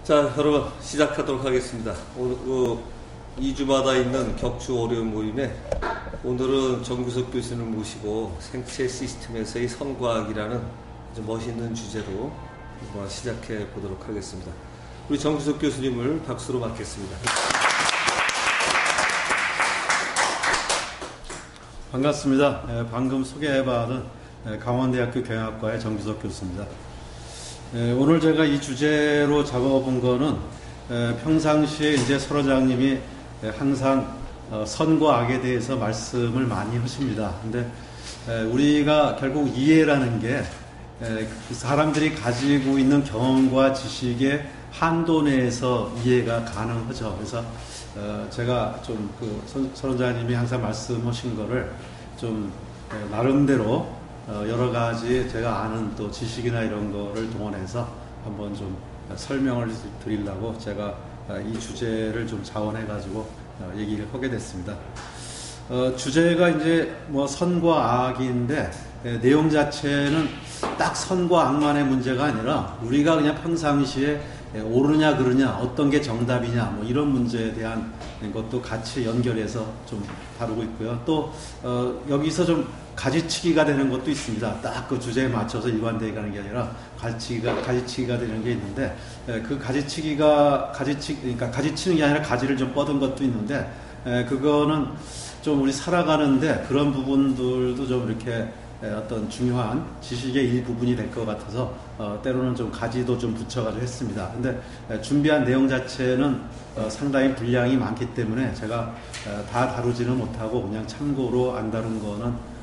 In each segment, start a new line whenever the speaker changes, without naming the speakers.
자, 여러분 시작하도록 하겠습니다. 오늘 2주마다 있는 격주 월요일 모임에 오늘은 정규석 교수님을 모시고 생체 시스템에서의 선과학이라는 아주 멋있는 주제로 시작해 보도록 하겠습니다. 우리 정규석 교수님을 박수로 맞겠습니다.
반갑습니다. 방금 소개해받은 강원대학교 경영학과의 정규석 교수입니다. 오늘 제가 이 주제로 잡아본 거는 평상시에 이제 서로장님이 항상 선과 악에 대해서 말씀을 많이 하십니다. 근데 우리가 결국 이해라는 게 사람들이 가지고 있는 경험과 지식의 한도 내에서 이해가 가능하죠. 그래서 제가 좀 서로장님이 항상 말씀하신 거를 좀 나름대로 여러 가지 제가 아는 또 지식이나 이런 거를 동원해서 한번 좀 설명을 드리려고 제가 이 주제를 좀 자원해 가지고 얘기를 하게 됐습니다. 주제가 이제 뭐 선과 악인데 내용 자체는 딱 선과 악만의 문제가 아니라 우리가 그냥 평상시에 옳으냐 그르냐 어떤 게 정답이냐 뭐 이런 문제에 대한 것도 같이 연결해서 좀 다루고 있고요. 또 여기서 좀 가지치기가 되는 것도 있습니다. 딱 그 주제에 맞춰서 일관되게 가는 게 아니라 가지치기가 되는 게 있는데 그 그러니까 가지치는 게 아니라 가지를 좀 뻗은 것도 있는데 그거는 좀 우리 살아가는데 그런 부분들도 좀 이렇게 어떤 중요한 지식의 일부분이 될 것 같아서 때로는 좀 가지도 좀 붙여가지고 했습니다. 근데 준비한 내용 자체는 상당히 분량이 많기 때문에 제가 다 다루지는 못하고 그냥 참고로 안 다룬 거는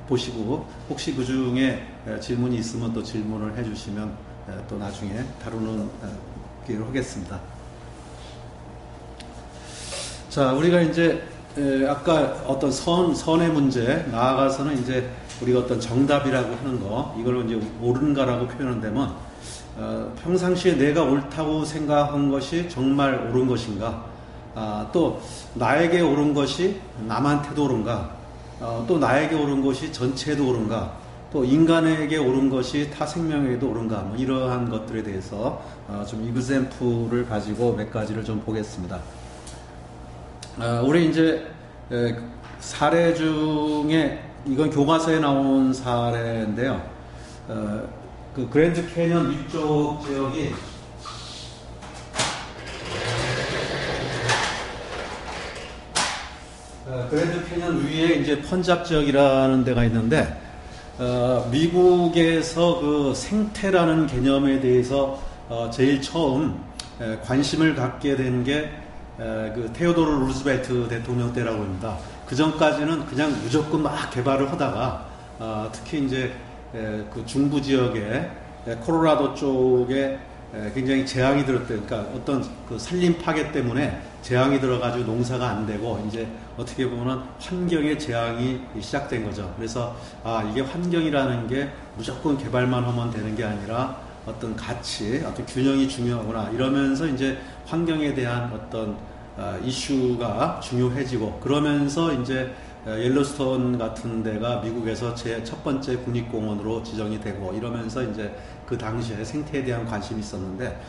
보시고 혹시 그 중에 질문이 있으면 또 질문을 해주시면 또 나중에 다루는 기회를 하겠습니다. 자, 우리가 이제 아까 어떤 선의 문제 나아가서는 이제 우리가 어떤 정답이라고 하는 거 이걸 이제 옳은가라고 표현한다면 평상시에 내가 옳다고 생각한 것이 정말 옳은 것인가, 또 나에게 옳은 것이 남한테도 옳은가, 또 나에게 옳은 것이 전체에도 옳은가, 또 인간에게 옳은 것이 타 생명에게도 옳은가, 뭐 이러한 것들에 대해서 좀 이그샘플을 가지고 몇 가지를 좀 보겠습니다. 우리 이제 사례 중에 이건 교과서에 나온 사례인데요. 그 그랜드 캐년 위쪽 지역이 그랜드 캐년 위에 이제 펀잡 지역이라는 데가 있는데 미국에서 그 생태라는 개념에 대해서 제일 처음 관심을 갖게 된 게 그 테오도르 루즈벨트 대통령 때라고 합니다. 그 전까지는 그냥 무조건 막 개발을 하다가 특히 이제 그 중부 지역에 콜로라도 쪽에 굉장히 재앙이 들었대요. 그러니까 어떤 그 산림 파괴 때문에 재앙이 들어가지고 농사가 안 되고 이제 어떻게 보면 환경의 재앙이 시작된 거죠. 그래서 이게 환경이라는 게 무조건 개발만 하면 되는 게 아니라 어떤 가치, 어떤 균형이 중요하구나 이러면서 이제 환경에 대한 어떤 이슈가 중요해지고 그러면서 이제 옐로스톤 같은 데가 미국에서 제 첫 번째 국립공원으로 지정이 되고 이러면서 이제 그 당시에 생태에 대한 관심이 있었는데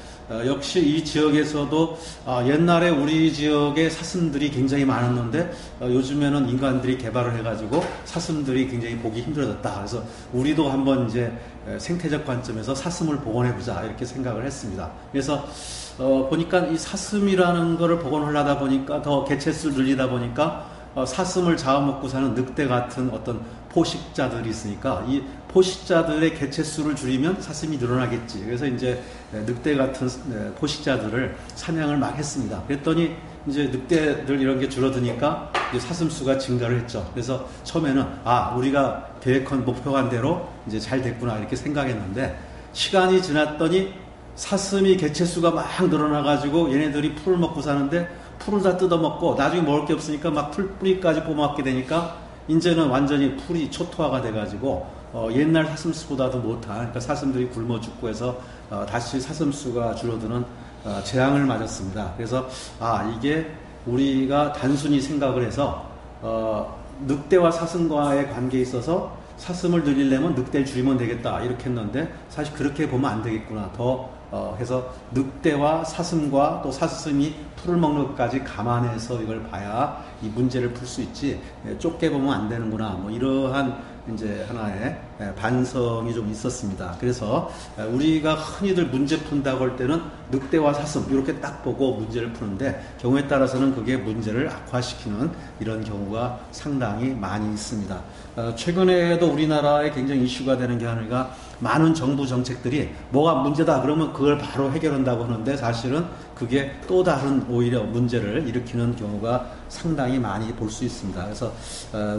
역시 이 지역에서도 옛날에 우리 지역에 사슴들이 굉장히 많았는데 요즘에는 인간들이 개발을 해가지고 사슴들이 굉장히 보기 힘들어졌다. 그래서 우리도 한번 이제 생태적 관점에서 사슴을 복원해보자 이렇게 생각을 했습니다. 그래서 보니까 이 사슴이라는 거를 복원하려다 보니까 더 개체수를 늘리다 보니까 사슴을 잡아먹고 사는 늑대 같은 어떤 포식자들이 있으니까 이 포식자들의 개체수를 줄이면 사슴이 늘어나겠지. 그래서 이제 늑대 같은 포식자들을 사냥을 막 했습니다. 그랬더니 이제 늑대들 이런 게 줄어드니까 이제 사슴수가 증가를 했죠. 그래서 처음에는 우리가 계획한 목표한 대로 이제 잘 됐구나 이렇게 생각했는데 시간이 지났더니 사슴이 개체수가 막 늘어나가지고 얘네들이 풀을 먹고 사는데 풀을 다 뜯어먹고 나중에 먹을 게 없으니까 막 뿌리까지 뽑아먹게 되니까 이제는 완전히 풀이 초토화가 돼가지고 옛날 사슴수보다도 못한 그러니까 사슴들이 굶어 죽고 해서 다시 사슴수가 줄어드는 재앙을 맞았습니다. 그래서 이게 우리가 단순히 생각을 해서 늑대와 사슴과의 관계에 있어서 사슴을 늘리려면 늑대를 줄이면 되겠다 이렇게 했는데 사실 그렇게 보면 안 되겠구나. 더 해서 늑대와 사슴과 또 사슴이 풀을 먹는 것까지 감안해서 이걸 봐야 이 문제를 풀 수 있지, 좁게 보면 안 되는구나, 뭐 이러한 이제 하나의 반성이 좀 있었습니다. 그래서 우리가 흔히들 문제 푼다고 할 때는 늑대와 사슴 이렇게 딱 보고 문제를 푸는데, 경우에 따라서는 그게 문제를 악화시키는 이런 경우가 상당히 많이 있습니다. 최근에도 우리나라에 굉장히 이슈가 되는 게 하나가, 많은 정부 정책들이 뭐가 문제다 그러면 그걸 바로 해결한다고 하는데, 사실은 그게 또 다른 오히려 문제를 일으키는 경우가 상당히 많이 볼 수 있습니다. 그래서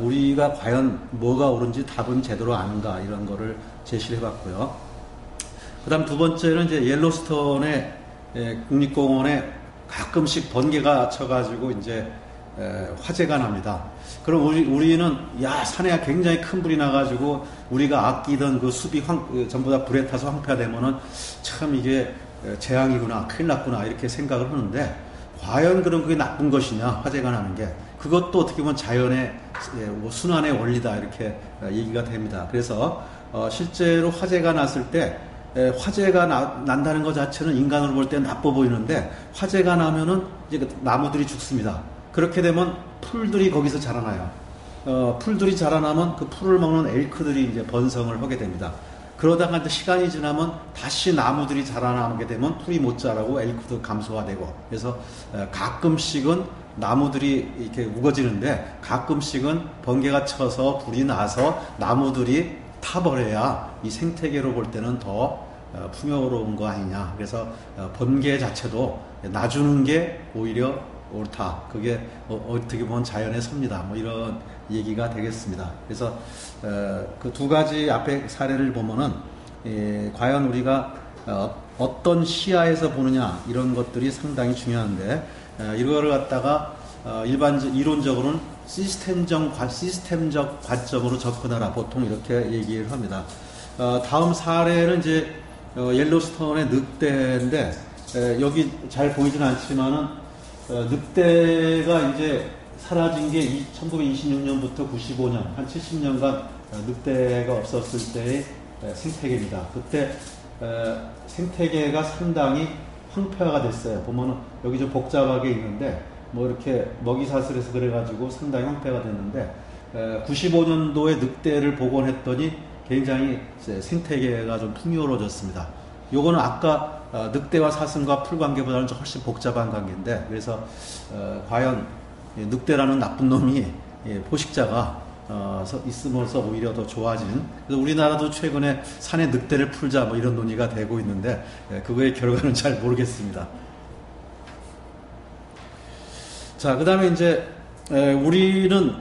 우리가 과연 뭐가 옳은지 답은 제대로 아는가, 이런 거를 제시를 해봤고요. 그 다음 두 번째는 이제 옐로스톤의 국립공원에 가끔씩 번개가 쳐가지고 이제 화재가 납니다. 그럼 우리는 산에 굉장히 큰 불이 나가지고 우리가 아끼던 그 숲이 전부 다 불에 타서 황폐화되면은 참 이게 재앙이구나, 큰일 났구나, 이렇게 생각을 하는데, 과연 그럼 그게 나쁜 것이냐, 화재가 나는 게. 그것도 어떻게 보면 자연의 순환의 원리다, 이렇게 얘기가 됩니다. 그래서 실제로 화재가 났을 때, 화재가 난다는 것 자체는 인간으로 볼 때 나빠 보이는데, 화재가 나면은 이제 나무들이 죽습니다. 그렇게 되면 풀들이 거기서 자라나요. 풀들이 자라나면 그 풀을 먹는 엘크들이 이제 번성을 하게 됩니다. 그러다가 이제 시간이 지나면 다시 나무들이 자라나게 되면 풀이 못 자라고 엘크도 감소화되고, 그래서 가끔씩은 나무들이 이렇게 우거지는데, 가끔씩은 번개가 쳐서 불이 나서 나무들이 타버려야 이 생태계로 볼 때는 더 풍요로운 거 아니냐. 그래서 번개 자체도 놔주는 게 오히려 옳다. 그게 어떻게 보면 자연의 섭니다. 뭐 이런 얘기가 되겠습니다. 그래서 그 두 가지 앞에 사례를 보면은 과연 우리가 어떤 시야에서 보느냐, 이런 것들이 상당히 중요한데, 이거를 갖다가 이론적으로는 시스템적 관점으로 접근하라, 보통 이렇게 얘기를 합니다. 다음 사례는 이제 옐로스톤의 늑대인데, 여기 잘 보이진 않지만은 늑대가 이제 사라진 게 1926년부터 95년, 한 70년간 늑대가 없었을 때의 생태계입니다. 그때 생태계가 상당히 황폐화가 됐어요. 보면은 여기 좀 복잡하게 있는데, 뭐 이렇게 먹이사슬해서 그래가지고 상당히 황폐화가 됐는데, 95년도에 늑대를 복원했더니 굉장히 생태계가 좀 풍요로워졌습니다. 요거는 아까 늑대와 사슴과 풀 관계보다는 좀 훨씬 복잡한 관계인데, 그래서 과연 늑대라는 나쁜 놈이 포식자가 있으면서 오히려 더 좋아진, 그래서 우리나라도 최근에 산에 늑대를 풀자 뭐 이런 논의가 되고 있는데, 그거의 결과는 잘 모르겠습니다. 자, 그 다음에 이제 우리는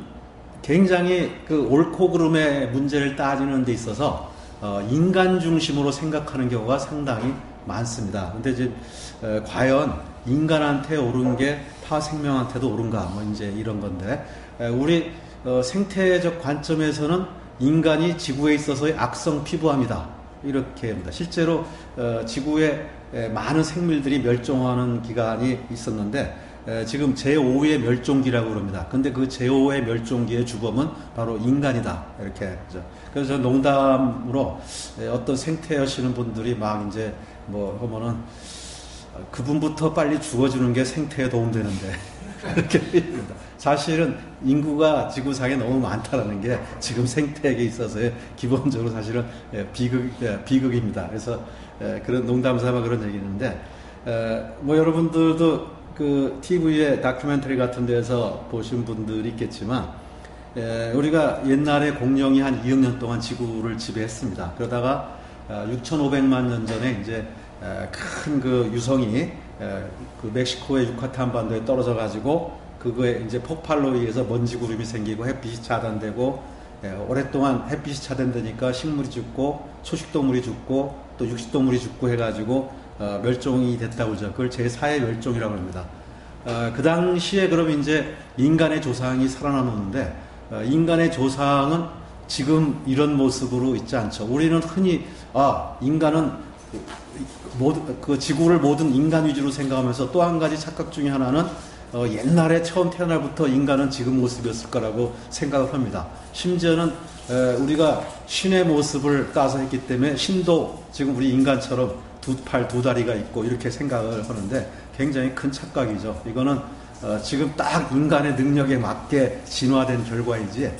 굉장히 그 옳고 그름의 문제를 따지는 데 있어서 인간 중심으로 생각하는 경우가 상당히 많습니다. 근데 이제 과연 인간한테 옳은 게 타 생명한테도 옳은가, 뭐 이제 이런 건데, 우리 생태적 관점에서는 인간이 지구에 있어서의 악성 피부암이다, 이렇게 합니다. 실제로 지구에 많은 생물들이 멸종하는 기간이 있었는데, 지금 제5의 멸종기라고 그럽니다. 근데 그 제5의 멸종기의 주범은 바로 인간이다, 이렇게 하죠. 그래서 농담으로 어떤 생태 하시는 분들이 막 이제 뭐 하면은, 그분부터 빨리 죽어주는 게 생태에 도움되는데 이렇게 얘기합니다. 사실은 인구가 지구상에 너무 많다라는 게 지금 생태계에 있어서의 기본적으로 사실은 비극입니다. 그래서 그런 농담 삼아 그런 얘기인데, 뭐 여러분들도 그 TV에 다큐멘터리 같은 데서 보신 분들이 있겠지만, 우리가 옛날에 공룡이 한 2억 년 동안 지구를 지배했습니다. 그러다가 6,500만 년 전에 이제 큰 그 유성이 그 멕시코의 유카탄 반도에 떨어져 가지고, 그거에 이제 폭발로 의해서 먼지 구름이 생기고 햇빛이 차단되고, 오랫동안 햇빛이 차단되니까 식물이 죽고 초식동물이 죽고 또 육식동물이 죽고 해가지고 멸종이 됐다고 하죠. 그걸 제4의 멸종이라고 합니다. 그 당시에 그럼 이제 인간의 조상이 살아남았는데, 인간의 조상은 지금 이런 모습으로 있지 않죠. 우리는 흔히 인간은 그 지구를 모든 인간 위주로 생각하면서, 또 한 가지 착각 중에 하나는 옛날에 처음 태어날부터 인간은 지금 모습이었을 거라고 생각을 합니다. 심지어는 우리가 신의 모습을 따서 했기 때문에 신도 지금 우리 인간처럼 두 팔, 두 다리가 있고 이렇게 생각을 하는데 굉장히 큰 착각이죠. 이거는 지금 딱 인간의 능력에 맞게 진화된 결과이지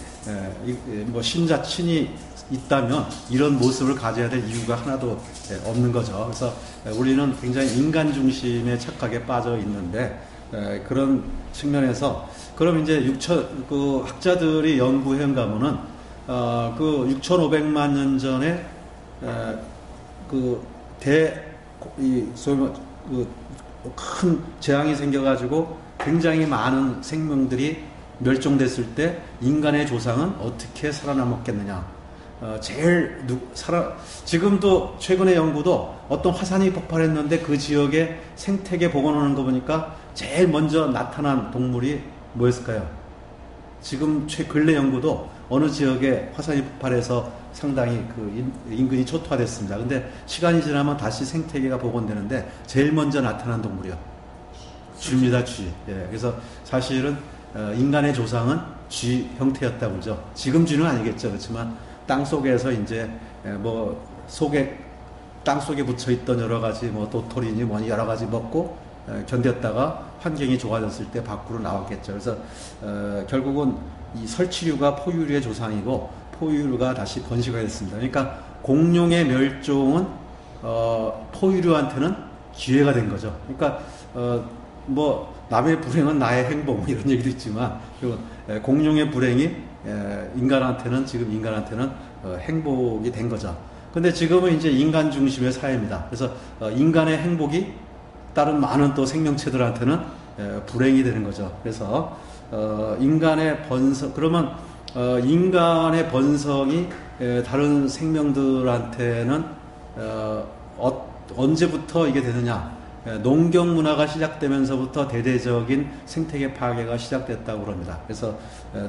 뭐 신자친이 있다면 이런 모습을 가져야 될 이유가 하나도 없는 거죠. 그래서 우리는 굉장히 인간 중심의 착각에 빠져 있는데 그런 측면에서 그럼 이제 그 학자들이 연구해 가면은 그 6,500만 년 전에 큰 재앙이 생겨가지고 굉장히 많은 생명들이 멸종됐을 때 인간의 조상은 어떻게 살아남았겠느냐? 지금도 최근의 연구도 어떤 화산이 폭발했는데 그 지역에 생태계 복원하는 거 보니까 제일 먼저 나타난 동물이 뭐였을까요? 지금 근래 연구도 어느 지역에 화산이 폭발해서 상당히 그 인근이 초토화됐습니다. 근데 시간이 지나면 다시 생태계가 복원되는데 제일 먼저 나타난 동물이요. 쥐입니다, 쥐. 예, 그래서 사실은 인간의 조상은 쥐 형태였다고 그러죠. 지금 쥐는 아니겠죠. 그렇지만 땅 속에서 이제 땅 속에 붙여 있던 여러 가지 도토리니 뭐니 여러 가지 먹고 견뎠다가 환경이 좋아졌을 때 밖으로 나왔겠죠. 그래서 결국은 이 설치류가 포유류의 조상이고 포유류가 다시 번식하게 됐습니다. 그러니까 공룡의 멸종은 포유류한테는 기회가 된 거죠. 그러니까 남의 불행은 나의 행복 이런 얘기도 있지만 공룡의 불행이 인간한테는 행복이 된 거죠. 근데 지금은 이제 인간 중심의 사회입니다. 그래서 인간의 행복이 다른 많은 또 생명체들한테는 불행이 되는 거죠. 그래서 인간의 번성이 다른 생명들한테는 언제부터 이게 되느냐? 농경 문화가 시작되면서부터 대대적인 생태계 파괴가 시작됐다고 합니다. 그래서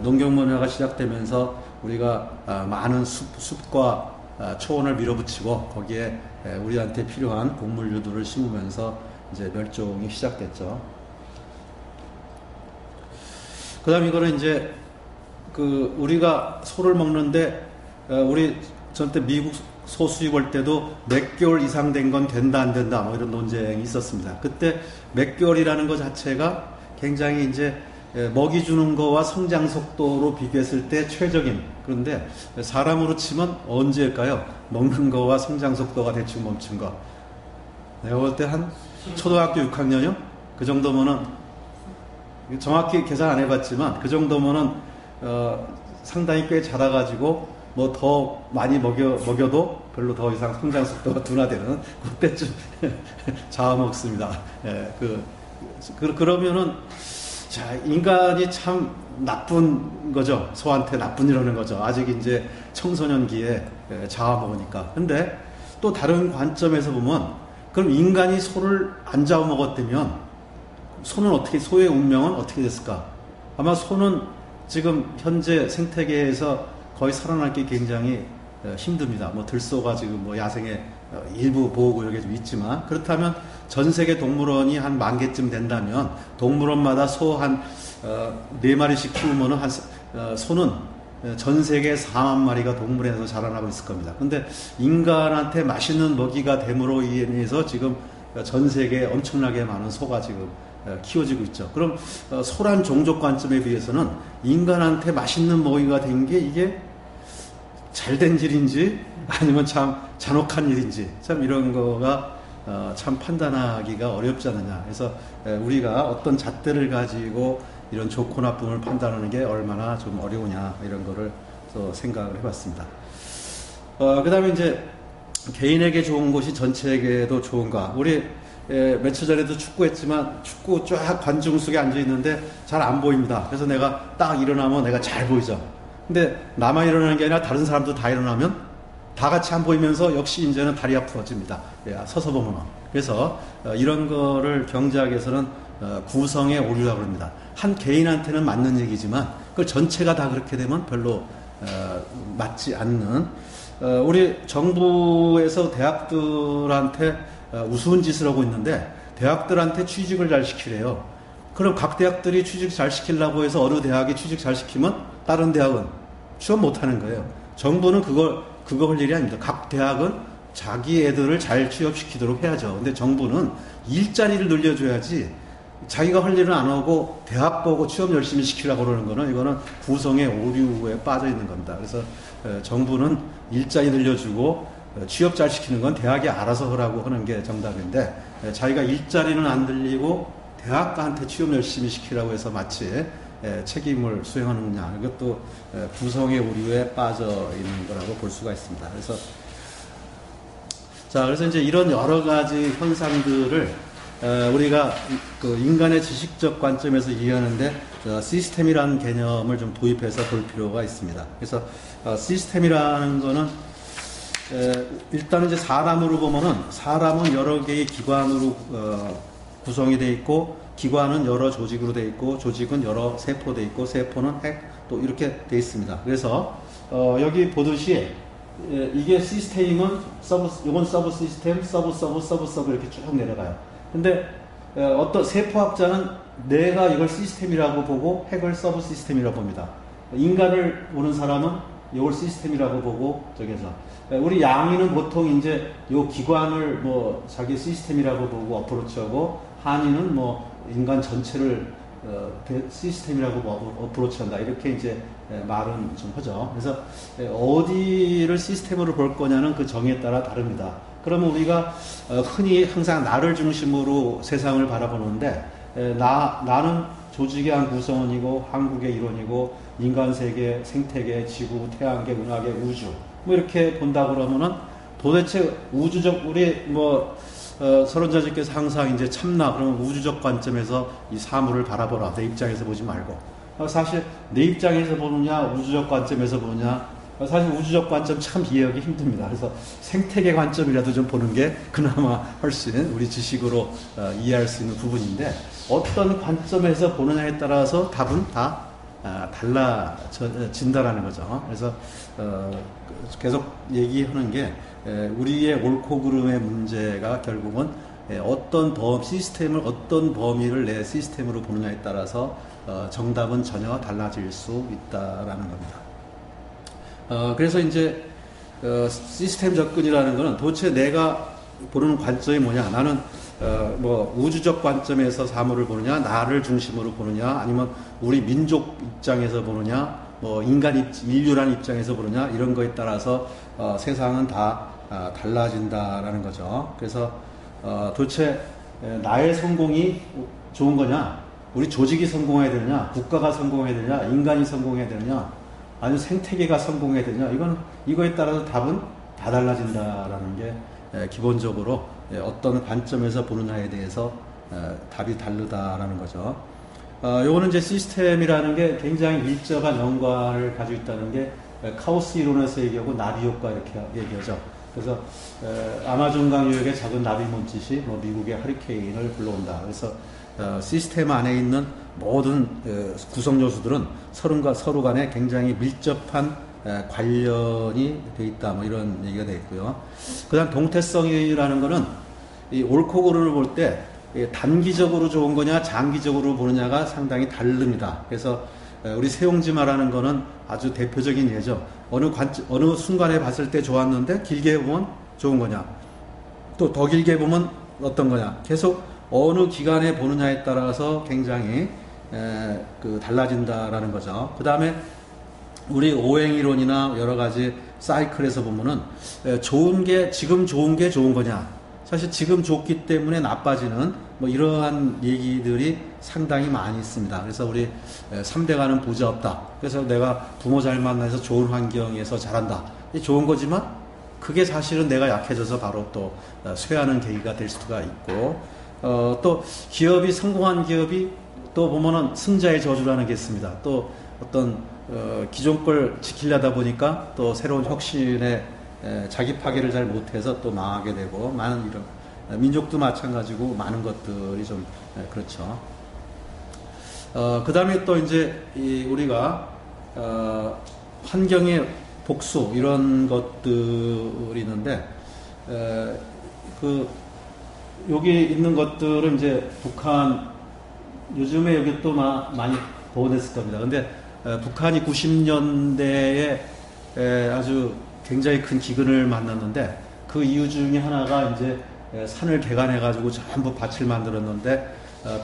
농경 문화가 시작되면서 우리가 많은 숲과 초원을 밀어붙이고 거기에 우리한테 필요한 곡물류들을 심으면서 이제 멸종이 시작됐죠. 그다음 이거는 이제 우리가 소를 먹는데 우리 전때 미국 소 수입할 때도 몇 개월 이상 된 건 된다 안 된다 이런 논쟁이 있었습니다. 그때 몇 개월이라는 것 자체가 굉장히 이제 먹이 주는 거와 성장 속도로 비교했을 때 최적인, 그런데 사람으로 치면 언제일까요? 먹는 거와 성장 속도가 대충 멈춘 거. 내가 볼 때 한 초등학교 6학년이요? 그 정도면은 정확히 계산 안 해봤지만 그 정도면은 상당히 꽤 자라가지고 더 많이 먹여도 별로 더 이상 성장 속도가 둔화되는 그때쯤 잡아먹습니다. 그러면은 자, 인간이 참 나쁜 거죠. 소한테 나쁜 일하는 거죠. 아직 이제 청소년기에 잡아먹으니까. 근데 또 다른 관점에서 보면 그럼 인간이 소를 안 잡아먹었다면 소의 운명은 어떻게 됐을까? 아마 소는 지금 현재 생태계에서 거의 살아남기 굉장히 힘듭니다. 들소가 지금 야생의 일부 보호구역에 좀 있지만, 그렇다면 전 세계 동물원이 한 10,000개쯤 된다면 동물원마다 소 한 4마리씩 키우면은 소는 전 세계 4만 마리가 동물원에서 자라나고 있을 겁니다. 근데 인간한테 맛있는 먹이가 됨으로 인해서 지금 전 세계에 엄청나게 많은 소가 지금 키워지고 있죠. 그럼 소란 종족 관점에 비해서는 인간한테 맛있는 먹이가 된 게 이게 잘된 일인지 아니면 참 잔혹한 일인지 참 이런 거가 참 판단하기가 어렵지 않느냐. 그래서 우리가 어떤 잣대를 가지고 이런 좋고 나쁨을 판단하는 게 얼마나 좀 어려우냐 이런 거를 또 생각을 해봤습니다. 그 다음에 이제 개인에게 좋은 것이 전체에게도 좋은가. 우리 며칠 전에도 축구했지만 축구 쫙 관중 속에 앉아 있는데 잘 안 보입니다. 그래서 내가 딱 일어나면 내가 잘 보이죠. 근데 나만 일어나는 게 아니라 다른 사람도 다 일어나면 다 같이 안 보이면서 역시 이제는 다리가 부러집니다. 서서 보면. 그래서 이런 거를 경제학에서는 구성의 오류라고 합니다. 한 개인한테는 맞는 얘기지만 그걸 전체가 다 그렇게 되면 별로 맞지 않는, 우리 정부에서 대학들한테 우스운 짓을 하고 있는데 대학들한테 취직을 잘 시키래요. 그럼 각 대학들이 취직 잘 시키려고 해서 어느 대학이 취직 잘 시키면 다른 대학은 취업 못하는 거예요. 정부는 그거 할 일이 아닙니다. 각 대학은 자기 애들을 잘 취업시키도록 해야죠. 근데 정부는 일자리를 늘려줘야지 자기가 할 일은 안 하고 대학 보고 취업 열심히 시키려고 그러는 거는 이거는 구성의 오류에 빠져 있는 겁니다. 그래서 정부는 일자리 늘려주고 취업 잘 시키는 건 대학이 알아서 하라고 하는 게 정답인데 자기가 일자리는 안 들리고 대학가한테 취업 열심히 시키라고 해서 마치 책임을 수행하느냐, 이것도 구성의 오류에 빠져 있는 거라고 볼 수가 있습니다. 그래서 이제 이런 여러 가지 현상들을 우리가 그 인간의 지식적 관점에서 이해하는데 시스템이라는 개념을 좀 도입해서 볼 필요가 있습니다. 그래서 시스템이라는 거는 일단 이제 사람으로 보면은 사람은 여러 개의 기관으로 구성이 되어 있고 기관은 여러 조직으로 되어 있고 조직은 여러 세포 되어 있고 세포는 핵 또 이렇게 되어 있습니다. 그래서 여기 보듯이 이게 시스템은 이건 서브 시스템, 서브 이렇게 쭉 내려가요. 근데 어떤 세포학자는 내가 이걸 시스템이라고 보고 핵을 서브 시스템이라고 봅니다. 인간을 보는 사람은 이걸 시스템이라고 보고 저기서 우리 양이는 보통 이제 요 기관을 뭐 자기 시스템이라고 보고 어프로치하고 한이는 뭐 인간 전체를 시스템이라고 어프로치한다 이렇게 이제 말은 좀 하죠. 그래서 어디를 시스템으로 볼 거냐는 그 정의에 따라 다릅니다. 그러면 우리가 흔히 항상 나를 중심으로 세상을 바라보는데 나는 조직의 한 구성원이고 한국의 일원이고 인간 세계, 생태계, 지구, 태양계, 은하계, 우주 뭐 이렇게 본다 그러면은 도대체 우주적 우리 뭐 서론자님께서 항상 이제 참나 그러면 우주적 관점에서 이 사물을 바라보라 내 입장에서 보지 말고 사실 내 입장에서 보느냐 우주적 관점에서 보느냐 사실 우주적 관점 참 이해하기 힘듭니다. 그래서 생태계 관점이라도 좀 보는 게 그나마 훨씬 우리 지식으로 이해할 수 있는 부분인데 어떤 관점에서 보느냐에 따라서 답은 다 달라진다라는 거죠. 그래서 계속 얘기하는 게 우리의 옳고 그름의 문제가 결국은 어떤 시스템을 어떤 범위를 내 시스템으로 보느냐에 따라서 정답은 전혀 달라질 수 있다라는 겁니다. 그래서 이제 시스템 접근이라는 것은 도대체 내가 보는 관점이 뭐냐? 나는 뭐 우주적 관점에서 사물을 보느냐, 나를 중심으로 보느냐, 아니면 우리 민족 입장에서 보느냐, 뭐 인류라는 입장에서 보느냐 이런 거에 따라서 세상은 다 달라진다라는 거죠. 그래서 도대체 나의 성공이 좋은 거냐, 우리 조직이 성공해야 되느냐, 국가가 성공해야 되느냐, 인간이 성공해야 되느냐, 아니면 생태계가 성공해야 되느냐, 이거에 따라서 답은 다 달라진다라는 게 기본적으로 어떤 관점에서 보느냐에 대해서 답이 다르다라는 거죠. 요거는 이제 시스템이라는 게 굉장히 밀접한 연관을 가지고 있다는 게 카오스 이론에서 얘기하고 나비 효과 이렇게 얘기하죠. 그래서 아마존강 유역의 작은 나비 몸짓이 뭐 미국의 허리케인을 불러온다. 그래서 시스템 안에 있는 모든 구성 요소들은 서로 간에 굉장히 밀접한 관련이 돼 있다. 뭐 이런 얘기가 돼 있고요. 그다음 동태성이라는 거는 이 옳고 그름을 볼 때 단기적으로 좋은 거냐 장기적으로 보느냐가 상당히 다릅니다. 그래서 우리 세용지 말하는 거는 아주 대표적인 예죠. 어느 순간에 봤을 때 좋았는데 길게 보면 좋은 거냐, 또 더 길게 보면 어떤 거냐, 계속 어느 기간에 보느냐에 따라서 굉장히 달라진다라는 거죠. 그 다음에 우리 오행이론이나 여러 가지 사이클에서 보면은 지금 좋은 게 좋은 거냐, 사실 지금 좋기 때문에 나빠지는 뭐 이러한 얘기들이 상당히 많이 있습니다. 그래서 우리 3대가는 부자 없다. 그래서 내가 부모 잘 만나서 좋은 환경에서 자란다. 이 좋은 거지만 그게 사실은 내가 약해져서 바로 또 쇠하는 계기가 될 수가 있고, 또 기업이 성공한 기업이 또 보면은 승자의 저주라는 게 있습니다. 또 어떤 기존 걸 지키려다 보니까 또 새로운 혁신에 자기 파괴를 잘 못해서 또 망하게 되고, 많은 이런 민족도 마찬가지고 많은 것들이 좀 그렇죠. 그 다음에 또 이제 우리가 환경의 복수 이런 것들이 있는데 여기 있는 것들은 이제 북한 요즘에 여기 또 많이 보호됐을 겁니다. 근데 북한이 90년대에 아주 굉장히 큰 기근을 만났는데 그 이유 중에 하나가 이제 산을 개간해가지고 전부 밭을 만들었는데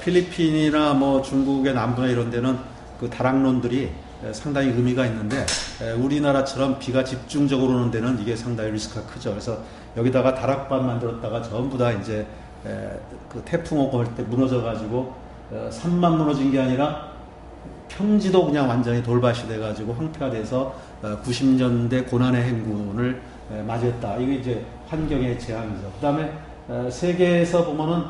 필리핀이나 뭐 중국의 남부나 이런 데는 그 다락론들이 상당히 의미가 있는데 우리나라처럼 비가 집중적으로 오는 데는 이게 상당히 리스크가 크죠. 그래서 여기다가 다락밭 만들었다가 전부 다 이제 그 태풍 오고 할 때 무너져가지고 산만 무너진 게 아니라 평지도 그냥 완전히 돌밭이 돼가지고 황폐화 돼서 90년대 고난의 행군을 맞이했다. 이게 이제 환경의 재앙이죠. 그 다음에 세계에서 보면은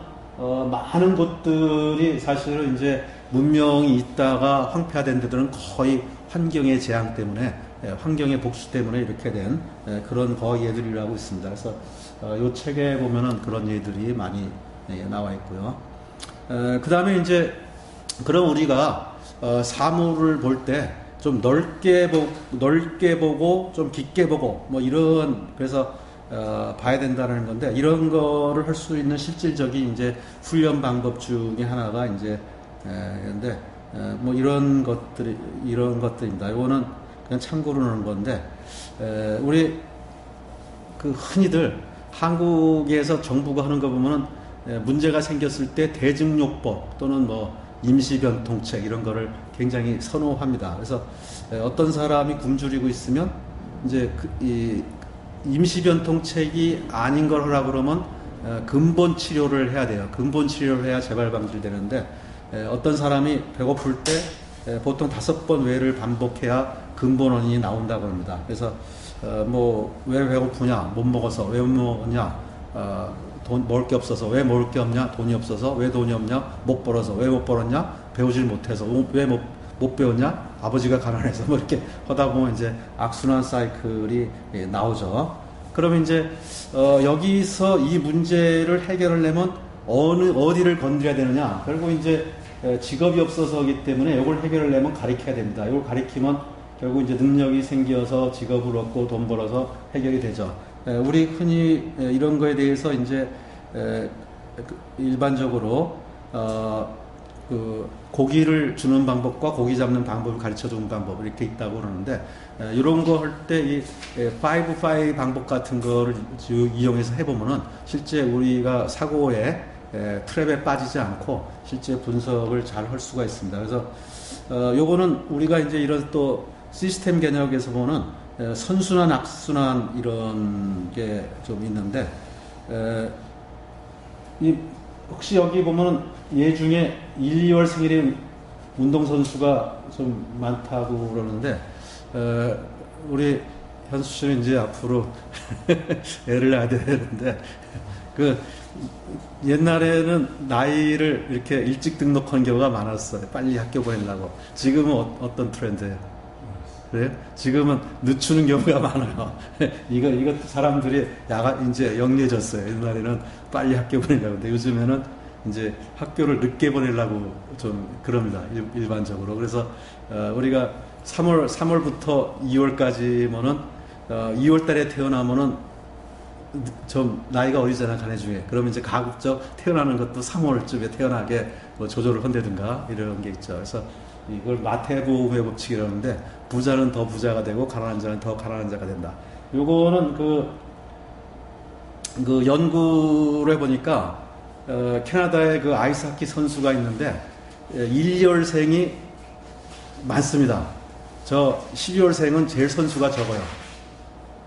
많은 곳들이 사실은 이제 문명이 있다가 황폐화된 데들은 거의 환경의 재앙 때문에 환경의 복수 때문에 이렇게 된 그런 거의 예들이라고 있습니다. 그래서 이 책에 보면은 그런 예들이 많이 나와 있고요. 그 다음에 이제 그럼 우리가 사물을 볼 때 좀 넓게 보고 좀 깊게 보고 뭐 이런 그래서 봐야 된다는 건데 이런 거를 할 수 있는 실질적인 이제 훈련 방법 중에 하나가 이제 근데 뭐 이런 것들입니다. 이거는 그냥 참고로 하는 건데 우리 그 흔히들 한국에서 정부가 하는 거 보면은 문제가 생겼을 때 대증요법 또는 뭐 임시변통책 이런 거를 굉장히 선호합니다. 그래서 어떤 사람이 굶주리고 있으면 이제 이 임시변통책이 아닌 걸 하라 그러면 근본 치료를 해야 돼요. 근본 치료를 해야 재발 방지되는데 어떤 사람이 배고플 때 보통 5번 외를 반복해야 근본 원인이 나온다고 합니다. 그래서 뭐 왜 배고프냐, 못 먹어서 왜 못 먹었냐, 돈 먹을 게 없어서 왜 먹을 게 없냐, 돈이 없어서 왜 돈이 없냐, 못 벌어서 왜 못 벌었냐, 배우질 못해서 왜 못 배웠냐, 아버지가 가난해서 뭐 이렇게 하다 보면 이제 악순환 사이클이 나오죠. 그러면 이제 여기서 이 문제를 해결하려면 어디를 건드려야 되느냐, 결국 이제 직업이 없어서기 때문에 이걸 해결하려면 가르쳐야 됩니다. 이걸 가르치면 결국 이제 능력이 생겨서 직업을 얻고 돈 벌어서 해결이 되죠. 우리 흔히 이런 거에 대해서 이제 일반적으로 그 고기를 주는 방법과 고기 잡는 방법을 가르쳐 주는 방법 이렇게 있다고 그러는데 이런 거 할 때 이 5-5 방법 같은 거를 이용해서 해보면은 실제 우리가 사고에 트랩에 빠지지 않고 실제 분석을 잘 할 수가 있습니다. 그래서 요거는 우리가 이제 이런 또 시스템 개념에서 보는 선순환, 악순환 이런 게 좀 있는데 혹시 여기 보면 얘 중에 1, 2월 생일인 운동선수가 좀 많다고 그러는데 우리 현수 씨는 이제 앞으로 애를 낳아야 되는데 그 옛날에는 나이를 이렇게 일찍 등록한 경우가 많았어요. 빨리 학교 보내려고. 지금은 어떤 트렌드예요? 그래요? 지금은 늦추는 경우가 많아요. 이것도 사람들이 이제 영리해졌어요. 옛날에는 빨리 학교 보내려고. 근데 요즘에는 이제 학교를 늦게 보내려고 좀 그럽니다. 일반적으로. 그래서, 우리가 3월부터 2월까지면은, 2월 달에 태어나면은 좀 나이가 어리잖아, 자네 중에. 그러면 이제 가급적 태어나는 것도 3월쯤에 태어나게 뭐 조절을 한다든가 이런 게 있죠. 그래서 이걸 마태복음의 법칙이라는데 부자는 더 부자가 되고 가난한 자는 더 가난한 자가 된다. 요거는 그 연구를 해보니까 캐나다에 그 아이스하키 선수가 있는데 1월생이 많습니다. 저 12월생은 제일 선수가 적어요.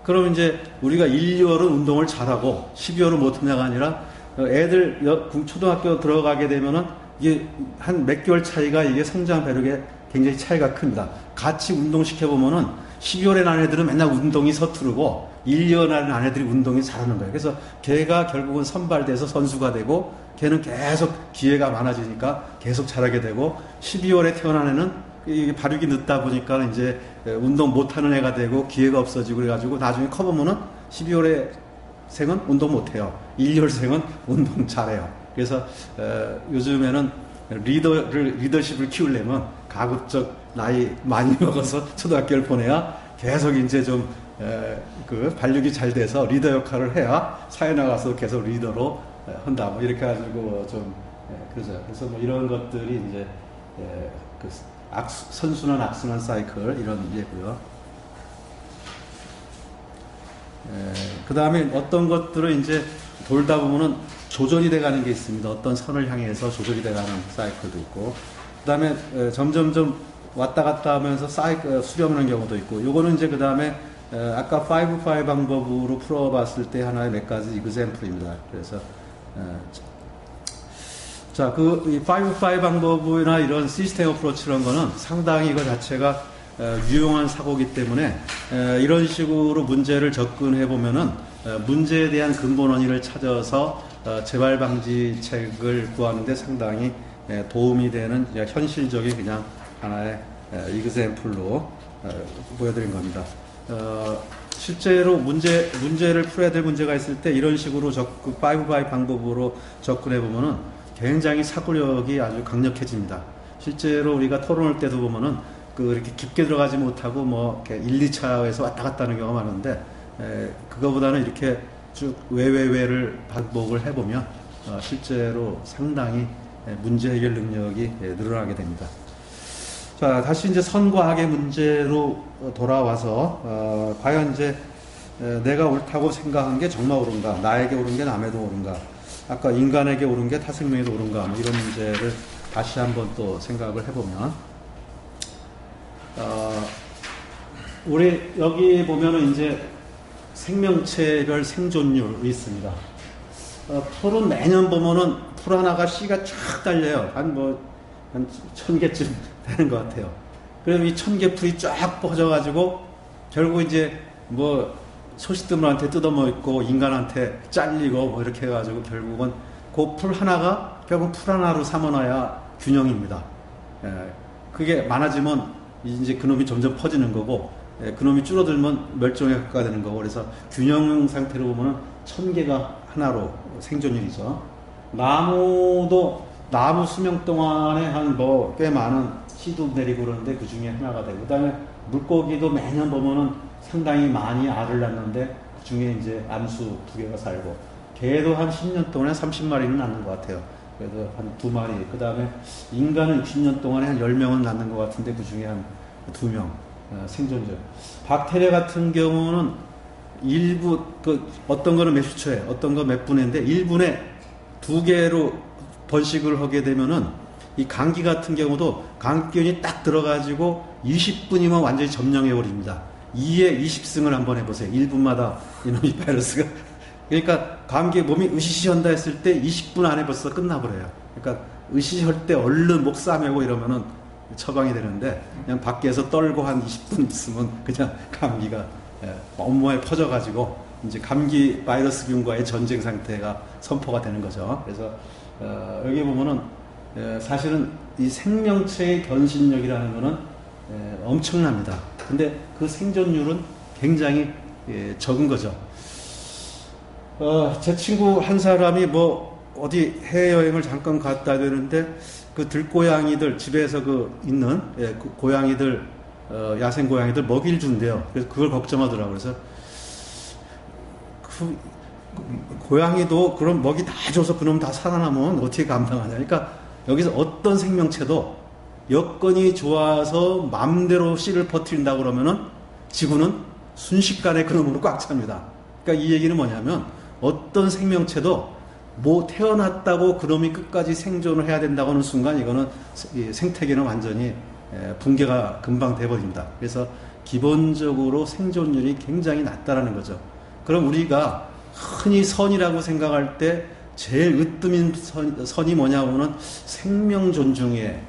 그럼 이제 우리가 1, 2월은 운동을 잘하고 12월은 못하냐가 아니라 애들 초등학교 들어가게 되면은 이게 한 몇 개월 차이가 이게 성장 배력에 굉장히 차이가 큽니다. 같이 운동시켜보면은 12월에 난 애들은 맨날 운동이 서투르고 1, 2월에 난 애들이 운동이 잘하는 거예요. 그래서 걔가 결국은 선발돼서 선수가 되고 걔는 계속 기회가 많아지니까 계속 잘하게 되고 12월에 태어난 애는 이게 발육이 늦다 보니까 이제 운동 못하는 애가 되고 기회가 없어지고 그래가지고 나중에 커보면은 12월에 생은 운동 못해요. 1, 2월 생은 운동 잘해요. 그래서 요즘에는 리더십을 키우려면 가급적 나이 많이 먹어서 초등학교를 보내야 계속 이제 좀 그 발육이 잘 돼서 리더 역할을 해야 사회 나가서 계속 리더로 한다. 뭐 이렇게 가지고 좀 그러죠. 그래서 뭐 이런 것들이 이제 그 선순환, 악순환 사이클 이런 예고요. 그 다음에 어떤 것들은 이제 돌다 보면은 조절이 돼가는 게 있습니다. 어떤 선을 향해서 조절이 돼가는 사이클도 있고, 그 다음에 점점점 왔다 갔다 하면서 수렴하는 경우도 있고, 요거는 이제 그 다음에 아까 5-5 방법으로 풀어봤을 때 하나의 몇 가지 이그샘플입니다. 그래서 자, 이 5-5 방법이나 이런 시스템 어프로치 이런 거는 상당히 이거 자체가 유용한 사고이기 때문에 이런 식으로 문제를 접근해 보면은 문제에 대한 근본 원인을 찾아서 재발 방지책을 구하는데 상당히 도움이 되는 현실적인 그냥 하나의 이그샘플로 보여드린 겁니다. 실제로 문제를 풀어야 될 문제가 있을 때 이런 식으로 5-5 방법으로 접근해 보면은 굉장히 사고력이 아주 강력해집니다. 실제로 우리가 토론할 때도 보면은 이렇게 깊게 들어가지 못하고 이렇게 1, 2차에서 왔다 갔다 하는 경우가 많은데, 그거보다는 이렇게 쭉 외를 반복을 해보면 실제로 상당히 문제 해결 능력이 늘어나게 됩니다. 자, 다시 이제 선과학의 문제로 돌아와서 과연 이제 내가 옳다고 생각한 게 정말 옳은가, 나에게 옳은 게 남에도 옳은가, 아까 인간에게 옳은 게 타 생명에도 옳은가, 이런 문제를 다시 한번 또 생각을 해보면, 우리 여기 보면은 이제 생명체별 생존율이 있습니다. 풀은 매년 보면은 풀 하나가 씨가 쫙 달려요. 한 1000개쯤 되는 것 같아요. 그럼 이 1000개 풀이 쫙 퍼져가지고 결국 이제 소시드물한테 뜯어먹고 인간한테 잘리고 이렇게 해가지고 결국은 그 풀 하나가 결국 풀 하나로 삼아놔야 균형입니다. 그게 많아지면 이제 그놈이 점점 퍼지는 거고, 그놈이 줄어들면 멸종에 가까워지는 거고, 그래서 균형 상태로 보면은 1000개가 하나로 생존율이죠. 나무 수명 동안에 한 꽤 많은 씨도 내리고 그러는데 그 중에 하나가 되고, 그 다음에 물고기도 매년 보면은 상당히 많이 알을 낳는데 그 중에 이제 암수 2개가 살고, 개도 한 10년 동안에 30마리는 낳는 것 같아요. 그래도 한 2마리. 그 다음에 인간은 60년 동안에 한 10명은 낳는 것 같은데 그 중에 한 2명 생존자. 박테리아 같은 경우는 일부 어떤 거는 몇십 초에, 어떤 거 몇 분인데 1분에 2개로 번식을 하게 되면은 이 감기 같은 경우도 감기균이 딱 들어가지고 20분이면 완전히 점령해 버립니다. 2에 20승을 한번 해보세요. 1분마다 이놈이 바이러스가. 그러니까 감기에 몸이 으시시한다 했을 때 20분 안에 벌써 끝나버려요. 그러니까 으시할 때 얼른 목 싸매고 이러면은 처방이 되는데, 그냥 밖에서 떨고 한 20분 있으면 그냥 감기가 온몸에 퍼져가지고 이제 감기 바이러스균과의 전쟁 상태가 선포가 되는 거죠. 그래서 여기 보면은 사실은 이 생명체의 변신력이라는 거는 엄청납니다. 근데 그 생존율은 굉장히 적은 거죠. 제 친구 한 사람이 어디 해외여행을 잠깐 갔다 되는데 그 들고양이들 집에서 있는 고양이들 야생 고양이들 먹이를 준대요. 그래서 그걸 걱정하더라고요. 그래서 고양이도 그런 먹이 다 줘서 그놈 다 살아남으면 어떻게 감당하냐. 그러니까 여기서 어떤 생명체도 여건이 좋아서 마음대로 씨를 퍼뜨린다고 그러면은 지구는 순식간에 그놈으로 꽉 찹니다. 그러니까 이 얘기는 뭐냐면 어떤 생명체도 태어났다고 그놈이 끝까지 생존을 해야 된다고 하는 순간 이거는 생태계는 완전히 붕괴가 금방 돼버립니다. 그래서 기본적으로 생존율이 굉장히 낮다라는 거죠. 그럼 우리가 흔히 선이라고 생각할 때 제일 으뜸인 선이 뭐냐 하면은 생명 존중의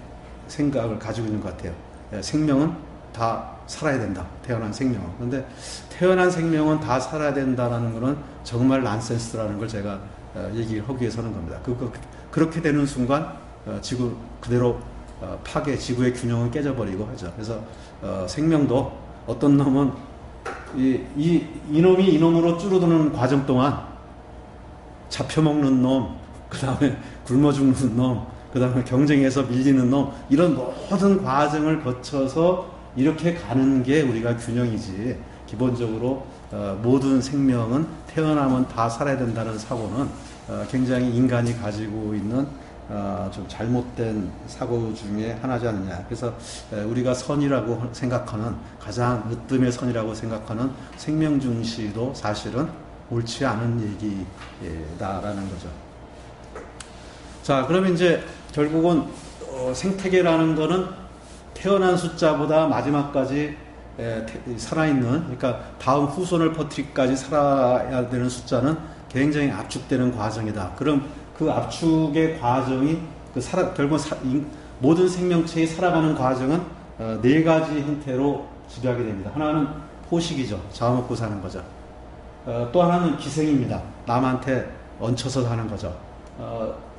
생각을 가지고 있는 것 같아요. 생명은 다 살아야 된다. 태어난 생명은. 그런데 태어난 생명은 다 살아야 된다라는 거는 정말 난센스라는 걸 제가 얘기를 하기 위해서 하는 겁니다. 그렇게 되는 순간 지구 그대로 지구의 균형은 깨져버리고 하죠. 그래서 생명도 어떤 놈은 이놈이 이놈으로 줄어드는 과정 동안 잡혀먹는 놈, 그 다음에 굶어 죽는 놈, 그 다음에 경쟁에서 밀리는 놈, 이런 모든 과정을 거쳐서 이렇게 가는 게 우리가 균형이지, 기본적으로 모든 생명은 태어나면 다 살아야 된다는 사고는 굉장히 인간이 가지고 있는 좀 잘못된 사고 중에 하나지 않느냐. 그래서 우리가 선이라고 생각하는, 가장 으뜸의 선이라고 생각하는 생명중시도 사실은 옳지 않은 얘기다라는 거죠. 자, 그러면 이제 결국은 생태계라는 거는 태어난 숫자보다 마지막까지 살아있는, 그러니까 다음 후손을 퍼뜨리기까지 살아야 되는 숫자는 굉장히 압축되는 과정이다. 그럼 그 압축의 과정이 결국 모든 생명체의 살아가는 과정은 네 가지 형태로 지배하게 됩니다. 하나는 포식이죠. 잡아먹고 사는 거죠. 또 하나는 기생입니다. 남한테 얹혀서 사는 거죠.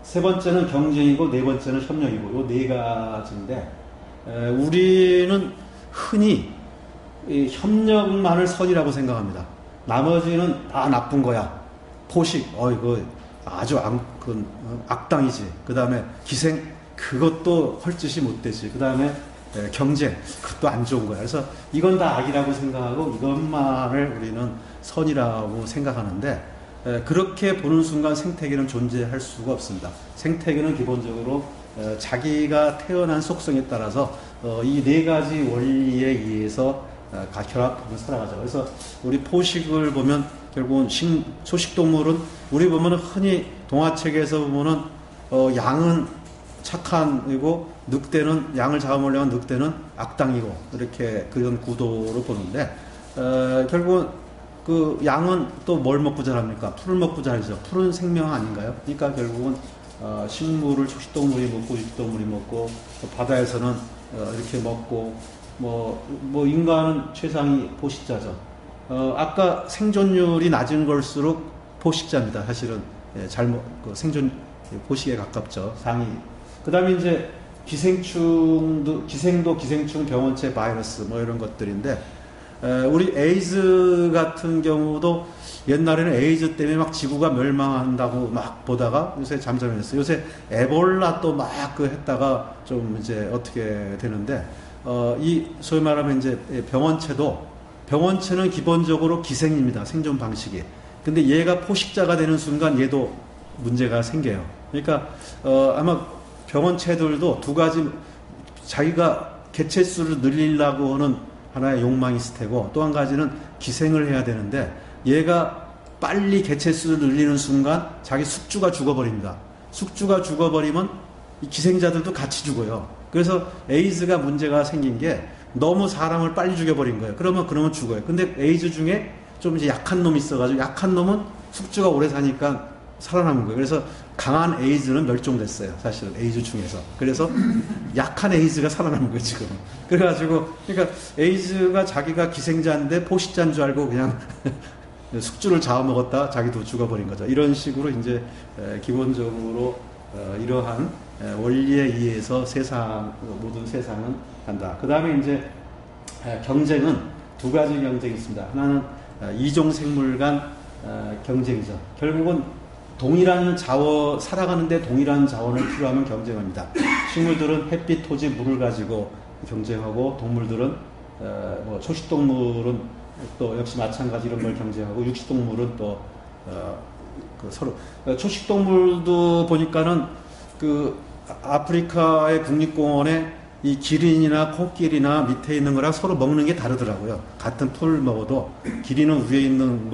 세 번째는 경쟁이고, 네 번째는 협력이고, 요 네 가지인데, 우리는 흔히 이 협력만을 선이라고 생각합니다. 나머지는 다 나쁜 거야. 포식, 이거 아주 악당이지. 그 다음에 기생, 그것도 헐짓이 못 되지. 그 다음에 경쟁, 그것도 안 좋은 거야. 그래서 이건 다 악이라고 생각하고, 이것만을 우리는 선이라고 생각하는데, 그렇게 보는 순간 생태계는 존재할 수가 없습니다. 생태계는 기본적으로 자기가 태어난 속성에 따라서 이 네 가지 원리에 의해서 결합하며 살아가죠. 그래서 우리 포식을 보면 결국은 초식동물은 우리 보면 흔히 동화책에서 보면은 양은 착한이고 늑대는, 양을 잡아먹으려면 늑대는 악당이고, 이렇게 그런 구도로 보는데, 결국은 그 양은 또 뭘 먹고 자랍니까? 풀을 먹고 자라죠. 풀은 생명 아닌가요? 그러니까 결국은 식물을 초식동물이 먹고 육식동물이 먹고, 바다에서는 이렇게 먹고, 뭐 인간은 최상위 포식자죠. 아까 생존율이 낮은 걸수록 포식자입니다. 사실은 생존 포식에 가깝죠. 상위. 그다음에 이제 기생도 기생충, 병원체, 바이러스 뭐 이런 것들인데, 우리 에이즈 같은 경우도 옛날에는 에이즈 때문에 막 지구가 멸망한다고 막 보다가 요새 잠잠해졌어요. 요새 에볼라 또 막 했다가 좀 이제 어떻게 되는데, 이 소위 말하면 이제 병원체는 기본적으로 기생입니다. 생존 방식이. 근데 얘가 포식자가 되는 순간 얘도 문제가 생겨요. 그러니까 아마 병원체들도 두 가지, 자기가 개체수를 늘리려고 하는 하나의 욕망이 있을 테고, 또 한 가지는 기생을 해야 되는데, 얘가 빨리 개체수를 늘리는 순간 자기 숙주가 죽어버립니다. 숙주가 죽어버리면 이 기생자들도 같이 죽어요. 그래서 에이즈가 문제가 생긴 게, 너무 사람을 빨리 죽여버린 거예요. 그러면 죽어요. 근데 에이즈 중에 좀 이제 약한 놈이 있어가지고, 약한 놈은 숙주가 오래 사니까 살아남은 거예요. 그래서 강한 에이즈는 멸종됐어요. 사실은 에이즈 중에서. 그래서 약한 에이즈가 살아남은 거예요, 지금. 그래가지고, 그러니까 에이즈가 자기가 기생자인데 포식자인 줄 알고 그냥 숙주를 잡아먹었다 자기도 죽어버린 거죠. 이런 식으로 이제 기본적으로 이러한 원리에 의해서 모든 세상은 간다. 그 다음에 이제 경쟁은 두 가지 경쟁이 있습니다. 하나는 이종생물 간 경쟁이죠. 결국은 살아가는데 동일한 자원을 필요하면 경쟁합니다. 식물들은 햇빛, 토지, 물을 가지고 경쟁하고, 동물들은, 초식동물은 또 역시 마찬가지 이런 걸 경쟁하고, 육식동물은 또, 서로, 초식동물도 보니까는 아프리카의 국립공원에 이 기린이나 코끼리나 밑에 있는 거랑 서로 먹는 게 다르더라고요. 같은 풀 먹어도 기린은 위에 있는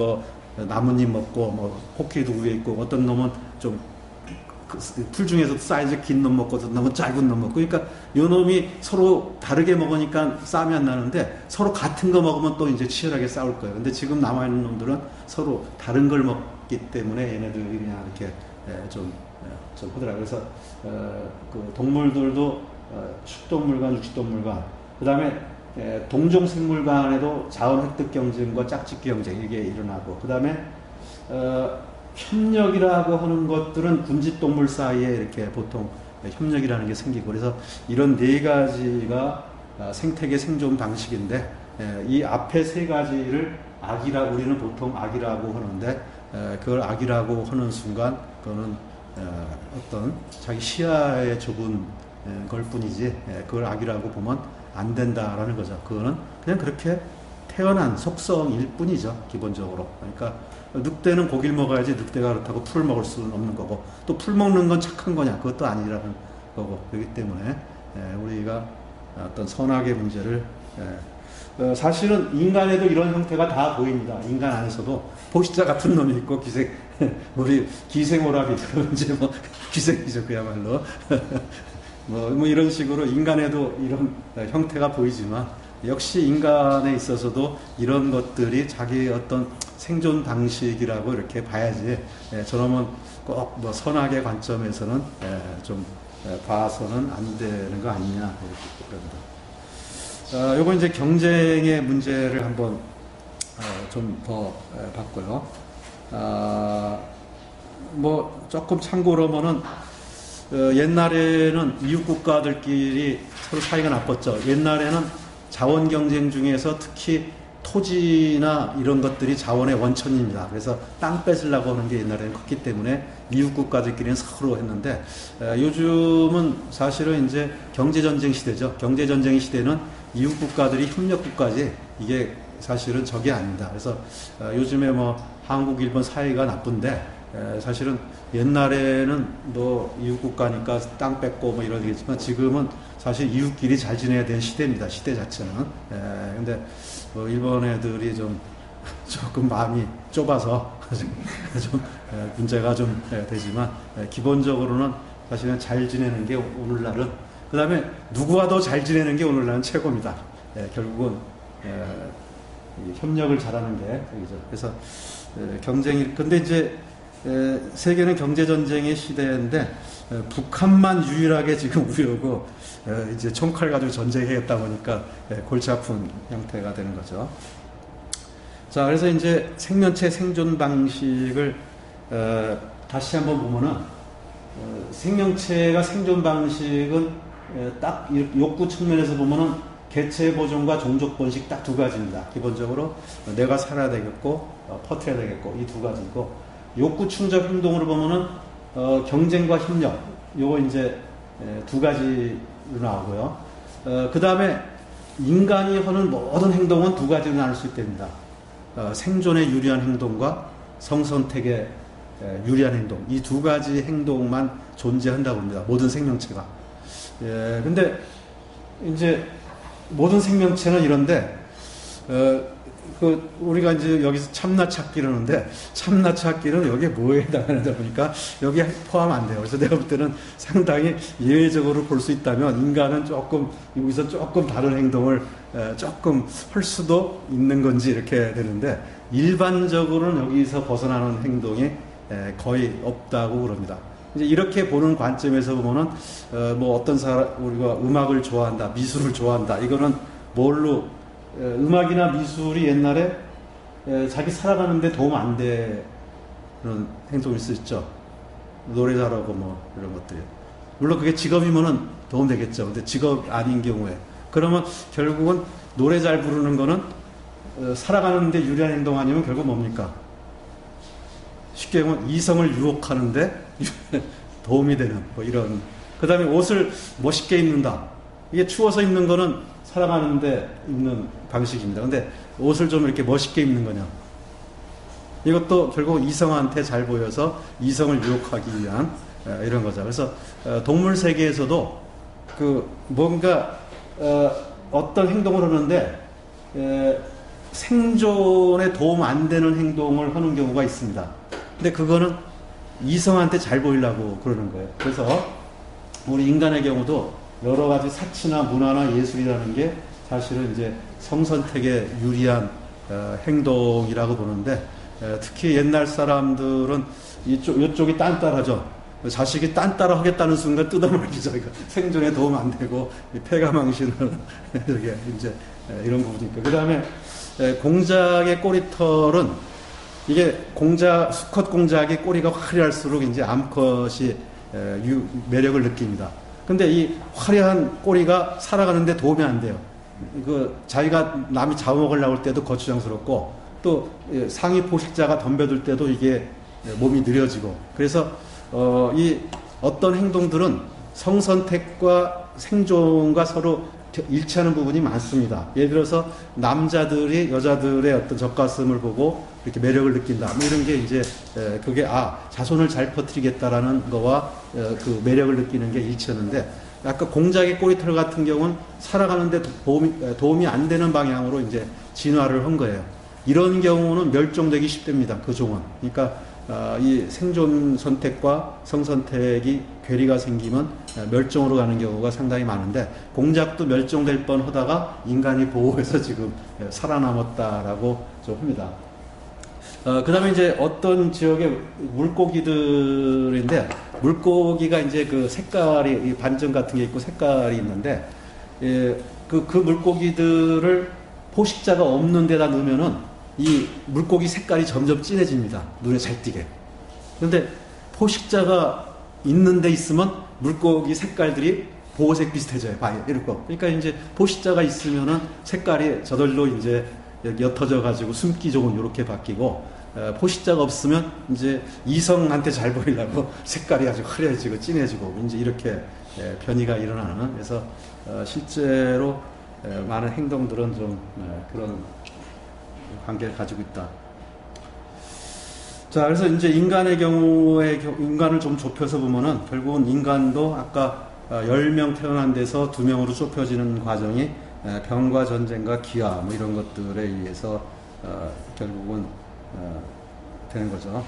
나뭇잎 먹고, 코끼리도 위에 있고, 어떤 놈은 좀 풀 중에서도 사이즈 긴 놈 먹고, 어떤 놈은 짧은 놈 먹고, 그러니까 요 놈이 서로 다르게 먹으니까 싸움이 안 나는데, 서로 같은 거 먹으면 또 이제 치열하게 싸울 거예요. 근데 지금 남아있는 놈들은 서로 다른 걸 먹기 때문에 얘네들이 그냥 이렇게 좀 하더라고요. 그래서 그 동물들도 식동물간, 육식동물간, 그 다음에 동종생물 간에도 자원 획득 경쟁과 짝짓기 경쟁, 이게 일어나고, 그 다음에 협력이라고 하는 것들은 군집동물 사이에 이렇게 보통 협력이라는 게 생기고, 그래서 이런 네 가지가 생태계 생존 방식인데, 이 앞에 세 가지를 우리는 보통 악이라고 하는데, 그걸 악이라고 하는 순간 그거는 어떤 자기 시야에 좁은 걸 뿐이지, 그걸 악이라고 보면 안 된다라는 거죠. 그거는 그냥 그렇게 태어난 속성일 뿐이죠, 기본적으로. 그러니까 늑대는 고기를 먹어야지 늑대가 그렇다고 풀을 먹을 수는 없는 거고, 또 풀 먹는 건 착한 거냐, 그것도 아니라는 거고. 그렇기 때문에 우리가 어떤 선악의 문제를 사실은 인간에도 이런 형태가 다 보입니다. 인간 안에서도 포식자 같은 놈이 있고 우리 기생오라비 이제 뭐 기생이죠, 그야말로. 뭐 이런 식으로 인간에도 이런 형태가 보이지만, 역시 인간에 있어서도 이런 것들이 자기의 어떤 생존 방식이라고 이렇게 봐야지, 저놈은 꼭 뭐 선악의 관점에서는 좀 봐서는 안 되는 거 아니냐, 그럽니다. 요거 이제 경쟁의 문제를 한번 좀 더 봤고요. 뭐 조금 참고로면은 옛날에는 이웃 국가들끼리 서로 사이가 나빴죠. 옛날에는 자원 경쟁 중에서 특히 토지나 이런 것들이 자원의 원천입니다. 그래서 땅 뺏으려고 하는 게 옛날에는 컸기 때문에 이웃 국가들끼리는 서로 했는데, 요즘은 사실은 이제 경제전쟁 시대죠. 경제전쟁 시대는 이웃 국가들이 협력 국가지, 이게 사실은 적이 아닙니다. 그래서 요즘에 뭐 한국, 일본 사이가 나쁜데, 사실은 옛날에는 뭐 이웃 국가니까 땅 뺏고 뭐 이러겠지만, 지금은 사실 이웃끼리 잘 지내야 되는 시대입니다. 시대 자체는. 근데 뭐 일본 애들이 조금 마음이 좁아서 좀 문제가 좀 되지만, 기본적으로는 사실은 잘 지내는 게 오늘날은, 그 다음에 누구와도 잘 지내는 게 오늘날은 최고입니다. 결국은 협력을 잘하는 게 그죠. 그래서 경쟁이, 근데 이제 세계는 경제전쟁의 시대인데, 북한만 유일하게 지금 우려고 이제 총칼 가지고 전쟁하겠다 보니까 골치 아픈 형태가 되는 거죠. 자, 그래서 이제 생명체 생존 방식을 다시 한번 보면은, 생명체가 생존 방식은 딱 욕구 측면에서 보면은 개체 보존과 종족 번식 딱 두 가지입니다. 기본적으로 내가 살아야 되겠고 퍼뜨려야 되겠고, 이 두 가지고, 욕구 충족 행동으로 보면은 경쟁과 협력, 요거 이제 두 가지로 나오고요. 그 다음에 인간이 하는 모든 행동은 두 가지로 나눌 수 있답니다. 생존에 유리한 행동과 성선택에 유리한 행동, 이 두 가지 행동만 존재한다고 합니다. 모든 생명체가. 근데 이제 모든 생명체는 이런데, 우리가 이제 여기서 참나 찾기를 하는데, 참나 찾기는 여기에 뭐에 해당하는가 보니까 여기에 포함 안 돼요. 그래서 내가 볼 때는 상당히 예외적으로 볼 수 있다면, 인간은 조금, 여기서 조금 다른 행동을 조금 할 수도 있는 건지 이렇게 되는데, 일반적으로는 여기서 벗어나는 행동이 거의 없다고 그럽니다. 이제 이렇게 보는 관점에서 보면은, 뭐 어떤 사람, 우리가 음악을 좋아한다, 미술을 좋아한다, 이거는 뭘로, 음악이나 미술이 옛날에 자기 살아가는데 도움 안 되는 행동일 수 있죠. 노래 잘하고 뭐 이런 것들이. 물론 그게 직업이면은 도움 되겠죠. 근데 직업 아닌 경우에. 그러면 결국은 노래 잘 부르는 거는 살아가는데 유리한 행동 아니면 결국 뭡니까? 쉽게 보면 이성을 유혹하는데 도움이 되는 뭐 이런. 그 다음에 옷을 멋있게 입는다. 이게 추워서 입는 거는 살아가는데 입는 방식입니다. 근데 옷을 좀 이렇게 멋있게 입는 거냐. 이것도 결국 이성한테 잘 보여서 이성을 유혹하기 위한 이런 거죠. 그래서 동물 세계에서도 뭔가 어떤 행동을 하는데 생존에 도움 안 되는 행동을 하는 경우가 있습니다. 근데 그거는 이성한테 잘 보이려고 그러는 거예요. 그래서 우리 인간의 경우도 여러 가지 사치나 문화나 예술이라는 게 사실은 이제 성선택에 유리한 행동이라고 보는데, 특히 옛날 사람들은 이쪽이 딴따라죠. 자식이 딴따라 하겠다는 순간 뜯어먹기죠. 생존에 도움 안 되고 폐가망신을 이렇게 이제 이런 부분이니까. 그 다음에 공작의 꼬리털은, 이게 수컷 공작의 꼬리가 화려할수록 이제 암컷이 매력을 느낍니다. 근데 이 화려한 꼬리가 살아가는데 도움이 안 돼요. 자기가 남이 잡아먹으려고 할 때도 거추장스럽고, 또 상위 포식자가 덤벼들 때도 이게 몸이 느려지고, 그래서 이 어떤 행동들은 성선택과 생존과 서로 일치하는 부분이 많습니다. 예를 들어서 남자들이 여자들의 어떤 젖가슴을 보고 이렇게 매력을 느낀다. 뭐 이런 게 이제 그게 자손을 잘 퍼뜨리겠다라는 거와 그 매력을 느끼는 게 일치하는데, 아까 공작의 꼬리털 같은 경우는 살아가는데 도움이 안 되는 방향으로 이제 진화를 한 거예요. 이런 경우는 멸종되기 쉽답니다. 그 종은. 그러니까 이 생존 선택과 성선택이 괴리가 생기면 멸종으로 가는 경우가 상당히 많은데, 공작도 멸종될 뻔 하다가 인간이 보호해서 지금 살아남았다라고 좀 합니다. 그 다음에 이제 어떤 지역의 물고기들인데, 물고기가 이제 그 색깔이, 반점 같은 게 있고 색깔이 있는데, 그 물고기들을 포식자가 없는 데다 넣으면은 이 물고기 색깔이 점점 진해집니다. 눈에 잘 띄게. 그런데 포식자가 있는 데 있으면 물고기 색깔들이 보호색 비슷해져요. 봐요. 이렇게. 그러니까 이제 포식자가 있으면은 색깔이 저절로 이제 옅어져 가지고 숨기 좋은 이렇게 바뀌고, 포식자가 없으면 이제 이성한테 잘 보이려고 색깔이 아주 흐려지고 진해지고 이제 이렇게 변이가 일어나는, 그래서 실제로 많은 행동들은 좀 그런 관계를 가지고 있다. 자, 그래서 이제 인간의 경우에 인간을 좀 좁혀서 보면은 결국은 인간도 아까 10명 태어난 데서 2명으로 좁혀지는 과정이 병과 전쟁과 기아 뭐 이런 것들에 의해서 결국은 되는 거죠.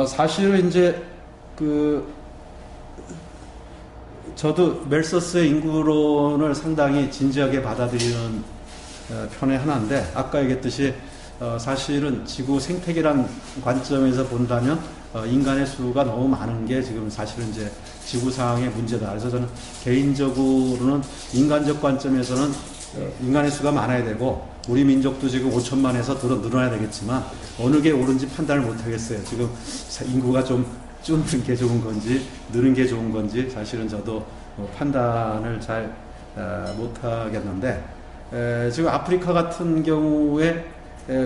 사실은 이제 저도 멜서스의 인구론을 상당히 진지하게 받아들이는 편의 하나인데, 아까 얘기했듯이 사실은 지구 생태계란 관점에서 본다면 인간의 수가 너무 많은 게 지금 사실은 이제 지구상의 문제다. 그래서 저는 개인적으로는 인간적 관점에서는 인간의 수가 많아야 되고, 우리 민족도 지금 5천만에서 늘어나야 되겠지만 어느 게 옳은지 판단을 못 하겠어요. 지금 인구가 좀 줄는 게 좋은 건지 느는 게 좋은 건지 사실은 저도 판단을 잘 못 하겠는데, 지금 아프리카 같은 경우에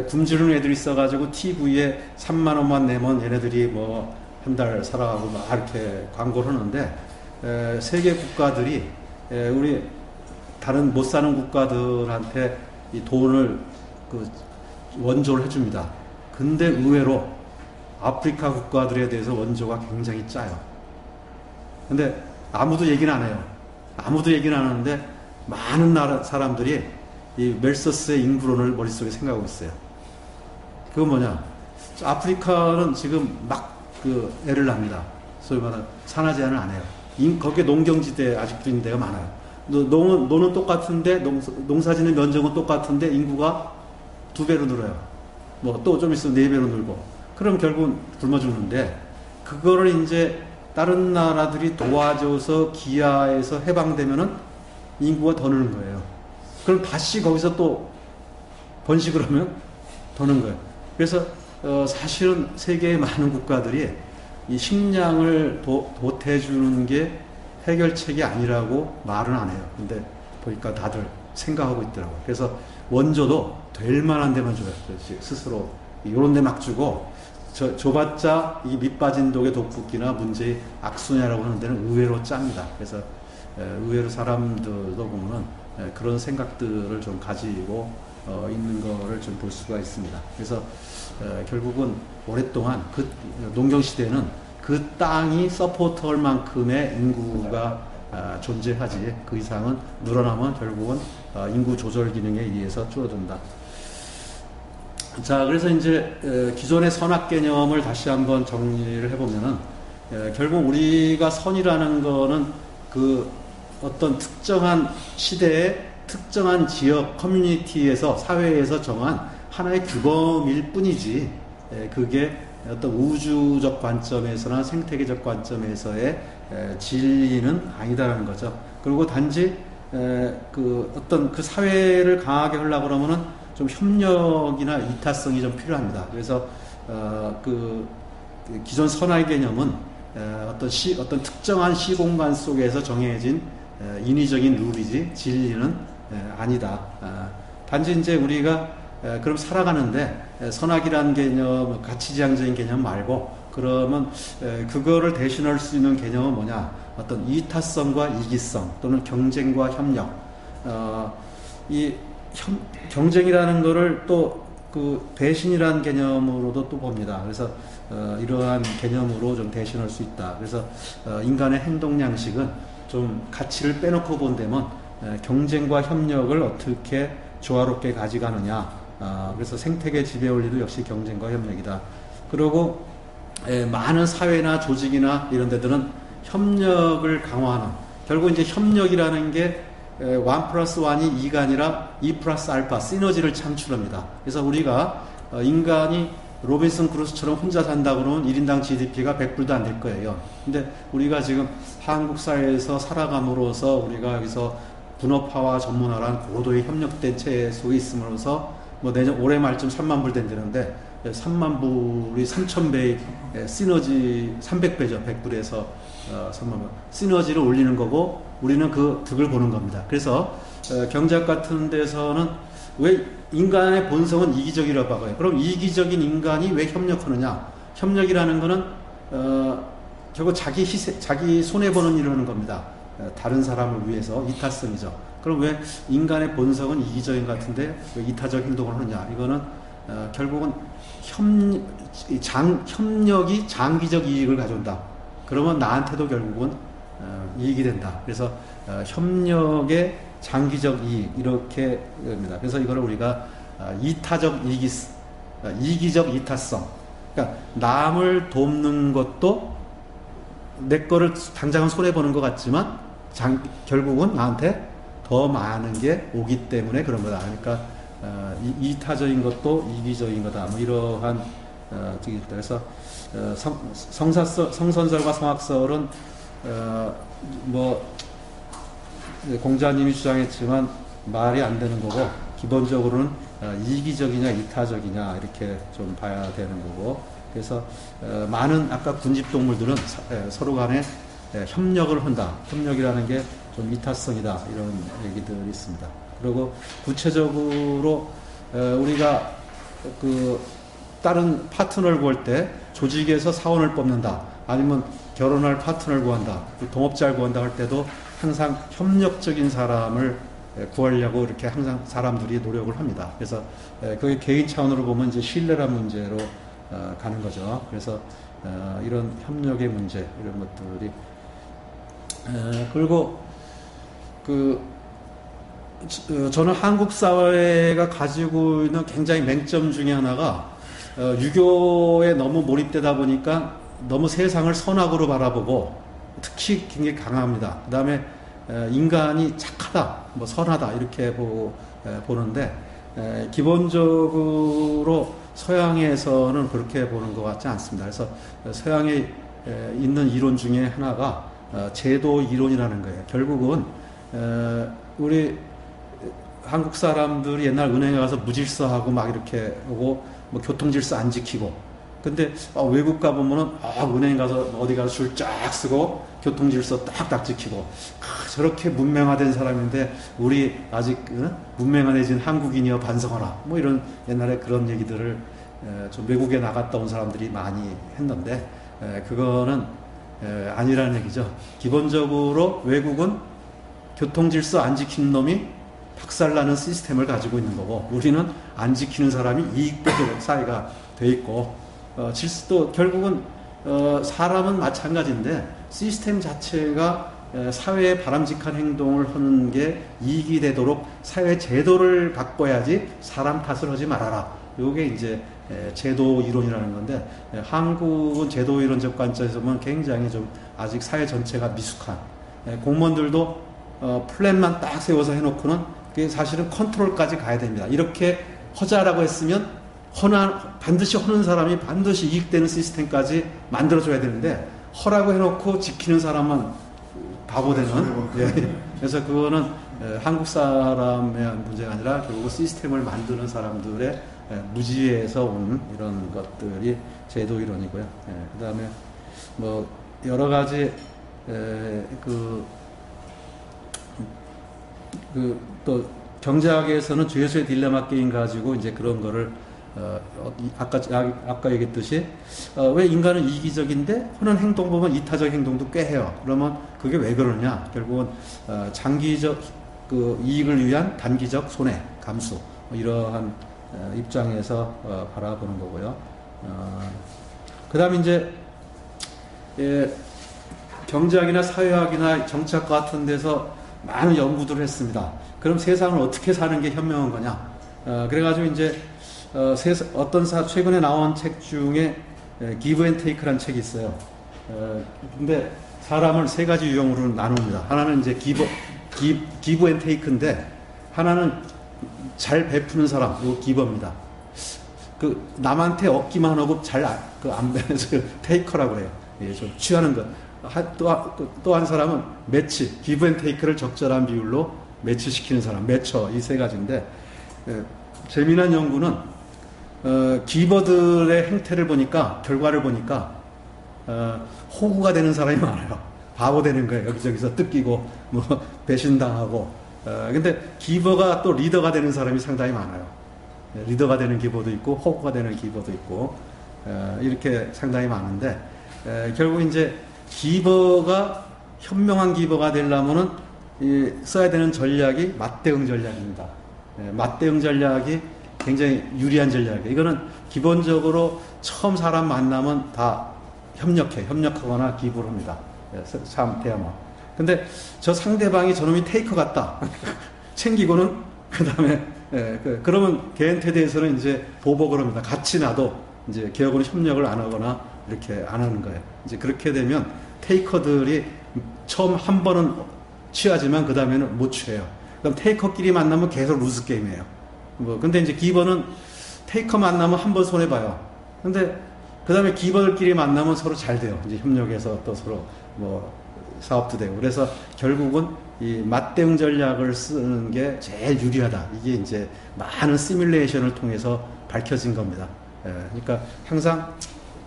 굶주리는 애들이 있어가지고 TV에 3만 원만 내면 얘네들이 뭐 한 달 살아가고 막 이렇게 광고를 하는데, 세계 국가들이 우리 다른 못 사는 국가들한테 이 돈을 원조를 해줍니다. 근데 의외로 아프리카 국가들에 대해서 원조가 굉장히 짜요. 근데 아무도 얘기는 안 해요. 아무도 얘기는 안 하는데 많은 사람들이 이 멜서스의 인구론을 머릿속에 생각하고 있어요. 그건 뭐냐? 아프리카는 지금 막 애를 납니다. 소위 말하는 산화 제한을 안 해요. 거기에 농경지대 아직도 있는 데가 많아요. 농은 똑같은데, 농사짓는 면적은 똑같은데 인구가 2배로 늘어요. 뭐 또 좀 있으면 4배로 늘고. 그럼 결국은 굶어 죽는데, 그거를 이제 다른 나라들이 도와줘서 기아에서 해방되면은 인구가 더 느는 거예요. 그럼 다시 거기서 또 번식을 하면 더 는 거예요. 그래서 사실은 세계의 많은 국가들이 이 식량을 보태주는 게 해결책이 아니라고 말은 안 해요. 근데 보니까 다들 생각하고 있더라고요. 그래서 원조도 될 만한 데만 줘요. 스스로 이런 데 막 주고, 줘봤자 이 밑빠진 독의 독붓기나 문제의 악순환이라고 하는 데는 의외로 짭니다. 그래서 의외로 사람들도 보면은 그런 생각들을 좀 가지고 있는 거를 좀 볼 수가 있습니다. 그래서 결국은 오랫동안 그 농경시대에는 그 땅이 서포트할 만큼의 인구가 존재하지, 그 이상은 늘어나면 결국은 인구 조절 기능에 의해서 줄어든다. 자, 그래서 이제 기존의 선악 개념을 다시 한번 정리를 해보면은, 결국 우리가 선이라는 거는 어떤 특정한 시대에 특정한 지역 커뮤니티에서, 사회에서 정한 하나의 규범일 뿐이지, 그게 어떤 우주적 관점에서나 생태계적 관점에서의 진리는 아니다라는 거죠. 그리고 단지 어떤 그 사회를 강하게 하려고 그러면은 좀 협력이나 이타성이 좀 필요합니다. 그래서 기존 선화의 개념은 어떤 특정한 시공간 속에서 정해진 인위적인 룰이지 진리는 아니다. 단지 이제 우리가 그럼 살아가는데 선악이라는 개념, 가치지향적인 개념 말고 그러면 그거를 대신할 수 있는 개념은 뭐냐? 어떤 이타성과 이기성 또는 경쟁과 협력. 이 경쟁이라는 거를 또 그 배신이라는 개념으로도 또 봅니다. 그래서 이러한 개념으로 좀 대신할 수 있다. 그래서 인간의 행동 양식은 좀 가치를 빼놓고 본다면 경쟁과 협력을 어떻게 조화롭게 가져가느냐. 그래서 생태계 지배 원리도 역시 경쟁과 협력이다. 그리고 많은 사회나 조직이나 이런 데들은 협력을 강화하는, 결국 이제 협력이라는 게 1 플러스 1이 2가 아니라 2 플러스 알파 시너지를 창출합니다. 그래서 우리가 인간이 로빈슨 크루소처럼 혼자 산다 그러면 1인당 GDP가 100불도 안 될 거예요. 근데 우리가 지금 한국 사회에서 살아감으로써 우리가 여기서 분업화와 전문화란 고도의 협력된 체계 속에 있음으로써 뭐 내년 올해 말쯤 3만 불 된다는데 3만 불이 3,000배의 시너지 300배죠. 100불에서 3만 불. 시너지를 올리는 거고 우리는 그 득을 보는 겁니다. 그래서 경제학 같은 데서는 왜 인간의 본성은 이기적이라고 봐요. 그럼 이기적인 인간이 왜 협력하느냐? 협력이라는 거는 결국 자기 손해보는 일을 하는 겁니다. 다른 사람을 위해서 이타성이죠. 그럼 왜 인간의 본성은 이기적인 것 같은데 왜 이타적 행동을 하느냐? 이거는 결국은 협력이 장기적 이익을 가져온다. 그러면 나한테도 결국은 이익이 된다. 그래서 협력의 장기적 이익 이렇게 됩니다. 그래서 이거를 우리가 이기적 이타성. 그러니까 남을 돕는 것도 내 거를 당장은 손해 보는 것 같지만 결국은 나한테 더 많은 게 오기 때문에 그런 거다. 그러니까 이타적인 것도 이기적인 거다. 뭐 이러한 그래서 성선설과 성악설은 뭐 공자님이 주장했지만 말이 안 되는 거고 기본적으로는 이기적이냐 이타적이냐 이렇게 좀 봐야 되는 거고 그래서 많은 아까 군집동물들은 서로 간에 협력을 한다. 협력이라는 게 좀 이타성이다. 이런 얘기들이 있습니다. 그리고 구체적으로 우리가 그 다른 파트너를 구할 때 조직에서 사원을 뽑는다. 아니면 결혼할 파트너를 구한다. 동업자를 구한다 할 때도 항상 협력적인 사람을 구하려고 이렇게 항상 사람들이 노력을 합니다. 그래서 그게 개인 차원으로 보면 이제 신뢰란 문제로 가는 거죠. 그래서 이런 협력의 문제 이런 것들이 그리고 저는 한국 사회가 가지고 있는 굉장히 맹점 중에 하나가 유교에 너무 몰입되다 보니까 너무 세상을 선악으로 바라보고 특히 굉장히 강합니다. 그 다음에 인간이 착하다, 뭐 선하다 이렇게 보는데 기본적으로 서양에서는 그렇게 보는 것 같지 않습니다. 그래서 서양에 있는 이론 중에 하나가 제도 이론이라는 거예요. 결국은 우리 한국 사람들이 옛날 은행에 가서 무질서하고 막 이렇게 오고 뭐 교통질서 안 지키고 근데 외국 가보면은 은행 가서 어디 가서 줄 쫙 쓰고 교통질서 딱딱 지키고 저렇게 문명화된 사람인데 우리 아직 문명화되진 한국인이여 반성하라 뭐 이런 옛날에 그런 얘기들을 좀 외국에 나갔다 온 사람들이 많이 했는데 그거는 아니라는 얘기죠. 기본적으로 외국은 교통질서 안 지키는 놈이 박살나는 시스템을 가지고 있는 거고 우리는 안 지키는 사람이 이익되는 사회가 돼 있고 질서도 결국은 사람은 마찬가지인데 시스템 자체가 사회에 바람직한 행동을 하는 게 이익이 되도록 사회 제도를 바꿔야지 사람 탓을 하지 말아라. 이게 이제 제도 이론이라는 건데 한국은 제도 이론적 관점에서 보면 굉장히 좀 아직 사회 전체가 미숙한 공무원들도 플랜만 딱 세워서 해놓고는 그게 사실은 컨트롤까지 가야 됩니다. 이렇게 허자라고 했으면 반드시 하는 사람이 반드시 이익되는 시스템까지 만들어줘야 되는데 허라고 해놓고 지키는 사람만 바보 되는 그래서 그거는 한국 사람의 문제가 아니라 결국 시스템을 만드는 사람들의 무지에서 온 이런 것들이 제도 이론이고요. 그 다음에 뭐 여러 가지 또 경제학에서는 죄수의 딜레마 게임 가지고 이제 그런 거를 아까 얘기했듯이 왜 인간은 이기적인데 하는 행동 보면 이타적 행동도 꽤 해요. 그러면 그게 왜 그러냐? 결국은 장기적 그 이익을 위한 단기적 손해 감수 뭐 이러한 입장에서 바라보는 거고요. 그다음에 이제 경제학이나 사회학이나 정치학 같은 데서 많은 연구들을 했습니다. 그럼 세상을 어떻게 사는 게 현명한 거냐? 그래가지고 이제 최근에 나온 책 중에 기브 앤 테이크라는 책이 있어요. 근데 사람을 세 가지 유형으로 나눕니다. 하나는 이제 기브 앤 테이크인데 하나는 잘 베푸는 사람, 이거 기버입니다. 그 남한테 얻기만 하고 잘 안 베서 테이커라고 그래요. 예, 좀 취하는 것. 또 한 사람은 매치, 기브 앤 테이크를 적절한 비율로 매치시키는 사람, 매처 이 세 가지인데 재미난 연구는 기버들의 행태를 보니까 결과를 보니까 호구가 되는 사람이 많아요. 바보 되는 거예요. 여기저기서 뜯기고 뭐 배신당하고. 근데 기버가 또 리더가 되는 사람이 상당히 많아요. 리더가 되는 기버도 있고 호구가 되는 기버도 있고 이렇게 상당히 많은데 결국 이제 기버가 현명한 기버가 되려면은 써야 되는 전략이 맞대응 전략입니다. 맞대응 전략이 굉장히 유리한 전략이에요. 이거는 기본적으로 처음 사람 만나면 다 협력하거나 기부를 합니다. 참 대야마. 근데 저 상대방이 저놈이 테이커 같다. 챙기고는 그 다음에 그러면 걔한테 대해서는 이제 보복을 합니다. 같이 나도 이제 걔하고는 협력을 안 하거나 이렇게 안 하는 거예요. 이제 그렇게 되면 테이커들이 처음 한 번은 취하지만 그 다음에는 못 취해요. 그럼 테이커끼리 만나면 계속 루즈 게임이에요. 근데 이제 기버는 테이커 만나면 한 번 손해봐요. 근데 그 다음에 기버들끼리 만나면 서로 잘 돼요. 이제 협력해서 또 서로 뭐 사업도 되고. 그래서 결국은 이 맞대응 전략을 쓰는 게 제일 유리하다. 이게 이제 많은 시뮬레이션을 통해서 밝혀진 겁니다. 그러니까 항상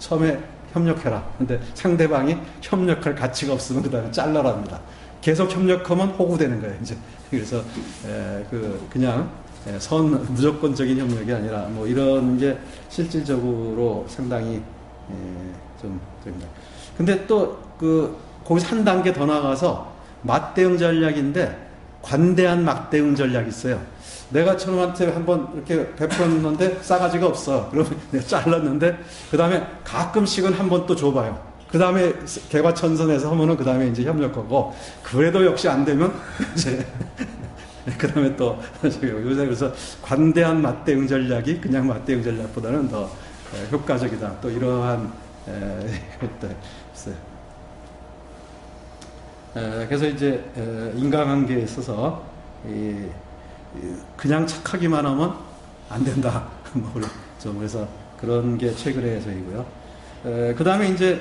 처음에 협력해라. 근데 상대방이 협력할 가치가 없으면 그 다음에 잘라랍니다. 계속 협력하면 호구되는 거예요. 이제 그래서 그냥 무조건적인 협력이 아니라 뭐 이런 게 실질적으로 상당히 좀 됩니다. 근데 또 거기서 한 단계 더 나가서 맞대응 전략인데 관대한 맞대응 전략이 있어요. 내가 저놈한테 한번 이렇게 베풀었는데 싸가지가 없어. 그러면 내가 잘랐는데 그 다음에 가끔씩은 한번 또 줘봐요. 그 다음에 개과천선해서 하면은 그 다음에 이제 협력하고 그래도 역시 안 되면 이제 그 다음에 또 요새 그래서 관대한 맞대응 전략이 그냥 맞대응 전략보다는 더 효과적이다. 또 이러한 것도 있어요. 그래서 이제 인간관계에 있어서 그냥 착하기만 하면 안 된다. 좀 그래서 그런 게 최근의 저이고요. 그 다음에 이제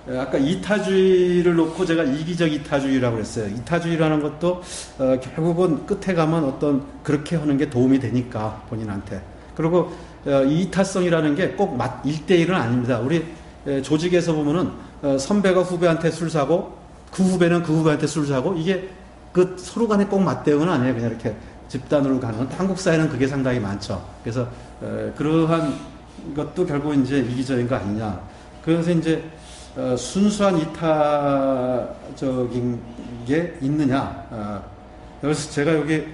아까 이타주의를 놓고 제가 이기적 이타주의라고 그랬어요. 이타주의라는 것도 결국은 끝에 가면 어떤 그렇게 하는 게 도움이 되니까 본인한테. 그리고 이타성이라는 게 꼭 1대1은 아닙니다. 우리 조직에서 보면은 선배가 후배한테 술 사고 그 후배는 그 후배한테 술 사고 이게 그 서로 간에 꼭 맞대응은 아니에요. 그냥 이렇게 집단으로 가는. 한국 사회는 그게 상당히 많죠. 그래서 그러한 것도 결국 이제 이기적인 거 아니냐. 그래서 이제 순수한 이타적인 게 있느냐. 그래서 제가 여기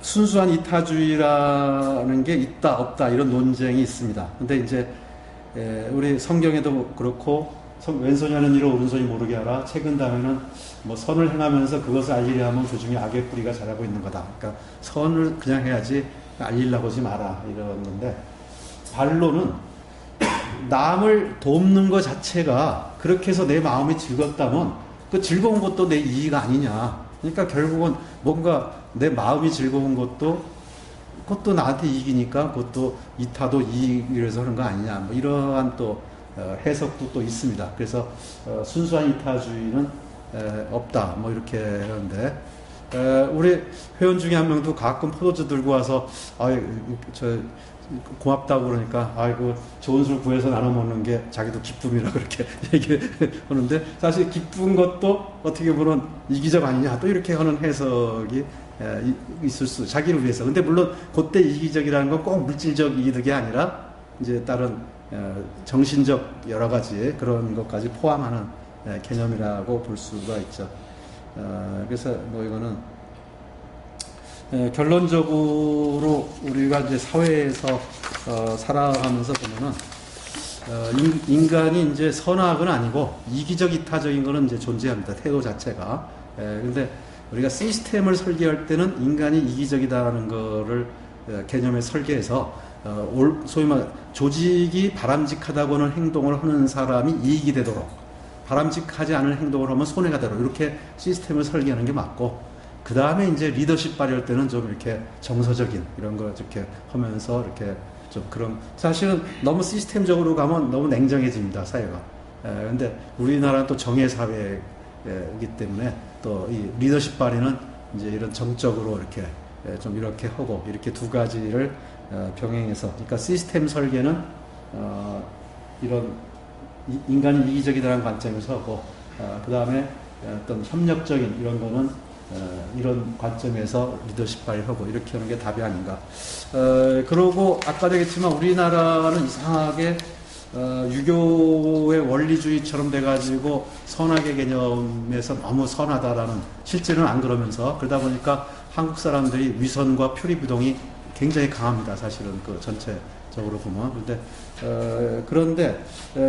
순수한 이타주의라는 게 있다 없다 이런 논쟁이 있습니다. 근데 이제 우리 성경에도 그렇고 왼손이 이로 오른손이 모르게 하라. 책은 다음에는 뭐 선을 행하면서 그것을 알리려 하면 그 중에 악의 뿌리가 자라고 있는 거다. 그러니까 선을 그냥 해야지 알리려고 하지 마라 이런 건데 반론은 남을 돕는 것 자체가 그렇게 해서 내 마음이 즐겁다면 그 즐거운 것도 내 이익 아니냐. 그러니까 결국은 뭔가 내 마음이 즐거운 그것도 나한테 이익이니까 그것도 이타도 이익을 위해서 하는 거 아니냐. 뭐 이러한 또 해석도 또 있습니다. 그래서 순수한 이타주의는 없다. 뭐 이렇게 하는데 우리 회원 중에 한 명도 가끔 포도주 들고 와서 고맙다고 그러니까 아이고 좋은 술 구해서 나눠 먹는 게 자기도 기쁨이라 그렇게 얘기하는데 사실 기쁜 것도 어떻게 보면 이기적 아니냐 또 이렇게 하는 해석이 있을 수 자기를 위해서. 근데 물론 그때 이기적이라는 건 꼭 물질적 이득이 아니라 이제 다른 정신적 여러 가지 그런 것까지 포함하는 개념이라고 볼 수가 있죠. 그래서 뭐 이거는 결론적으로 우리가 이제 사회에서 살아가면서 보면은 인간이 이제 선악은 아니고 이기적 이타적인 거는 이제 존재합니다. 태도 자체가. 근데 우리가 시스템을 설계할 때는 인간이 이기적이다라는 거를 개념에 설계해서 소위 말 조직이 바람직하다고 하는 행동을 하는 사람이 이익이 되도록 바람직하지 않은 행동을 하면 손해가 되도록 이렇게 시스템을 설계하는 게 맞고 그 다음에 이제 리더십 발휘할 때는 좀 이렇게 정서적인 이런 거 이렇게 하면서 이렇게 좀 그런 사실은 너무 시스템적으로 가면 너무 냉정해집니다 사회가. 근데 우리나라는 또 정의 사회이기 때문에 또 이 리더십 발휘는 이제 이런 정적으로 이렇게 좀 이렇게 하고 이렇게 두 가지를 병행해서 그러니까 시스템 설계는 이런 인간이 이기적이라는 관점에서 하고 그 다음에 어떤 협력적인 이런 거는 이런 관점에서 리더십 발휘하고 이렇게 하는 게 답이 아닌가. 그러고 아까도 얘기했지만 우리나라는 이상하게 유교의 원리주의처럼 돼가지고 선악의 개념에서 너무 선하다라는 실제는 안 그러면서 그러다 보니까 한국 사람들이 위선과 표리부동이 굉장히 강합니다. 사실은 그 전체적으로 보면. 그런데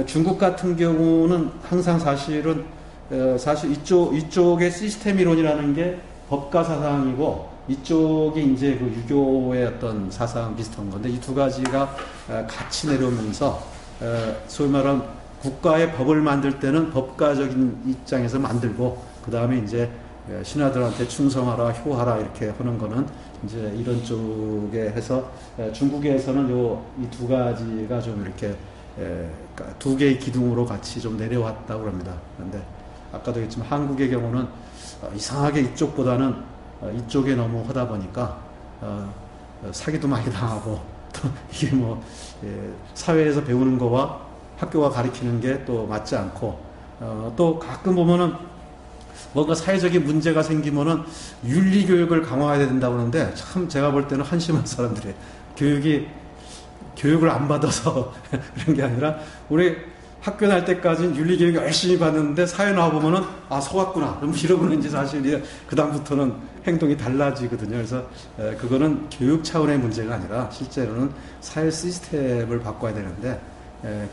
중국 같은 경우는 항상 사실은 사실 이쪽의 시스템 이론이라는 게 법가 사상이고 이쪽이 이제 그 유교의 어떤 사상 비슷한 건데 이 두 가지가 같이 내려오면서 소위 말하는 국가의 법을 만들 때는 법가적인 입장에서 만들고 그 다음에 이제 신하들한테 충성하라, 효하라 이렇게 하는 거는 이제 이런 쪽에 해서 중국에서는 이 두 가지가 좀 이렇게 두 개의 기둥으로 같이 좀 내려왔다고 합니다. 그런데 아까도 했지만 한국의 경우는 이상하게 이쪽보다는 이쪽에 너무 하다 보니까 사기도 많이 당하고 또 이게 뭐 사회에서 배우는 거와 학교가 가르치는 게 또 맞지 않고 또 가끔 보면은 뭔가 사회적인 문제가 생기면은 윤리 교육을 강화해야 된다고 하는데 참 제가 볼 때는 한심한 사람들이 교육을 안 받아서 그런 게 아니라 우리 학교 날 때까지는 윤리 교육 열심히 받는데 사회 나와 보면은 속았구나. 그럼 이러고는 이제 사실 그 다음부터는 행동이 달라지거든요. 그래서 그거는 교육 차원의 문제가 아니라 실제로는 사회 시스템을 바꿔야 되는데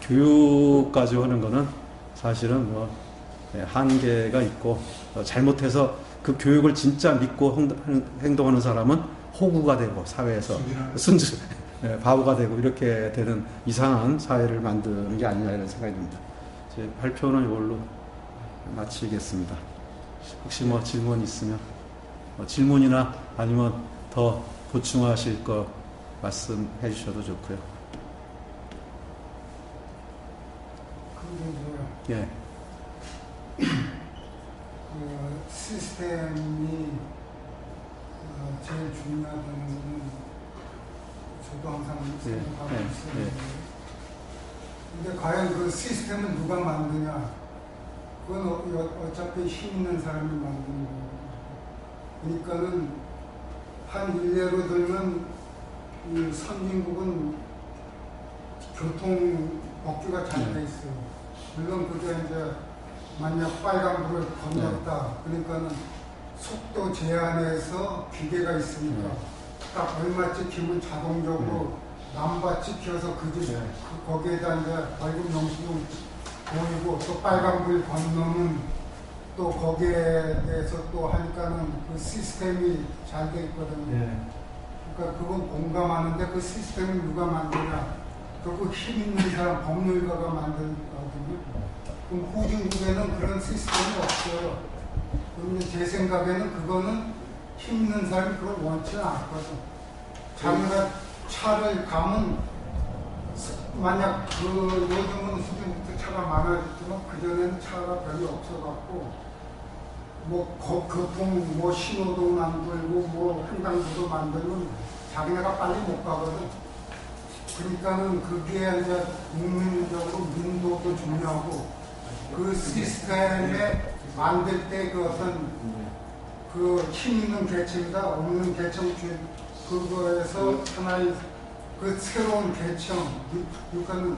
교육까지 하는 거는 사실은 뭐 한계가 있고 잘못해서 그 교육을 진짜 믿고 행동하는 사람은 호구가 되고 사회에서 바보가 되고 이렇게 되는 이상한 사회를 만드는 게 아니냐 이런 생각이 듭니다. 제 발표는 이걸로 마치겠습니다. 혹시 뭐 질문 있으면 질문이나 아니면 더 보충하실 거 말씀해 주셔도 좋고요. 예.
그 시스템이 제일 중요하다는 것은 저도 항상 생각하고 있었는데 근데 과연 그 시스템은 누가 만드냐 그건 어차피 힘 있는 사람이 만드는 거예요. 그러니까는 한 일례로 들면 이 선진국은 교통 법규가 잘 돼 있어요. 물론 그게 이제 만약 빨간불을 건넜다 그러니까는 속도 제한에서 기계가 있으니까 딱 얼마 찍히면 자동적으로 남바 찍혀서 거기에다 이제 벌금 영수증 보이고 또 빨간불 건너면 또 거기에 대해서 또 하니까는 그 시스템이 잘 돼 있거든요. 그러니까 그건 공감하는데 그 시스템을 누가 만드냐? 결국 힘 있는 사람 법률가가 만들거든요. 그럼 후진국에는 그런 시스템이 없어요. 그런데 제 생각에는 그거는 힘 있는 사람이 그걸 원치는 않거든. 자기가 차를 가면 만약 요즘은 수준부터 차가 많아졌지만 그전에는 차가 별로 없어갖고 교통 신호도 만들고 횡단보도 만들면 자기네가 빨리 못 가거든. 그러니까는 그게 이제 국민적으로 민도도 중요하고 그 시스템에 만들 때 그 어떤 그 힘 있는 계층이다 없는 계층 그거에서 하나의 그 새로운 계층 그러니까는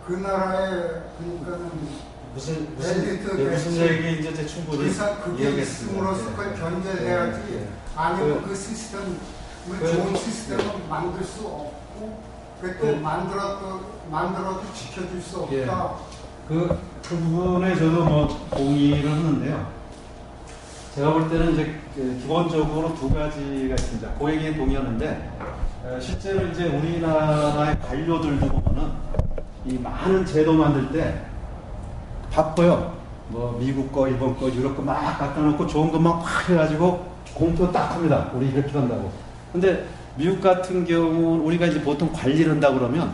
그 나라의 그러니까는
무슨
엘리트
얘기인지 이제 충분히
그래서 그게 있음으로써 그걸 견제해야지 아니면 그 시스템을 좋은 시스템을 만들 수 없고 또 만들어도 지켜줄 수 없다.
그 부분에 저도 뭐 동의를 하는데요. 제가 볼 때는 이제 기본적으로 두 가지가 있습니다. 그 얘기에 동의하는데 실제로 이제 우리나라의 관료들도 보면은 이 많은 제도 만들 때 바빠요. 뭐 미국 거, 일본 거, 유럽 거 막 갖다 놓고 좋은 것만 확 해가지고 공표 딱 합니다. 우리 이렇게 한다고. 근데 미국 같은 경우는 우리가 이제 보통 관리를 한다 그러면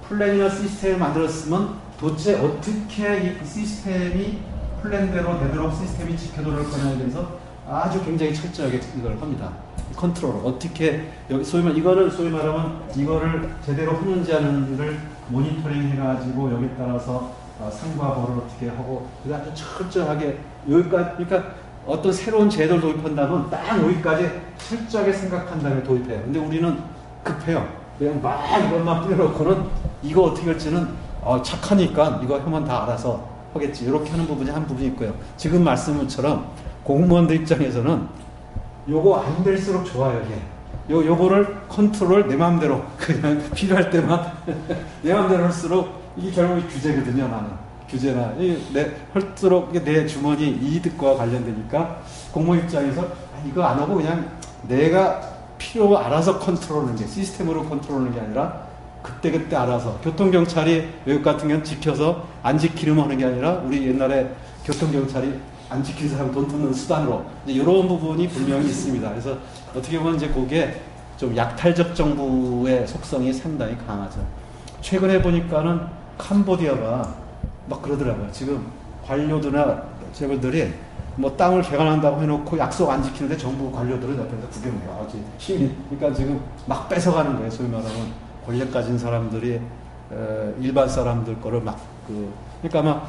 플랜이나 시스템을 만들었으면 도대체 어떻게 이 시스템이 플랜대로 되도록 시스템이 지켜도록 거냐에 대해서 아주 굉장히 철저하게 이걸 합니다. 컨트롤 어떻게 여기 소위 말하면 이거를 제대로 하는지 하는지를 모니터링 해가지고 여기에 따라서 상과 벌을 어떻게 하고 아주 철저하게 여기까지 그러니까 어떤 새로운 제도를 도입한다면 딱 여기까지 철저하게 생각한 다음에 도입해요. 근데 우리는 급해요. 그냥 막 이것만 뿌려놓고는 이거 어떻게 할지는 착하니까 이거 하면 다 알아서 하겠지. 이렇게 하는 부분이 한 부분이 있고요. 지금 말씀처럼 공무원들 입장에서는 요거 안 될수록 좋아요. 이게. 요거를 컨트롤 내 마음대로 그냥 필요할 때만 내 마음대로 할수록 이게 결국 규제거든요. 나는 규제나 할수록 내 주머니 이득과 관련되니까 공무원 입장에서 이거 안 하고 그냥 내가 필요 알아서 컨트롤하는 게 시스템으로 컨트롤하는 게 아니라 그때 알아서 교통경찰이 외국 같은 경우는 지켜서 안 지키려면 하는 게 아니라 우리 옛날에 교통경찰이 안 지키는 사람 돈 뜯는 수단으로 이제 이런 부분이 분명히 있습니다. 그래서 어떻게 보면 이제 그게 좀 약탈적 정부의 속성이 상당히 강하죠. 최근에 보니까는 캄보디아가 막 그러더라고요. 지금 관료들이나 재벌들이 뭐 땅을 개간한다고 해놓고 약속 안 지키는데 정부 관료들은 옆에서 구경해요. 아주 힘이. 그러니까 지금 막 뺏어가는 거예요. 소위 말하면 권력 가진 사람들이 일반 사람들 거를 막 그러니까 아마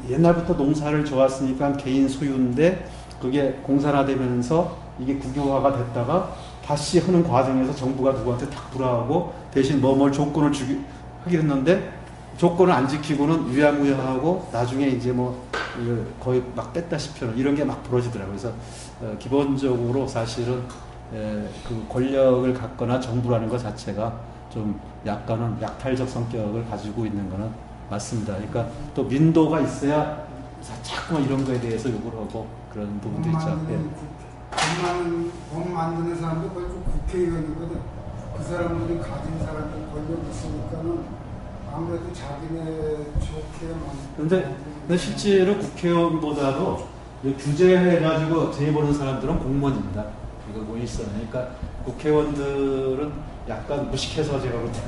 옛날부터 농사를 좋았으니까 개인 소유인데 그게 공산화되면서 이게 국유화가 됐다가 다시 하는 과정에서 정부가 누구한테 탁 불화하고 대신 뭘 조건을 하긴 했는데 조건을 안 지키고는 유야무야하고 나중에 이제 뭐 거의 막 뺐다시피 하는 이런 게 막 벌어지더라고요. 그래서 기본적으로 사실은 그 권력을 갖거나 정부라는 것 자체가 좀 약간은 약탈적 성격을 가지고 있는 거는 맞습니다. 그러니까 또 민도가 있어야 자꾸만 이런 거에 대해서 욕을 하고 그런 부분도 있죠.
법 만드는 사람도 거의 국회의원이거든. 그 사람들이 가진 사람들 권력 있으니까는 아무래도 자기네 좋게
근데 실제로 국회의원보다도 규제해가지고 제보는 사람들은 공무원입니다. 이거 뭐 있어요. 그러니까 국회의원들은 약간 무식해서 제가 볼 때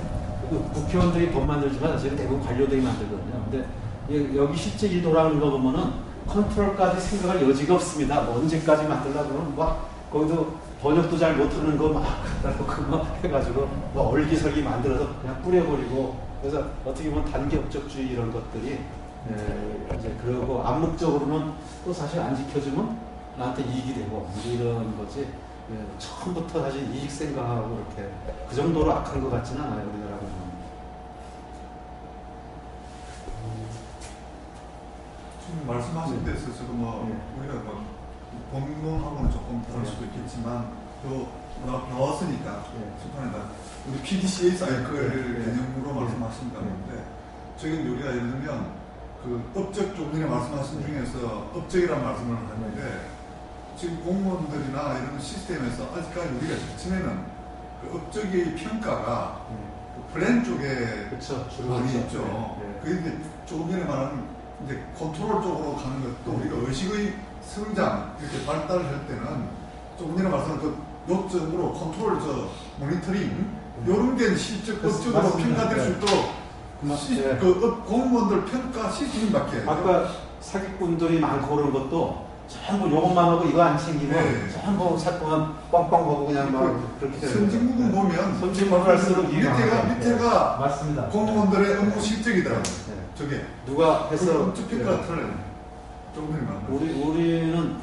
국회의원들이 법 만들지만 사실은 대부분 관료들이 만들거든요. 근데 여기 실제 일 돌아가는 거 보면은 컨트롤까지 생각할 여지가 없습니다. 뭐 언제까지 만들려고 그러면 막 거기도 번역도 잘 못하는 거 막 갖다 놓고 막 해가지고 뭐 얼기설기 만들어서 그냥 뿌려버리고 그래서 어떻게 보면 단계 업적주의 이런 것들이 이제 그러고 암묵적으로는 또 사실 안 지켜주면 나한테 이익이 되고 이런 거지. 처음부터 사실 이익 생각하고 이렇게 그 정도로 악한 것 같지는 않아요. 우리나라 보면.
지금 말씀하신 데서 저도 뭐 우리가 뭐 본문하고는 조금 다를 수도 있겠지만 또 나왔으니까 출판에다 우리 PDCA 사이클 개념으로 말씀하신다는데 저희는 우리가 예를 들면 그 업적 조건에 말씀하신 중에서 업적이라는 말씀을 하는데 지금 공무원들이나 이런 시스템에서 아직까지 우리가 처음에는 그 업적의 평가가 그 플랜 쪽에 많이 있죠. 그게 이제 조금 전에 말한 이제 컨트롤 쪽으로 가는 것도 우리가 의식의 성장 이렇게 발달을 할 때는 조금 전에 말씀한 그 요점으로 컨트롤 모니터링 이런 게 실적 업적으로 평가될 수 있도록 그 공무원들 평가 시스템밖에
아까 사기꾼들이 많고 그런 것도 전부 요것만 하고 이거 안 챙기고
네.
전부 사건만 뻥뻥하고 그냥 막 그렇게 되는
선진국은
거죠.
보면
선진국을 할수록
밑에가
맞습니다.
공무원들의 업무 실적이더라고요.
네.
저게
누가 해서
엄청 평가가 틀려요. 조금이 많아요.
우리는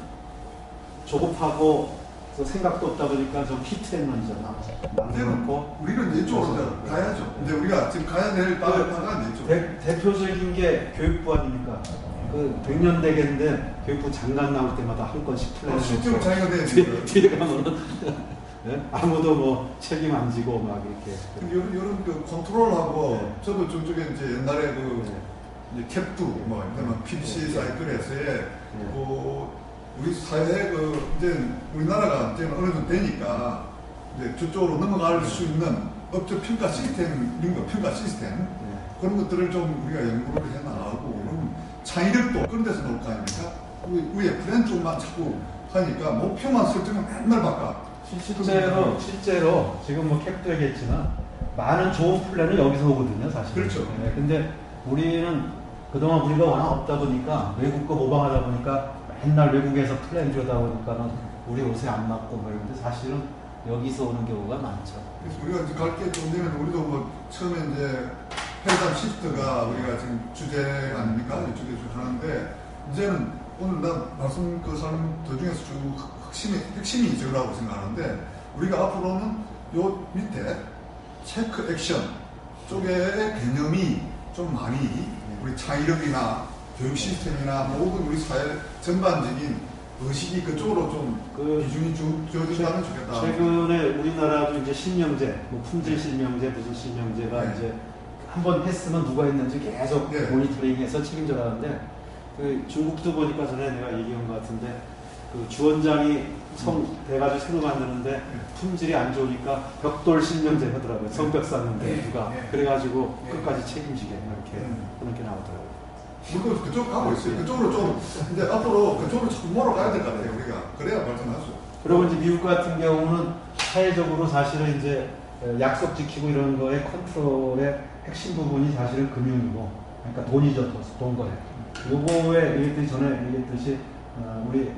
조급하고 또 생각도 없다 보니까 좀 히트앤런이잖아. 만들어놓고
우리는 이쪽으로
그래서,
가야죠. 근데 우리가 지금 가야 될 바가 이쪽.
대표적인 게 교육부 아닙니까? 그 100년 되겠는데 교육부 장관 나올 때마다 한 건씩 플랜을
실제로
놓고
자기가 돼야
뒤에 가면은 네? 아무도 뭐 책임 안 지고 막 이렇게.
이런 그 컨트롤하고
네.
저도 저쪽에 이제 옛날에 그
네.
이제 캡도 뭐 PPC 사이클에서의
네.
그 우리 사회 그 이제 우리나라가 이제 어느 정도 되니까 이제 저쪽으로 넘어갈 수 있는 업적 평가 시스템, 인거 평가 시스템
네.
그런 것들을 좀 우리가 연구를 해 나가고 그럼 창의력도 그런 데서 놓고 하니까 위에 플랜 쪽만 자꾸 하니까 목표만 설정은 맨날 바꿔.
실제로 지금 뭐 캡도 얘기했지만 많은 좋은 플랜은 여기서 오거든요, 사실.
그렇죠.
네, 근데 우리는 그동안 우리가 워낙 없다 보니까 외국 거 모방하다 보니까 맨날 외국에서 플랜 주다 보니까는 우리 옷에 안 맞고 뭐 이런데 사실은 여기서 오는 경우가 많죠.
그래서 우리가 이제 갈 게 좀 되면 우리도 뭐 처음에 이제 패러다임 시프트가 우리가 지금 주제 아닙니까? 주제 쭉 하는데 이제는 오늘 나 말씀 그 사람 도중에서 쭉 핵심이 이거라고 생각하는데 우리가 앞으로는 요 밑에 체크 액션 쪽의 개념이 좀 많이 우리 창의력이나 교육 시스템이나 모든 우리 사회 전반적인 의식이 그쪽으로 좀 비중이 주어진다면 좋겠다.
최근에 우리나라도 이제 실명제, 뭐 품질 실명제, 무슨 실명제가
네.
이제 한번 했으면 누가 했는지 계속
네.
모니터링해서 책임져 가는데 그 중국도 보니까 전에 내가 얘기한 것 같은데 그 주원장이 성 돼가지고 새로 만드는데 품질이 안 좋으니까 벽돌 실명제 하더라고요. 성벽 쌓는데 누가 그래가지고 끝까지 책임지게 이렇게 그렇게 나오더라고요.
물론 그쪽 가고 있어요. 그쪽으로 좀 이제 앞으로 그쪽으로 자꾸 몰아가야 될 것 같아요. 우리가 그래야 발전하죠.
그리고 이제 미국 같은 경우는 사회적으로 사실은 이제 약속 지키고 이런 거에 컨트롤의 핵심 부분이 사실은 금융이고, 그러니까 돈이죠, 돈 거래. 요거에 얘기했듯이 전에 얘기했듯이 우리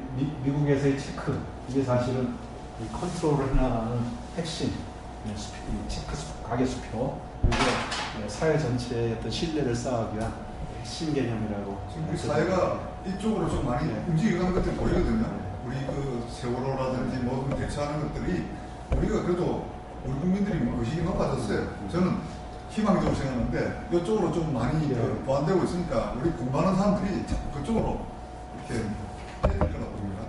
미국에서의 체크, 이게 사실은 이 컨트롤을 해나가는 핵심, 이 체크 가계 수표, 그리고 사회 전체의 어떤 신뢰를 쌓기 위한 핵심 개념이라고.
지금 우리 사회가 이쪽으로 좀 많이 움직여가는 것들이 보이거든요. 우리 그 세월호라든지 모든 대처하는 것들이 우리가 그래도 우리 국민들이 의식이 높아졌어요. 저는 희망적으로 생각하는데 이쪽으로 좀 많이 보완되고 있으니까 우리 공부하는 사람들이 자꾸 그쪽으로 이렇게 해야 될 거라고 봅니다.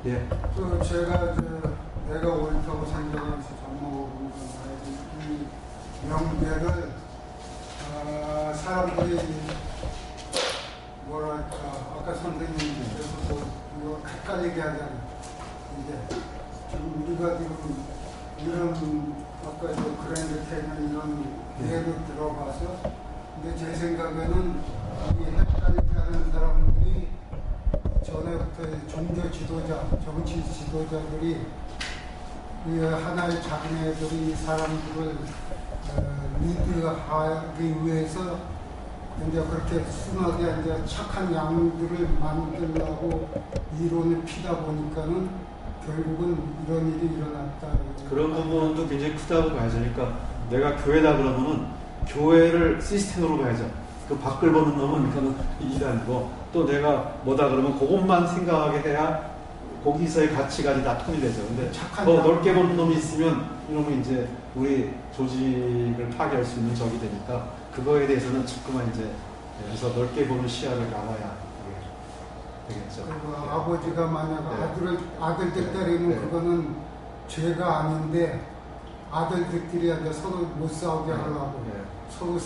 예.
그 제가 내가 옳다고 생각하면서 접목하는 이 명제를 사람들이 뭐랄까 아까 선생님께서도 이거 헷갈리게 하잖아요. 이제 지금 우리가 지금 이런 아까 저 그랜드 캐년 이런 예를 들어봐서 근데 제 생각에는 이 헷갈리게 하는 사람들이 전에부터 종교 지도자, 정치 지도자들이 이 하나의 자기네들이 이 사람들을 리드하기 위해서 이제 그렇게 순하게 이제 착한 양들을 만들려고 이론을 피다 보니까는 결국은 이런 일이 일어났다.
그런 부분도 굉장히 크다고 봐야죠. 그러니까 내가 교회다 그러면은 교회를 시스템으로 봐야죠. 그 밖을 보는 놈은 그거는 일이 아니고 또 내가 뭐다 그러면 그것만 생각하게 해야 거기서의 가치관이 다 통일되죠. 근데 더 넓게 보는 놈이 있으면 이놈은 이제 우리 조직을 파괴할 수 있는 적이 되니까 그거에 대해서는 자꾸만 이제 여기서 넓게 보는 시야를 나와야 되겠죠.
그리고 아버지가 만약 아들들 때리면 그거는 죄가 아닌데 아들들끼리 이제 서로 못 싸우게 하려고 서로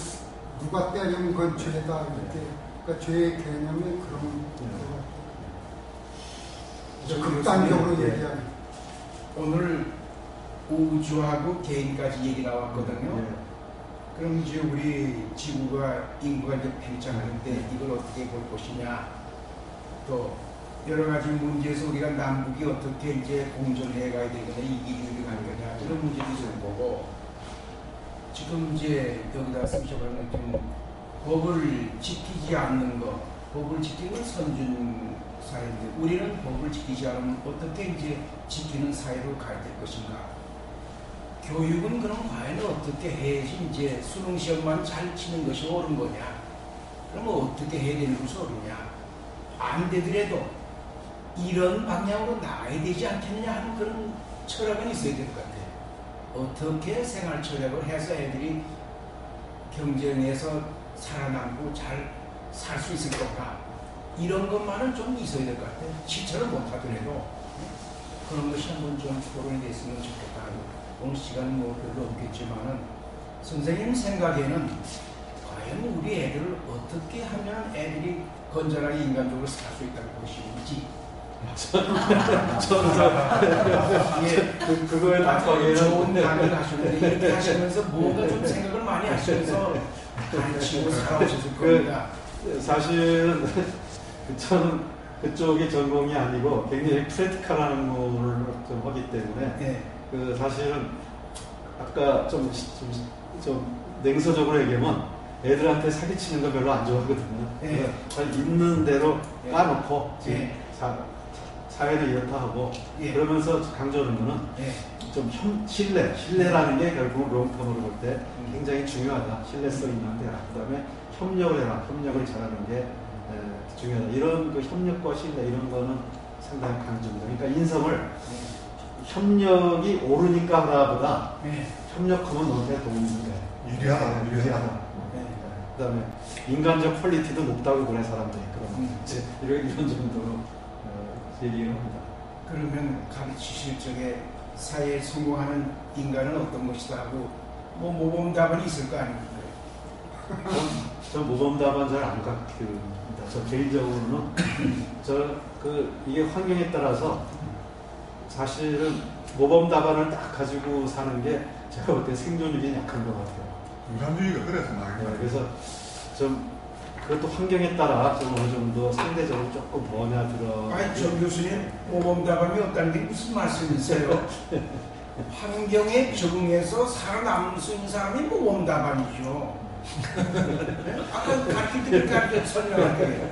누가 때리면 그건 죄다 이렇게 그러니까 죄의 개념이 그런 극단적으로 얘기하는.
오늘 우주하고 개인까지 얘기 나왔거든요. 그럼 이제 우리 지구가 인구가 이제 팽창하는데 이걸 어떻게 볼 것이냐. 또 여러 가지 문제에서 우리가 남북이 어떻게 이제 공존해 가야 되거냐, 이기주의를 가는 거냐 이런 문제도 있을 거고. 지금 이제 여기다 쓰셔보는 좀 법을 지키지 않는 거, 법을 지키는 선준 사회인데 우리는 법을 지키지 않으면 어떻게 이제 지키는 사회로 가야 될 것인가? 교육은 그럼 과연 어떻게 해야지 이제 수능 시험만 잘 치는 것이 옳은 거냐? 그러면 어떻게 해야 되는 것이 옳으냐? 안 되더라도 이런 방향으로 나가야 되지 않겠느냐 하는 그런 철학은 있어야 될 것 같아요. 어떻게 생활 철학을 해서 애들이 경쟁에서 살아남고 잘 살 수 있을 건가? 이런 것만은 좀 있어야 될 것 같아요. 실천을 못하더라도 그런 것이 한번 좀 토론이 됐으면 좋겠다. 오늘 시간은 뭐 별로 없겠지만은 선생님 생각에는 과연 우리 애들을 어떻게 하면 애들이 건전하게 인간적으로 살 수 있다고 보시는지.
그거에 답하기에는
좋은 강의를 하셨는데 이렇게 하시면서 뭔가 좀 생각을 많이 하시면서 가르치고 살아오셨을 겁니다.
사실은 저는 그쪽이 전공이 아니고 굉장히 프랙티컬한 업무를 좀 하기 때문에
네.
그 사실은 아까 좀 냉소적으로 얘기하면 애들한테 사기치는 거 별로 안 좋아하거든요.
네.
있는 대로
네.
까놓고
네.
사회를 이렇다 하고
예.
그러면서 강조하는 거는
네.
좀 신뢰라는 게 결국 롱텀으로 볼 때 굉장히 중요하다. 신뢰성 있는 대학. 그다음에 협력을 해라. 협력을 잘하는 게 중요하다. 이런 그 협력과 신뢰 이런 거는 상당히 강조입니다. 그러니까 인성을 협력이 오르니까 하나보다
네.
협력하면 너한테 도움이 돼.
유리하다.
네.
그다음에 인간적 퀄리티도 높다고 그래 사람들이. 그럼 이제 이런 정도로 얘기를 합니다.
그러면 가르치실 적에 사회에 성공하는 인간은 어떤 것이다 하고 뭐 모범 답안이 있을 거 아닙니까?
저 모범 답안 잘 안 갖습니다. 저 개인적으로는 이게 환경에 따라서 사실은 모범 답안을 딱 가지고 사는 게 제가 볼 때 생존력이 약한 것 같아요.
인간주의가 그래서
네,
나요.
그래서 좀 그것도 환경에 따라 좀 어느 정도 상대적으로 조금 번야 들어.
아니 정 교수님 모범 답안이 없다는 게 무슨 말씀이세요? 환경에 적응해서 살아남을 수 있는 사람이 모범 답안이죠. 아까 가르칠 때 그렇게 설명할게요.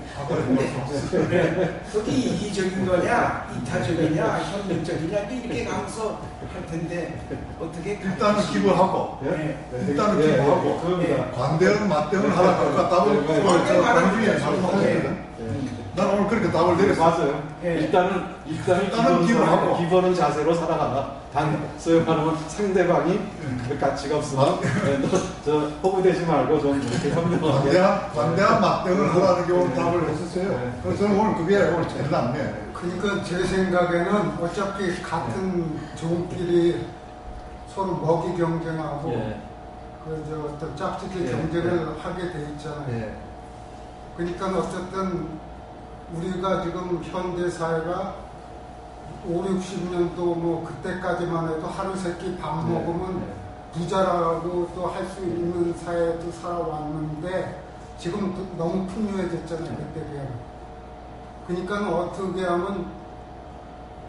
그래, 그게 이기적인 거냐, 이타적이냐, 협력적이냐 이렇게 가면서 할 텐데 어떻게
일단은 기부하고
네.
일단은 기부하고
그겁니다.
관대응 맞대응을 하다가 답을 관중에 잘못하거든. 난 오늘 그렇게 답을 내렸어.
맞아요.
네.
일단은
기부하고.
기본은 자세로 살아가다. 단 소용하면 상대방이 그 가치가 없으면 저 허구되지 말고 좀 이렇게 협력하게.
관대한 맞대응을 하라는 게 오늘 답을 했었어요. 그래서 저는 오늘 그게 오늘 제일 낫네.
그러니까 제 생각에는 어차피 같은 종끼리 서로 먹이 경쟁하고
예.
어떤 짝짓기
예.
경쟁을 하게 돼 있잖아요.
예.
그러니까 어쨌든 우리가 지금 현대 사회가 5, 60년도 뭐 그때까지만 해도 하루 세끼 밥
네.
먹으면 부자라고 또 할 수 있는 사회도 살아왔는데 지금 너무 풍요해졌잖아요. 그때 비하면. 그러니까 어떻게 하면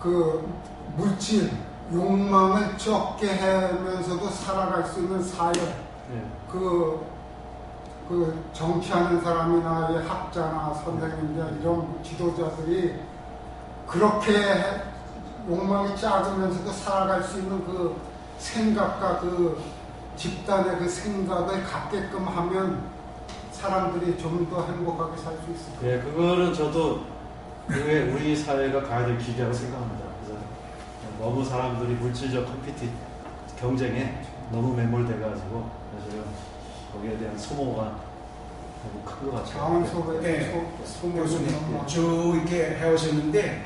그 물질, 욕망을 적게 하면서도 살아갈 수 있는 사회, 그 정치하는 사람이나 학자나 선생님이나 이런 지도자들이 그렇게 욕망이 작으면서도 살아갈 수 있는 그 생각과 그 집단의 그 생각을 갖게끔 하면 사람들이 좀 더 행복하게 살 수 있을 거예요.
예, 그거는 저도 그게 우리 사회가 가야 될 길이라고 생각합니다. 그래서 너무 사람들이 물질적 경쟁에 너무 매몰돼가지고 사실은 거기에 대한 소모가 너무 큰 것 같아요.
자원 속에
네. 교수님 쭉 이렇게 해오셨는데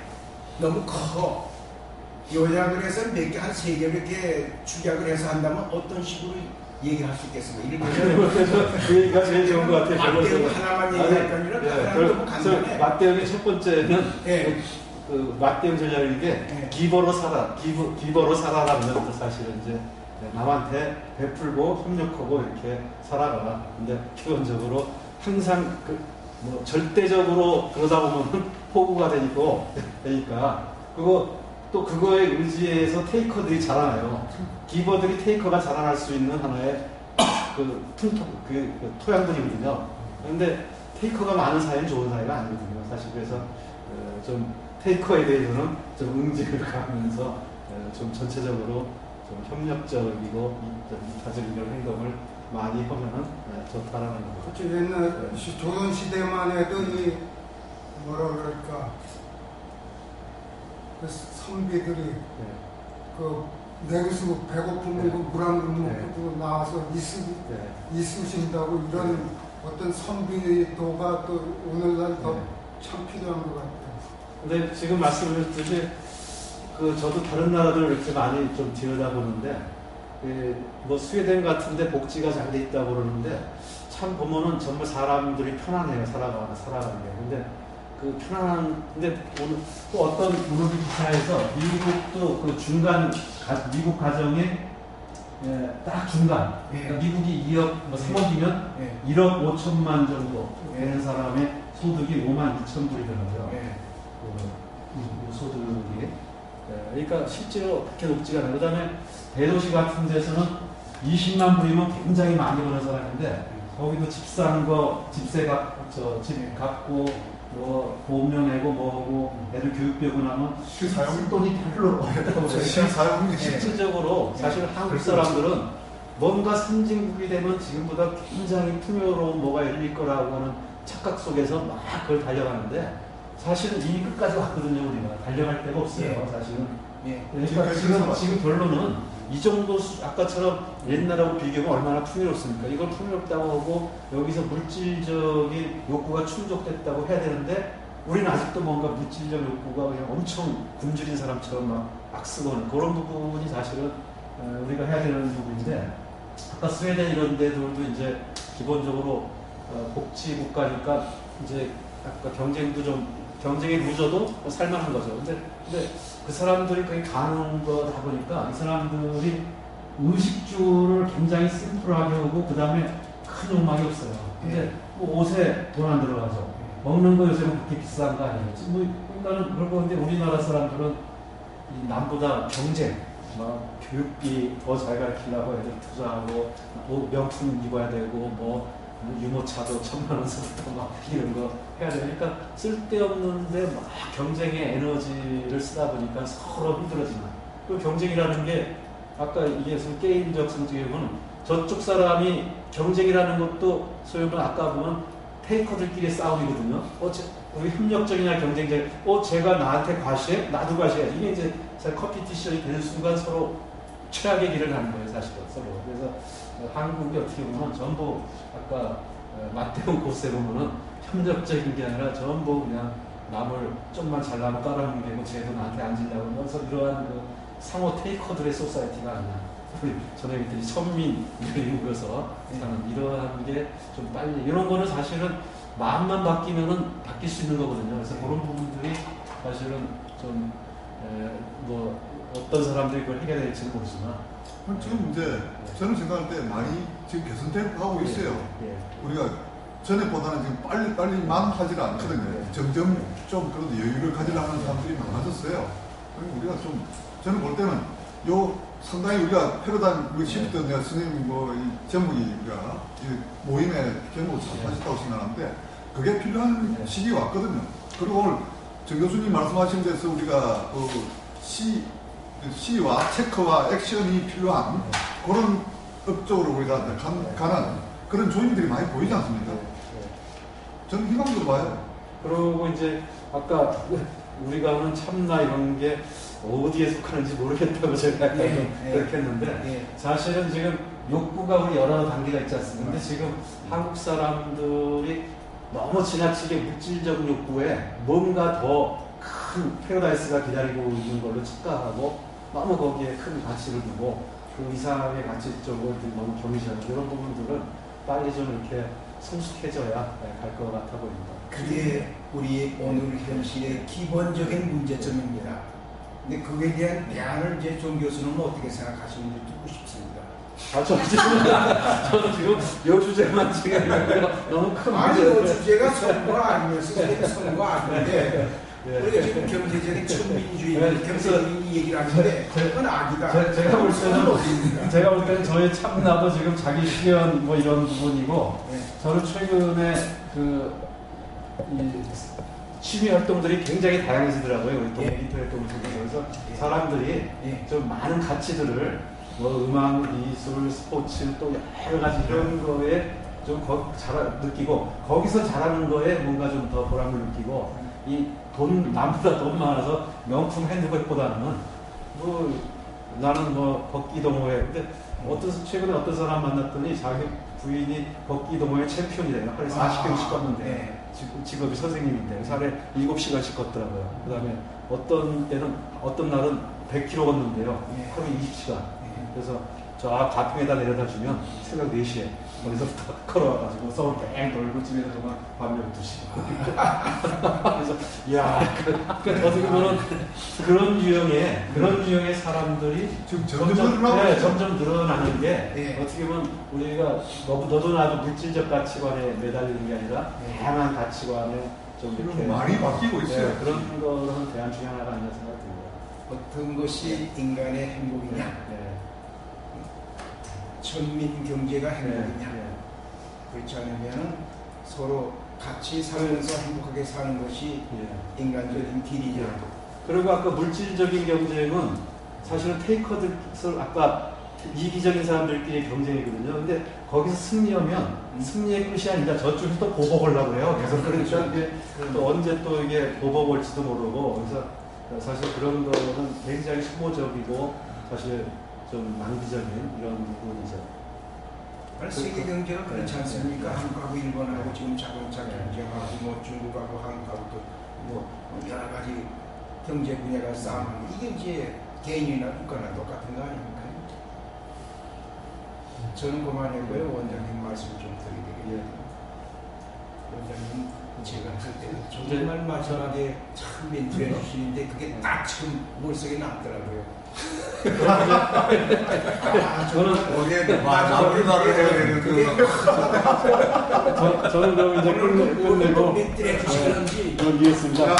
너무 커. 요약을 해서 몇 개, 한 3개 이렇게 축약을 해서 한다면 어떤 식으로 얘기할 수 있겠습니까? 이렇게
그 얘기가 제일 좋은 것 같아요.
맞대응 하나만 얘기할 거 아니라 하나도 너무 간단해.
맞대응의 첫 번째는
네.
그 맞대응 전략인 게
네.
기버로 살아, 기버로 살아라는 것도 사실은 이제 남한테 베풀고 협력하고 이렇게 살아가라. 근데 기본적으로 항상 뭐 절대적으로 그러다 보면 포구가 되니까 그거 또 그거에 의지해서 테이커들이 자라나요. 기버들이 테이커가 자라날 수 있는 하나의 그 토양들이거든요. 그런데 테이커가 많은 사회는 좋은 사회가 아니거든요. 사실 그래서 좀 테이커에 대해서는 좀 응징을 가하면서 좀 전체적으로 좀 협력적이고 이타적인 그런 행동을 많이 하면은 좋다라는 거죠.
그렇죠. 옛날 조선 시대만 해도 이 뭐라 그럴까 그 선비들이
네.
그 냉수 배고프면
네.
그 물 한 그릇
네.
먹고 나와서
네.
있으신다고 이런 어떤 선비도가 또 오늘날 더
네.
참 필요한 것 같아요.
근데 지금 말씀하셨듯이 저도 다른 나라들을 이렇게 많이 좀 들여다보는데 뭐 스웨덴 같은데 복지가 잘 돼 있다고 그러는데 참 보면은 정말 사람들이 편안해요. 살아가는 게. 근데 그 편안한 근데 오늘 또 어떤 문헌 기사에서 미국도 그 중간 미국 가정의 딱 중간 그러니까 미국이 2억 뭐 3억이면 1억 5천만 정도 되는 사람의 소득이 5만 2천 불이더라고요. 그 소득이. 그러니까 실제로 그렇게 높지가 않아요. 그 다음에 대도시 같은 데서는 20만 불이면 굉장히 많이 버는 사람인데 거기도 집 사는 거, 집세 집 갚고 뭐 보험료 내고 뭐하고 애들 교육비고 나면
사용
돈이 별로 없다고
사용이
실질적으로 사실 한국 사람들은 뭔가 선진국이 되면 지금보다 굉장히 풍요로운 뭐가 열릴 거라고 하는 착각 속에서 막 그걸 달려가는데 사실은 이미 끝까지 왔거든요. 우리가 달려갈 데가 없어요. 사실은. 그러니까 지금 결론은 이 정도 아까처럼 옛날하고 비교하면 얼마나 풍요롭습니까? 이걸 풍요롭다고 하고 여기서 물질적인 욕구가 충족됐다고 해야 되는데 우리는 아직도 뭔가 물질적 욕구가 그냥 엄청 굶주린 사람처럼 막 악쓰고는 그런 부분이 사실은 우리가 해야 되는 부분인데 아까 스웨덴 이런 데들도 이제 기본적으로 복지 국가니까 이제 아까 경쟁이 늦어도 살만한 거죠. 근데 그 사람들이 거의 가는 거다 보니까 이 사람들이 의식주를 굉장히 심플하게 하고 그 다음에 큰 욕망이 없어요. 근데 뭐 옷에 돈 안 들어가죠. 먹는 거 요새는 그렇게 비싼 거 아니에요. 뭐 그러니까는 그러고 근데 우리나라 사람들은 이 남보다 경쟁, 막 교육비 더 잘 가르치려고 애들 투자하고 뭐 명품 입어야 되고 뭐 유모차도 1,000만 원서부터 막 이런 거 해야 되니까 쓸데없는데 막 경쟁의 에너지를 쓰다 보니까 서로 힘들어지는 그 경쟁이라는 게 아까 얘기했던 게임적 성질은 저쪽 사람이 경쟁이라는 것도 소위 말해 아까 보면 테이커들끼리 싸움이거든요. 우리 협력적이나 경쟁적 제가 나한테 과시해? 나도 과시해. 이게 이제 컴피티션이 되는 순간 서로 최악의 길을 가는 거예요. 사실은 서로. 그래서 한국이 어떻게 보면 전부 아까 마테오 고세 보면은 협력적인 게 아니라 전부 그냥 남을 좀만 잘나면 깔아먹는 게 뭐 쟤도 나한테 앉으려고 하면서 이러한 그 상호 테이커들의 소사이티가 아니야. 우리 전에 그랬더니 천민들이 모여서 사는 이러한 게 좀 빨리 이런 거는 사실은 마음만 바뀌면은 바뀔 수 있는 거거든요. 그래서 그런 부분들이 사실은 좀 뭐 어떤 사람들이 그걸 해결될지는 모르지만
지금 이제 저는 생각할 때 많이 지금 개선되고 있어요. 우리가 전에보다는 지금 빨리만 하질 않거든요. 점점 좀 그래도 여유를 가지려는 사람들이 많아졌어요. 그리고 우리가 좀 저는 볼 때는 상당히 우리가 패러다임 우리 10대 내가 선생님 이 제목이 우리가 모임에 제목을 하셨다고 생각하는데 그게 필요한 시기가 왔거든요. 그리고 오늘 정 교수님 말씀하신 데서 우리가 시와 체크와 액션이 필요한 그런 업적으로 우리가 가는 그런 조짐들이 많이 보이지 않습니까? 저는 희망적으로 봐요.
그리고 이제 아까 우리가 하는 참나 이런 게 어디에 속하는지 모르겠다고 제가 그렇게 했는데 사실은 지금 욕구가 우리 여러 단계가 있지 않습니까? 근데 지금 한국 사람들이 너무 지나치게 물질적 욕구에 뭔가 더 큰 패러다이스가 기다리고 있는 걸로 착각하고 너무 거기에 큰 가치를 두고 그 이상의 가치 쪽으로 너무 경시하는 이런 부분들은 빨리 좀 이렇게 성숙해져야 갈 것 같아 보입니다.
그게 우리 오늘 현실의 기본적인 문제점입니다. 근데 그에 대한 대안을 이제 정 교수는 어떻게 생각하시는지 듣고 싶습니다.
저는 지금 요 주제만 지금 너무 큰
아니, 요 주제가 선거 아니면서 선거 아닌데
예.
우리가 지금 경제적인 천민주의,
네,
경제적인 얘기를 하는데 그건 악이다.
제가 볼 때는 저희 참나도 지금 자기 실현 뭐 이런 부분이고
네.
저는 최근에 이 취미 활동들이 굉장히 다양해지더라고요. 우리 또
예.
인터넷 통해서 그래서
예.
사람들이
예.
좀 많은 가치들을 뭐 음악, 미술, 스포츠 또 여러 가지 이런 거에 좀 느끼고 거기서 잘하는 거에 뭔가 좀 더 보람을 느끼고 이 남보다 돈 많아서 명품 핸드백보다는 뭐 나는 뭐 걷기 동호회 근데 최근에 어떤 사람 만났더니 자기 부인이 걷기 동호회 챔피언이래요. 하루에 40km씩 걷는데
네.
직업이 선생님인데 하루에 7시간씩 걷더라고요. 그 다음에 어떤 날은 100km 걷는데요.
네.
하루에 20시간.
네.
그래서 저 가평에다 내려다 주면 새벽 4시에 거기서부터 걸어와가지고 서울 뺑 돌고 집에서 그만 밤 12시. 그래서, 이야, 어떻게 보면 그런 유형의 사람들이
지금 점점
점점 늘어나는 게
네.
어떻게 보면 우리가 너도 나도 물질적 가치관에 매달리는 게 아니라
네.
다양한 가치관에 좀 이렇게
많이 바뀌고 있어요.
네, 그런 거는 대안 중에 하나가 아니라 생각이 듭니다.
어떤 것이 인간의 행복이냐?
네.
천민 경제가 행복이냐?
네.
그렇지 않으면 서로 같이 살면서 행복하게 사는 것이
예.
인간적인 길이냐?
그리고 아까 물질적인 경쟁은 사실은 테이커들을 아까 이기적인 사람들끼리 경쟁이거든요. 근데 거기서 승리하면 승리의 끝이 아니라 저쪽에서 또 보복하려고 해요. 계속 그러니까 이게 또 언제 또 이게 보복올지도 모르고 그래서 사실 그런 거는 굉장히 소모적이고 사실 좀 낭비적인 이런 부분이죠.
세계 경제가 그렇지
네.
않습니까? 한국하고 일본하고 지금 자동차 경쟁하고 뭐 중국하고 한국하고 또 뭐 여러 가지 경제 분야가 싸움하는 이게 이제 개인이나 국가나 똑같은 거 아닙니까? 저는 그만했고요. 원장님 말씀 좀 드리게 되겠습니다. 원장님 제가 했을 때는 정말 마지막에 참 멘트를 해주시는데 그게 딱 지금 머릿속에 남더라고요.
저는
거기에 마무리를 해야 되는
저는 그럼 이제 끝내고
멘트를 해주시는지
넘기겠습니다.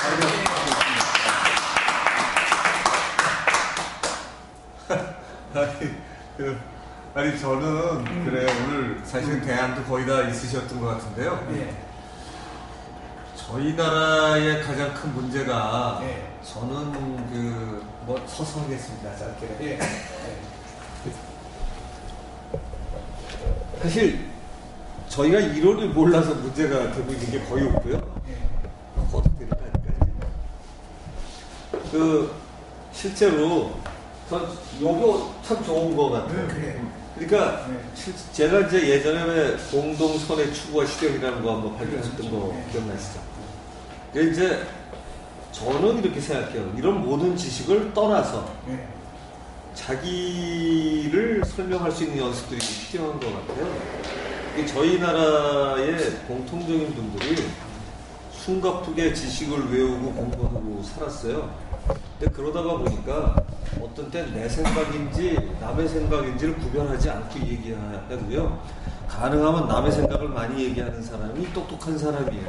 아니 저는 그래 오늘 사실 대안도 거의 다 있으셨던 것 같은데요.
네.
저희 나라의 가장 큰 문제가
네.
저는 뭐 서성하겠습니다. 짧게.
네.
사실 저희가 이론을 몰라서 문제가 되고 있는 게 거의 없고요. 거듭되니까 실제로 전 요거 참 좋은 것 같아요.
그래.
그러니까
네.
제가 이제 예전에 왜 공동선의 추구와 실현이라는 거 한번 발표했었던 거
네.
기억나시죠? 근데 이제 저는 이렇게 생각해요. 이런 모든 지식을 떠나서
네.
자기를 설명할 수 있는 연습들이 필요한 것 같아요. 이게 저희 나라의 공통적인 분들이 숨가쁘게 지식을 외우고 공부하고 살았어요. 근데 그러다가 보니까 어떤 땐 내 생각인지 남의 생각인지를 구별하지 않고 얘기하고요. 가능하면 남의 생각을 많이 얘기하는 사람이 똑똑한 사람이에요.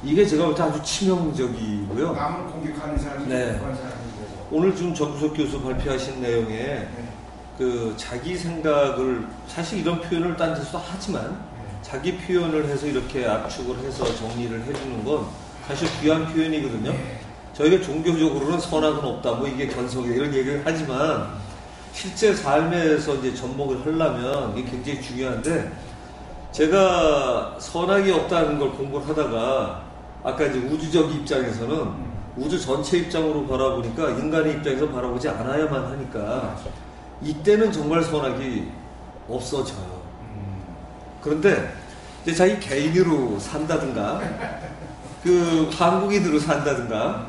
이게 제가 볼 때 아주 치명적이고요.
남을 공격하는 사람이
네.
공격하는 사람이고.
오늘 지금 정구석 교수 발표하신 내용에
네.
자기 생각을 사실 이런 표현을 딴 데서도 하지만 자기 표현을 해서 이렇게 압축을 해서 정리를 해주는 건 사실 귀한 표현이거든요.
네.
저희가 종교적으로는 선악은 없다, 뭐 이게 견성이다 이런 얘기를 하지만 실제 삶에서 이제 접목을 하려면 이게 굉장히 중요한데 제가 선악이 없다는 걸 공부를 하다가 아까 이제 우주적 입장에서는 우주 전체 입장으로 바라보니까 인간의 입장에서 바라보지 않아야만 하니까 이때는 정말 선악이 없어져요. 그런데 이제 자기 개인으로 산다든가 한국인으로 산다든가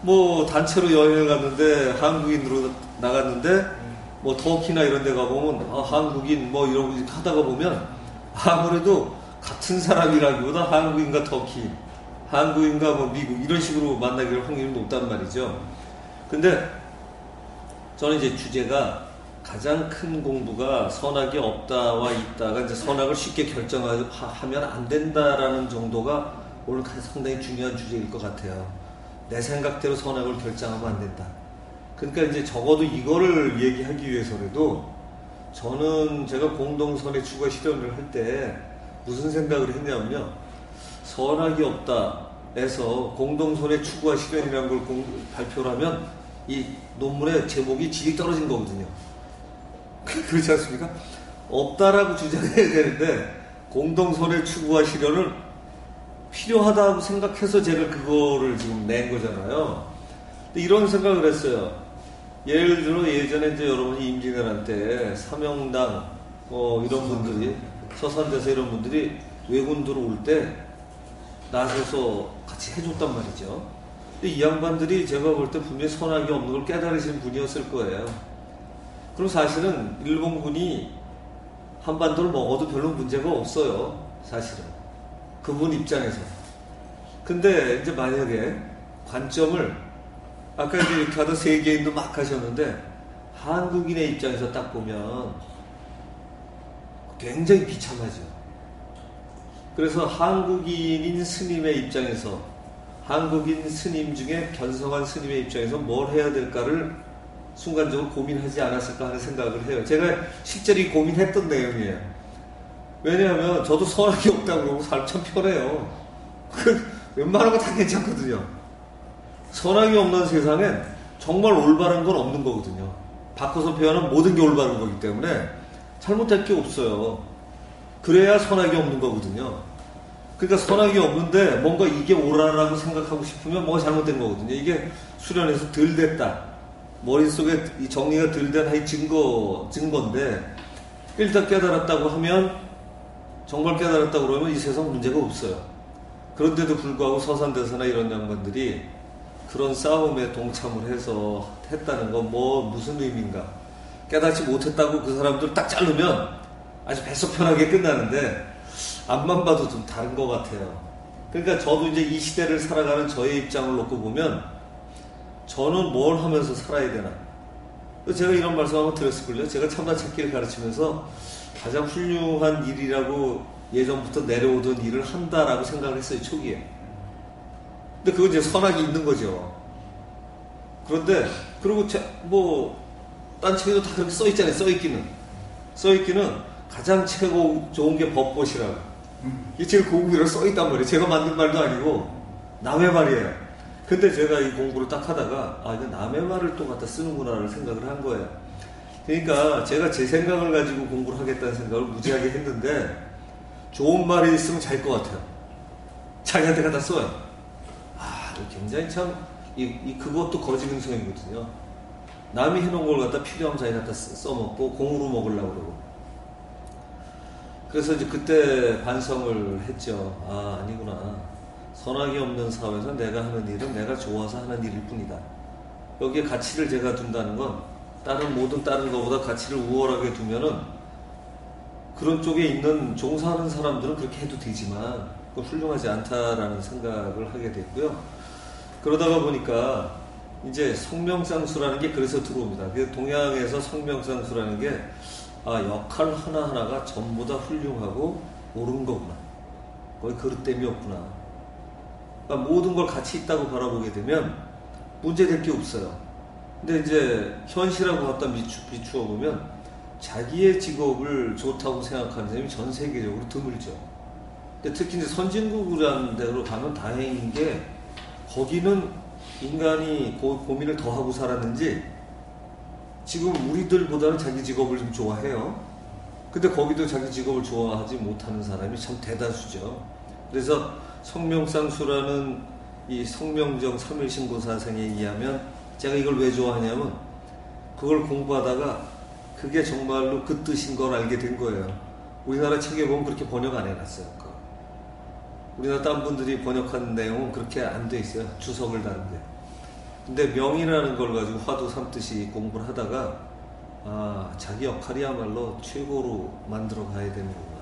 뭐 단체로 여행을 갔는데 한국인으로 나갔는데 뭐 터키나 이런 데 가보면 한국인 뭐 이러고 하다가 보면 아무래도 같은 사람이라기보다 한국인과 터키 한국인과 뭐 미국 이런 식으로 만나기를 확률이 높단 말이죠. 근데 저는 이제 주제가 가장 큰 공부가 선악이 없다와 있다가 이제 선악을 쉽게 결정하면 안 된다라는 정도가 오늘 상당히 중요한 주제일 것 같아요. 내 생각대로 선악을 결정하면 안 된다. 그러니까 이제 적어도 이거를 얘기하기 위해서라도 저는 제가 공동선의 추구와 실현을 할 때 무슨 생각을 했냐면요. 선악이 없다 해서 공동선의 추구와 실현이라는 걸 발표를 하면 이 논문의 제목이 질이 떨어진 거거든요. 그렇지 않습니까? 없다라고 주장해야 되는데 공동선의 추구와 실현을 필요하다고 생각해서 제가 그거를 지금 낸 거잖아요. 근데 이런 생각을 했어요. 예를 들어 예전에 이제 여러분이 임진왜란 때 사명당 이런 분들이 서산대사 이런 분들이 왜군 들어올 때 나서서 같이 해줬단 말이죠. 근데 이 양반들이 제가 볼 때 분명히 선악이 없는 걸 깨달으시는 분이었을 거예요. 그럼 사실은 일본군이 한반도를 먹어도 별로 문제가 없어요. 사실은. 그분 입장에서. 근데 이제 만약에 관점을 아까 이제 이렇게 하던 세계인도 막 하셨는데 한국인의 입장에서 딱 보면 굉장히 비참하죠. 그래서 한국인인 스님의 입장에서 한국인 스님 중에 견성한 스님의 입장에서 뭘 해야 될까를 순간적으로 고민하지 않았을까 하는 생각을 해요. 제가 실제로 고민했던 내용이에요. 왜냐하면 저도 선악이 없다고 그러고 삶 참 편해요. 웬만한 거 다 괜찮거든요. 선악이 없는 세상엔 정말 올바른 건 없는 거거든요. 바꿔서 표현하면 모든 게 올바른 거기 때문에 잘못할 게 없어요. 그래야 선악이 없는 거거든요. 그러니까 선악이 없는데 뭔가 이게 옳아라고 생각하고 싶으면 뭐가 잘못된 거거든요. 이게 수련해서 덜 됐다. 머릿속에 이 정리가 덜 된 하이 증거인데 일단 깨달았다고 하면 정말 깨달았다고 그러면 이 세상 문제가 없어요. 그런데도 불구하고 서산대사나 이런 양반들이 그런 싸움에 동참을 해서 했다는 건 무슨 의미인가? 깨닫지 못했다고 그 사람들 딱 자르면 아주 뱃속 편하게 끝나는데 앞만 봐도 좀 다른 것 같아요. 그러니까 저도 이제 이 시대를 살아가는 저의 입장을 놓고 보면 저는 뭘 하면서 살아야 되나? 제가 이런 말씀 한번 드렸을걸요. 제가 참나 찾기를 가르치면서 가장 훌륭한 일이라고 예전부터 내려오던 일을 한다라고 생각을 했어요. 초기에. 근데 그건 이제 선악이 있는 거죠. 그런데 그리고 딴 책에도 다 그렇게 써있잖아요. 써있기는 가장 최고 좋은 게 법보시라고. 이게 제일 고급이라고 써있단 말이에요. 제가 만든 말도 아니고 남의 말이에요. 근데 제가 이 공부를 딱 하다가 이거 남의 말을 또 갖다 쓰는구나라는 생각을 한 거예요. 그러니까 제가 제 생각을 가지고 공부를 하겠다는 생각을 무지하게 했는데 좋은 말이 있으면 잘 것 같아요. 자기한테 갖다 써요. 굉장히 참 그것도 거지근성이거든요. 남이 해놓은 걸 갖다 필요하면 자기 갖다 써먹고 공으로 먹으려고 그러고. 그래서 이제 그때 반성을 했죠. 아니구나. 선악이 없는 사회에서 내가 하는 일은 내가 좋아서 하는 일일 뿐이다. 여기에 가치를 제가 둔다는 건 모든 다른 것보다 가치를 우월하게 두면은 그런 쪽에 있는 종사하는 사람들은 그렇게 해도 되지만 그건 훌륭하지 않다라는 생각을 하게 됐고요. 그러다가 보니까 이제 성명상수라는 게 그래서 들어옵니다. 동양에서 성명상수라는 게 역할 하나하나가 전부 다 훌륭하고 옳은 거구나. 거기 그릇됨이 없구나. 그러니까 모든 걸 같이 있다고 바라보게 되면 문제될 게 없어요. 근데 이제 현실하고 갖다 비추어 보면 자기의 직업을 좋다고 생각하는 사람이 전 세계적으로 드물죠. 근데 특히 이제 선진국이라는 데로 가면 다행인 게 거기는 인간이 고민을 더 하고 살았는지 지금 우리들보다는 자기 직업을 좀 좋아해요. 근데 거기도 자기 직업을 좋아하지 못하는 사람이 참 대다수죠. 그래서 성명상수라는 이 성명정 3.1신고사상에 의하면 제가 이걸 왜 좋아하냐면 그걸 공부하다가 그게 정말로 그 뜻인 걸 알게 된 거예요. 우리나라 책에 보면 그렇게 번역 안 해놨어요. 우리나라 딴 분들이 번역한 내용은 그렇게 안 돼 있어요. 주석을 다는데. 근데 명이라는 걸 가지고 화두 삼듯이 공부를 하다가 자기 역할이야말로 최고로 만들어 가야 되는 거구나.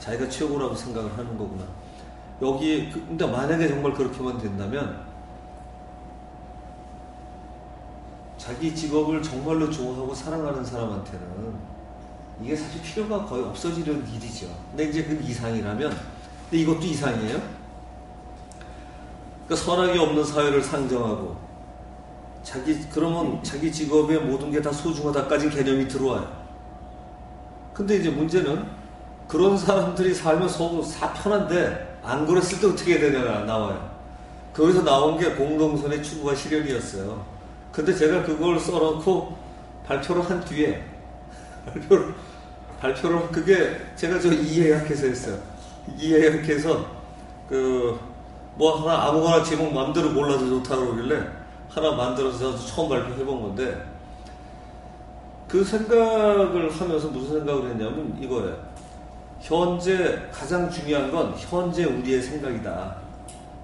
자기가 최고라고 생각을 하는 거구나. 근데 만약에 정말 그렇게만 된다면 자기 직업을 정말로 좋아하고 사랑하는 사람한테는 이게 사실 필요가 거의 없어지는 일이죠. 근데 이제 그 이상이라면 근데 이것도 이상이에요. 그러니까 선악이 없는 사회를 상정하고 그러면 자기 직업의 모든 게 다 소중하다까지 개념이 들어와요. 근데 이제 문제는 그런 사람들이 살면 서로 편한데 안 그랬을 때 어떻게 해야 되냐가 나와요. 거기서 나온 게 공동선의 추구와 실현이었어요. 근데 제가 그걸 써놓고 발표를 한 뒤에 발표를 그게 제가 이해약해서 했어요. 이해약해서 뭐 하나 아무거나 제목 마음대로 몰라도 좋다고 그러길래 하나 만들어서 저도 처음 발표해 본 건데, 그 생각을 하면서 무슨 생각을 했냐면 이거예요. 현재 가장 중요한 건 현재 우리의 생각이다.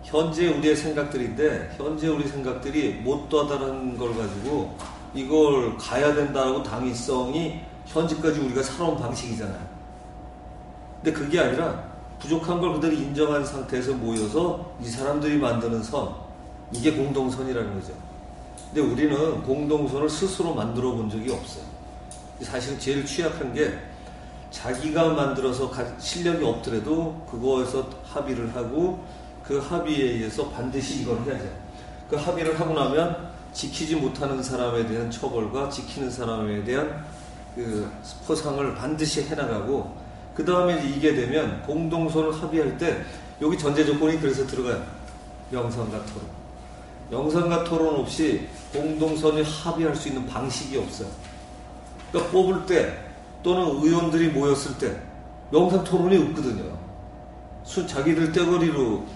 현재 우리의 생각들인데 현재 우리 생각들이 못 도달하는 걸 가지고 이걸 가야 된다고 당위성이 현재까지 우리가 살아온 방식이잖아요. 근데 그게 아니라 부족한 걸 그대로 인정한 상태에서 모여서 이 사람들이 만드는 선, 이게 공동선이라는 거죠. 근데 우리는 공동선을 스스로 만들어 본 적이 없어요. 사실 제일 취약한 게 자기가 만들어서 실력이 없더라도 그거에서 합의를 하고 그 합의에 의해서 반드시 이걸 해야죠. 그 합의를 하고 나면 지키지 못하는 사람에 대한 처벌과 지키는 사람에 대한 그 포상을 반드시 해나가고, 그 다음에 이게 되면 공동선을 합의할 때 여기 전제 조건이 그래서 들어가요. 명상과 토론. 명상과 토론 없이 공동선을 합의할 수 있는 방식이 없어요. 그러니까 뽑을 때 또는 의원들이 모였을 때 명상 토론이 없거든요. 자기들 떼거리로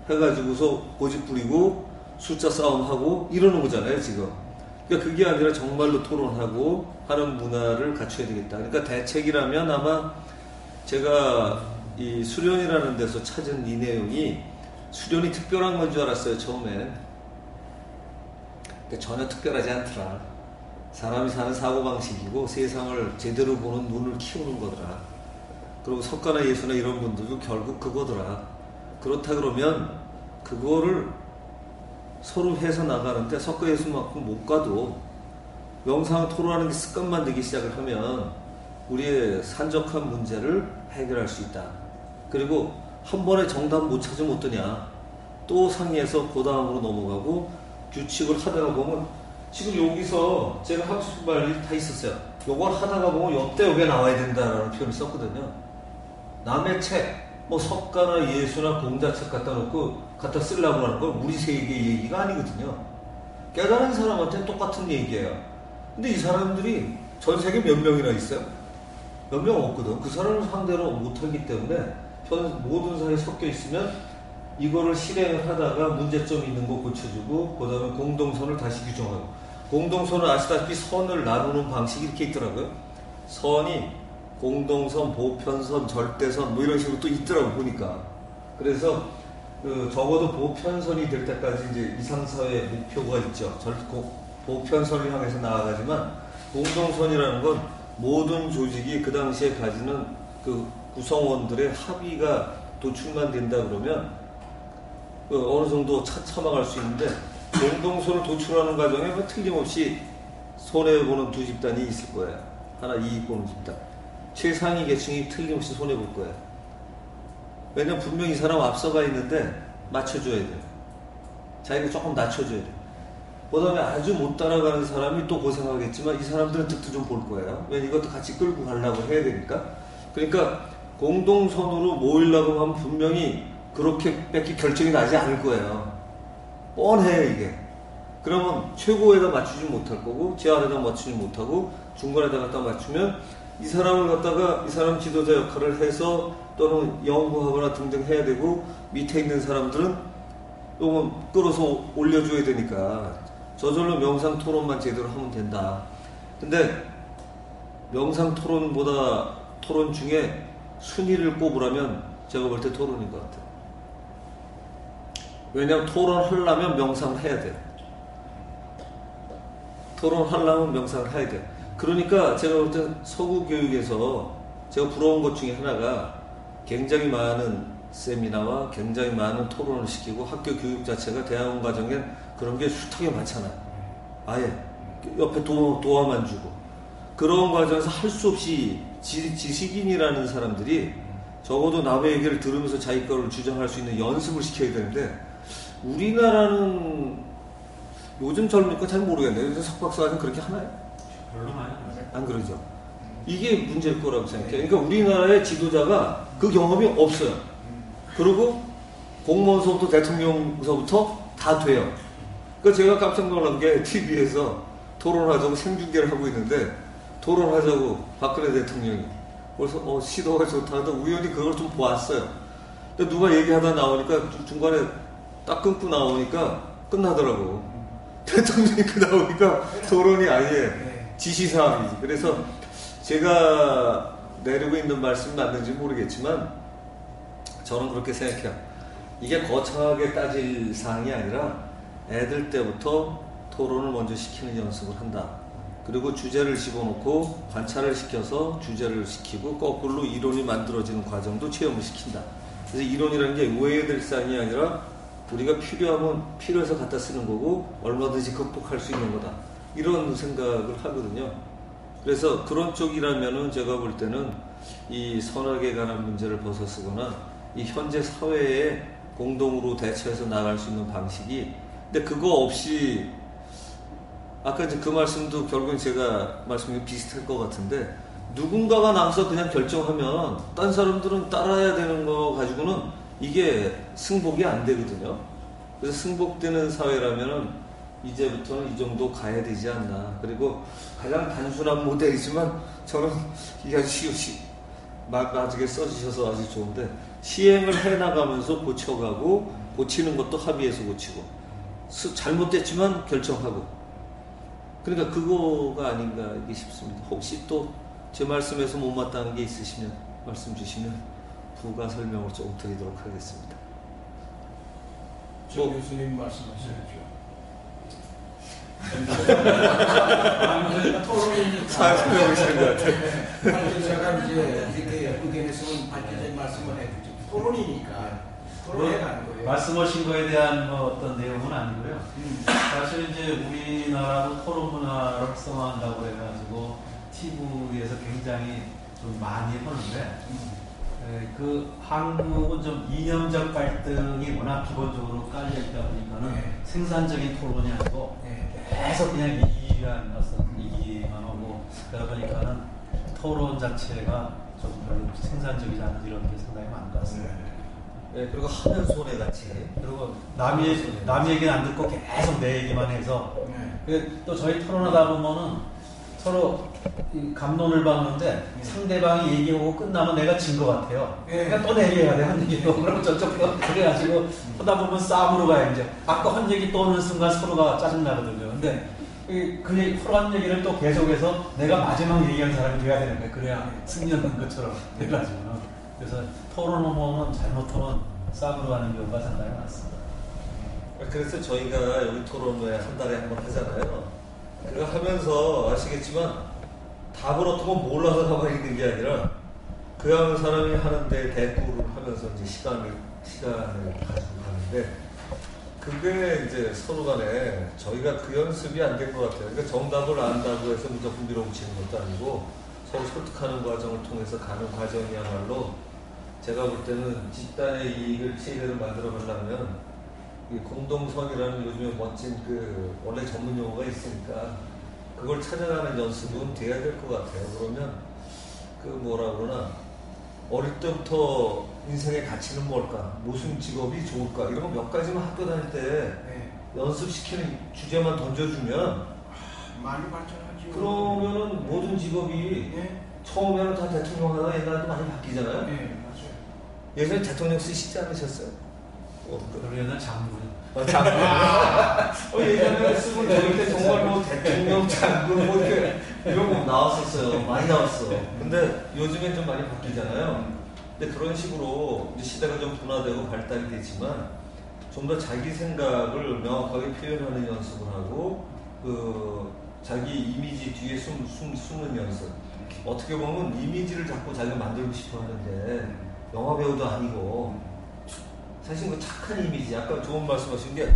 해가지고서 고집 부리고 숫자 싸움하고 이러는 거잖아요, 지금. 그러니까 그게 아니라 정말로 토론하고 하는 문화를 갖춰야 되겠다. 그러니까 대책이라면 아마 제가 이 수련이라는 데서 찾은 이 내용이 수련이 특별한 건 줄 알았어요, 처음엔. 근데 전혀 특별하지 않더라. 사람이 사는 사고방식이고 세상을 제대로 보는 눈을 키우는 거더라. 그리고 석가나 예수나 이런 분들도 결국 그거더라. 그렇다 그러면 그거를 서로 해서 나가는데 석가 예수만큼 못 가도 명상을 토론하는 게 습관만 되기 시작을 하면 우리의 산적한 문제를 해결할 수 있다. 그리고 한 번에 정답 못 찾으면 어떠냐. 또 상의해서 그 다음으로 넘어가고 규칙을 하다가 보면 지금 여기서 제가 하고 싶은 말이 다 있었어요. 요걸 하다가 보면 요때 여기에 나와야 된다라는 표현을 썼거든요. 남의 책, 뭐 석가나 예수나 공자책 갖다 쓰려고 하는 건 우리 세계의 얘기가 아니거든요. 깨달은 사람한테는 똑같은 얘기예요. 근데 이 사람들이 전 세계 몇 명이나 있어요? 몇 명 없거든. 그 사람을 상대로 못하기 때문에 모든 사이에 섞여 있으면 이거를 실행을 하다가 문제점 있는 거 고쳐주고 그 다음에 공동선을 다시 규정하고, 공동선을 아시다시피 선을 나누는 방식이 이렇게 있더라고요. 선이 공동선, 보편선, 절대선 뭐 이런 식으로 또 있더라고 보니까. 그래서 적어도 보편선이 될 때까지 이제 이상사회 목표가 있죠. 보편선을 향해서 나아가지만 공동선이라는 건 모든 조직이 그 당시에 가지는 그 구성원들의 합의가 도출만 된다 그러면 어느 정도 참아갈 수 있는데, 공동선을 도출하는 과정에 틀림없이 손해보는 두 집단이 있을 거예요. 하나 이익 보는 집단. 최상위 계층이 틀림없이 손해볼 거예요. 왜냐면 분명히 이 사람 앞서가 있는데 맞춰줘야 돼요. 자기가 조금 낮춰줘야 돼요. 그 다음에 아주 못 따라가는 사람이 또 고생하겠지만 이 사람들은 득도 좀 볼 거예요. 왜냐면 이것도 같이 끌고 가려고 해야 되니까. 그러니까 공동선으로 모이려고 하면 분명히 그렇게 뺏기 결정이 나지 않을 거예요. 뻔해요, 이게. 그러면 최고에다 맞추지 못할 거고, 제한에다 맞추지 못하고, 중간에다 갖다 맞추면 이 사람을 갖다가 이 사람 지도자 역할을 해서 또는 연구하거나 등등 해야 되고, 밑에 있는 사람들은 또 끌어서 올려줘야 되니까 저절로 명상 토론만 제대로 하면 된다. 근데 명상 토론보다 토론 중에 순위를 꼽으라면 제가 볼 때 토론인 것 같아요. 왜냐하면 토론하려면 명상을 해야 돼요. 토론하려면 명상을 해야 돼요. 그러니까 제가 볼 때 서구 교육에서 제가 부러운 것 중에 하나가 굉장히 많은 세미나와 굉장히 많은 토론을 시키고 학교 교육 자체가 대학원 과정에 그런 게 숱하게 많잖아요. 아예 옆에 도와만 주고 그런 과정에서 할 수 없이 지식인이라는 사람들이 적어도 남의 얘기를 들으면서 자기 거를 주장할 수 있는 연습을 시켜야 되는데 우리나라는 요즘 젊으니까 잘 모르겠네요. 요새 석박사는 그렇게 하나요?
별로 많이 안 하죠.
안 그러죠. 이게 문제일 거라고 생각해요. 그러니까 우리나라의 지도자가 그 경험이 없어요. 그리고 공무원서부터 대통령서부터 다 돼요. 그러니까 제가 깜짝 놀란 게 TV에서 토론하자고 생중계를 하고 있는데 토론하자고 박근혜 대통령이 그래서 시도가 좋다는데 우연히 그걸 좀 보았어요. 근데 누가 얘기하다 나오니까 중간에 딱 끊고 나오니까 끝나더라고. 대통령이 나오니까 토론이 아예 지시사항이지. 그래서 제가 내리고 있는 말씀이 맞는지 모르겠지만 저는 그렇게 생각해요. 이게 거창하게 따질 사항이 아니라 애들 때부터 토론을 먼저 시키는 연습을 한다. 그리고 주제를 집어넣고 관찰을 시켜서 주제를 시키고 거꾸로 이론이 만들어지는 과정도 체험을 시킨다. 그래서 이론이라는 게 외해될 사항이 아니라 우리가 필요하면 필요해서 갖다 쓰는 거고 얼마든지 극복할 수 있는 거다. 이런 생각을 하거든요. 그래서 그런 쪽이라면은 제가 볼 때는 이 선악에 관한 문제를 벗어쓰거나 이 현재 사회에 공동으로 대처해서 나갈 수 있는 방식이 근데 그거 없이 아까 이제 그 말씀도 결국은 제가 말씀이 비슷할 것 같은데 누군가가 나와서 그냥 결정하면 딴 사람들은 따라야 되는 거 가지고는 이게 승복이 안 되거든요. 그래서 승복되는 사회라면은 이제부터는 이 정도 가야 되지 않나. 그리고 가장 단순한 모델이지만 저는 이게 아주 나중에 써주셔서 아주 좋은데 시행을 해나가면서 고쳐가고 고치는 것도 합의해서 고치고 잘못됐지만 결정하고 그러니까 그거가 아닌가 싶습니다. 혹시 또 제 말씀에서 못마땅한 게 있으시면 말씀 주시면 부가 설명을 조금 드리도록 하겠습니다.
조 교수님 말씀하셔야죠. 토론이니까.
설명하시는 것 같아요.
제가 이제 이렇게 의견에서는 밝혀진 말씀을 해주죠. 토론이니까 토론해가는 거예요.
말씀하신 거에 대한 어떤 내용은 아니고요. 사실 이제 우리나라도 토론 문화를 활성화한다고 해가지고 TV에서 굉장히 좀 많이 하는데 그 한국은 좀 이념적 갈등이 워낙 기본적으로 깔려있다 보니까는 생산적인 토론이 아니고 계속 그냥 이기만 하고 그러다 보니까는 토론 자체가 좀 별로 생산적이지 않은 이런 게 상당히 많은 것 같습니다.
네, 그리고 하면 손해같이
그리고 남 얘기는 안 듣고 계속 내 얘기만 해서 또 저희 토론하다 보면은 서로 감론을 박는데 상대방이 얘기하고 끝나면 내가 진 것 같아요. 그러니까 또 내 얘기해야 돼, 한 얘기도. 그러면 저쪽도 그래가지고 하다 보면 싸움으로 가요. 이제 아까 한 얘기 또 오는 순간 서로가 짜증나거든요. 근데 그 서로 한 얘기를 또 계속해서 내가 마지막 얘기한 사람이 돼야 되는 거예요. 그래야 승리하는 것처럼 돼가지고는. 그래서 토론하면 잘못하면 싸움으로 가는 경우가 상당히 많습니다.
그래서 저희가 여기 토론회 한 달에 한 번 하잖아요. 그거 하면서 아시겠지만 답을 어떻게 몰라서 가만히 있는 게 아니라 그 하는 사람이 하는데 대꾸를 하면서 이제 시간을 가지고 가는데 그게 이제 서로 간에 저희가 그 연습이 안 된 것 같아요. 그러니까 정답을 안다고 해서 무조건 밀어붙이는 것도 아니고 서로 설득하는 과정을 통해서 가는 과정이야말로 제가 볼 때는 집단의 이익을 최대로 만들어 가려면 이 공동선이라는 요즘에 멋진 그 원래 전문 용어가 있으니까 그걸 찾아가는 연습은 돼야 될 것 같아요. 그러면 그 뭐라 그러나 어릴 때부터 인생의 가치는 뭘까? 무슨 직업이 좋을까? 이런 거 몇 가지만 학교 다닐 때 연습시키는 주제만 던져주면
많이 발전하죠.
그러면은 모든 직업이 처음에는 다 대통령 하다가 옛날에도 많이 바뀌잖아요.
네, 맞아요.
예전에 대통령 쓰시지 않으셨어요?
그러려면 장군.
예전에 쓰고 저희 때 정말 뭐 대통령, 장군 뭐 이렇게 이런 거 나왔었어요. 많이 나왔어. 근데 요즘엔 좀 많이 바뀌잖아요. 근데 그런 식으로 이제 시대가 좀 분화되고 발달이 되지만 좀 더 자기 생각을 명확하게 표현하는 연습을 하고 그 자기 이미지 뒤에 숨는 연습. 어떻게 보면 이미지를 자꾸 자기가 만들고 싶어 하는데 영화 배우도 아니고 사실 그 착한 이미지, 아까 좋은 말씀하신 게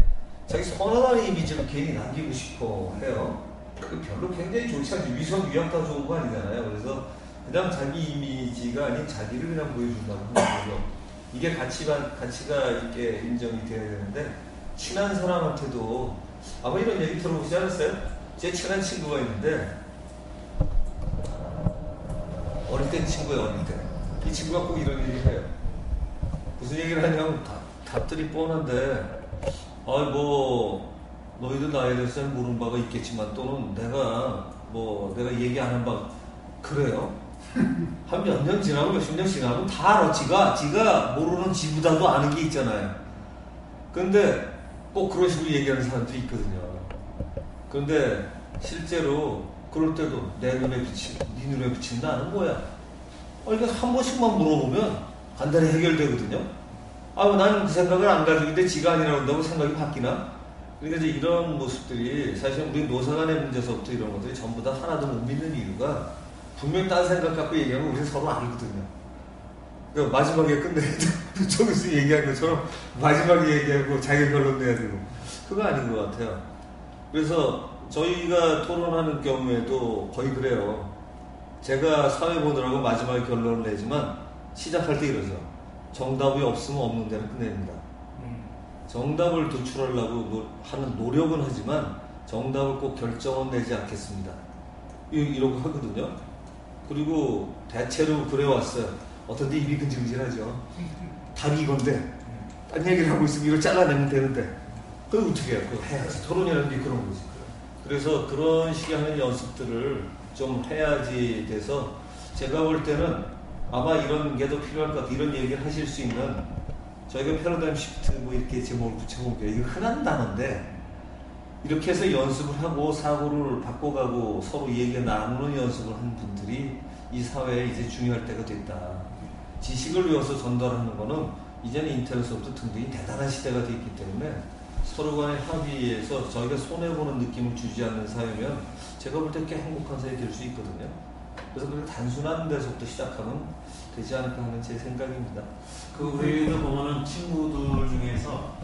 자기 선한 이미지를 괜히 남기고 싶어 해요. 그 별로 굉장히 좋지 않지. 위선 위약 다 좋은 거 아니잖아요. 그래서 그냥 자기 이미지가 아닌 자기를 그냥 보여준다고 하는 거죠. 이게 가치가 있게 인정이 돼야 되는데 친한 사람한테도 아마 이런 얘기 들어보지 않았어요? 제 친한 친구가 있는데 어릴 땐 친구예요. 어릴 때. 이 친구가 꼭 이런 얘기를 해요. 무슨 얘기를 하냐면 답들이 뻔한데 뭐 너희들 나이에 대해서 잘 모르는 바가 있겠지만 또는 내가 얘기 안 한 바 그래요? 한 몇 년 지나고 몇십 년 지나면 다 알아. 지가 모르는 지보다도 아는 게 있잖아요. 근데 꼭 그런 식으로 얘기하는 사람들이 있거든요. 그런데 실제로 그럴 때도 네 눈에 비친 나는 뭐야? 그러니까 한 번씩만 물어보면 간단히 해결되거든요. 나는 그 생각을 안 가지고 있는데 지가 아니라고 한다고 생각이 바뀌나? 그러니까 이제 이런 모습들이 사실 우리 노사간의 문제서부터 이런 것들이 전부 다 하나도 못 믿는 이유가 분명히 딴 생각 갖고 얘기하면 우리 서로 알거든요. 그러니까 마지막에 끝내도 저기서 얘기한 것처럼 마지막에 얘기하고 자기 결론 내야 되고 그거 아닌 것 같아요. 그래서 저희가 토론하는 경우에도 거의 그래요. 제가 사회 보느라고 마지막에 결론을 내지만 시작할 때 이러죠. 정답이 없으면 없는 대로 끝냅니다. 정답을 도출하려고 하는 노력은 하지만 정답을 꼭 결정은 내지 않겠습니다. 이러고 하거든요. 그리고 대체로 그래왔어요. 어떤 데 입이 근질근질하죠. 답이 이건데 딴 얘기를 하고 있으면 이걸 잘라내면 되는데 그걸 어떻게 해요? 그거 해야지. 토론이라는 게 그런 거지. 그래서 그런 식의 하는 연습들을 좀 해야지 돼서 제가 볼 때는 아마 이런 게 더 필요할 것 같아요. 이런 얘기를 하실 수 있는 저희가 패러다임 시프트 뭐 이렇게 제목을 붙여볼게요. 이거 흔한 단어인데 이렇게 해서 연습을 하고 사고를 바꿔가고 서로 얘기 나누는 연습을 하는 분들이 이 사회에 이제 중요할 때가 됐다. 지식을 외워서 전달하는 거는 이제는 인터넷서부터 등등이 대단한 시대가 되었기 때문에 서로 간의 합의에서 저희가 손해보는 느낌을 주지 않는 사회면 제가 볼 때 꽤 행복한 사회 될 수 있거든요. 그래서 그렇게 단순한 데서부터 시작하면 되지 않을까 하는 제 생각입니다.
우리도 보면은 친구들 중에서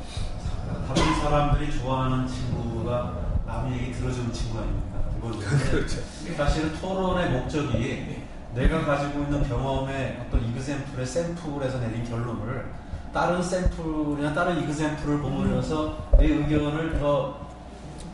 다른 사람들이 좋아하는 친구가 남 얘기 들어주는 친구 아닙니까?
그렇죠.
사실은 토론의 목적이 내가 가지고 있는 경험의 어떤 이그샘플의 샘플에서 내린 결론을 다른 샘플이나 다른 이그샘플을 보면서 내 의견을 더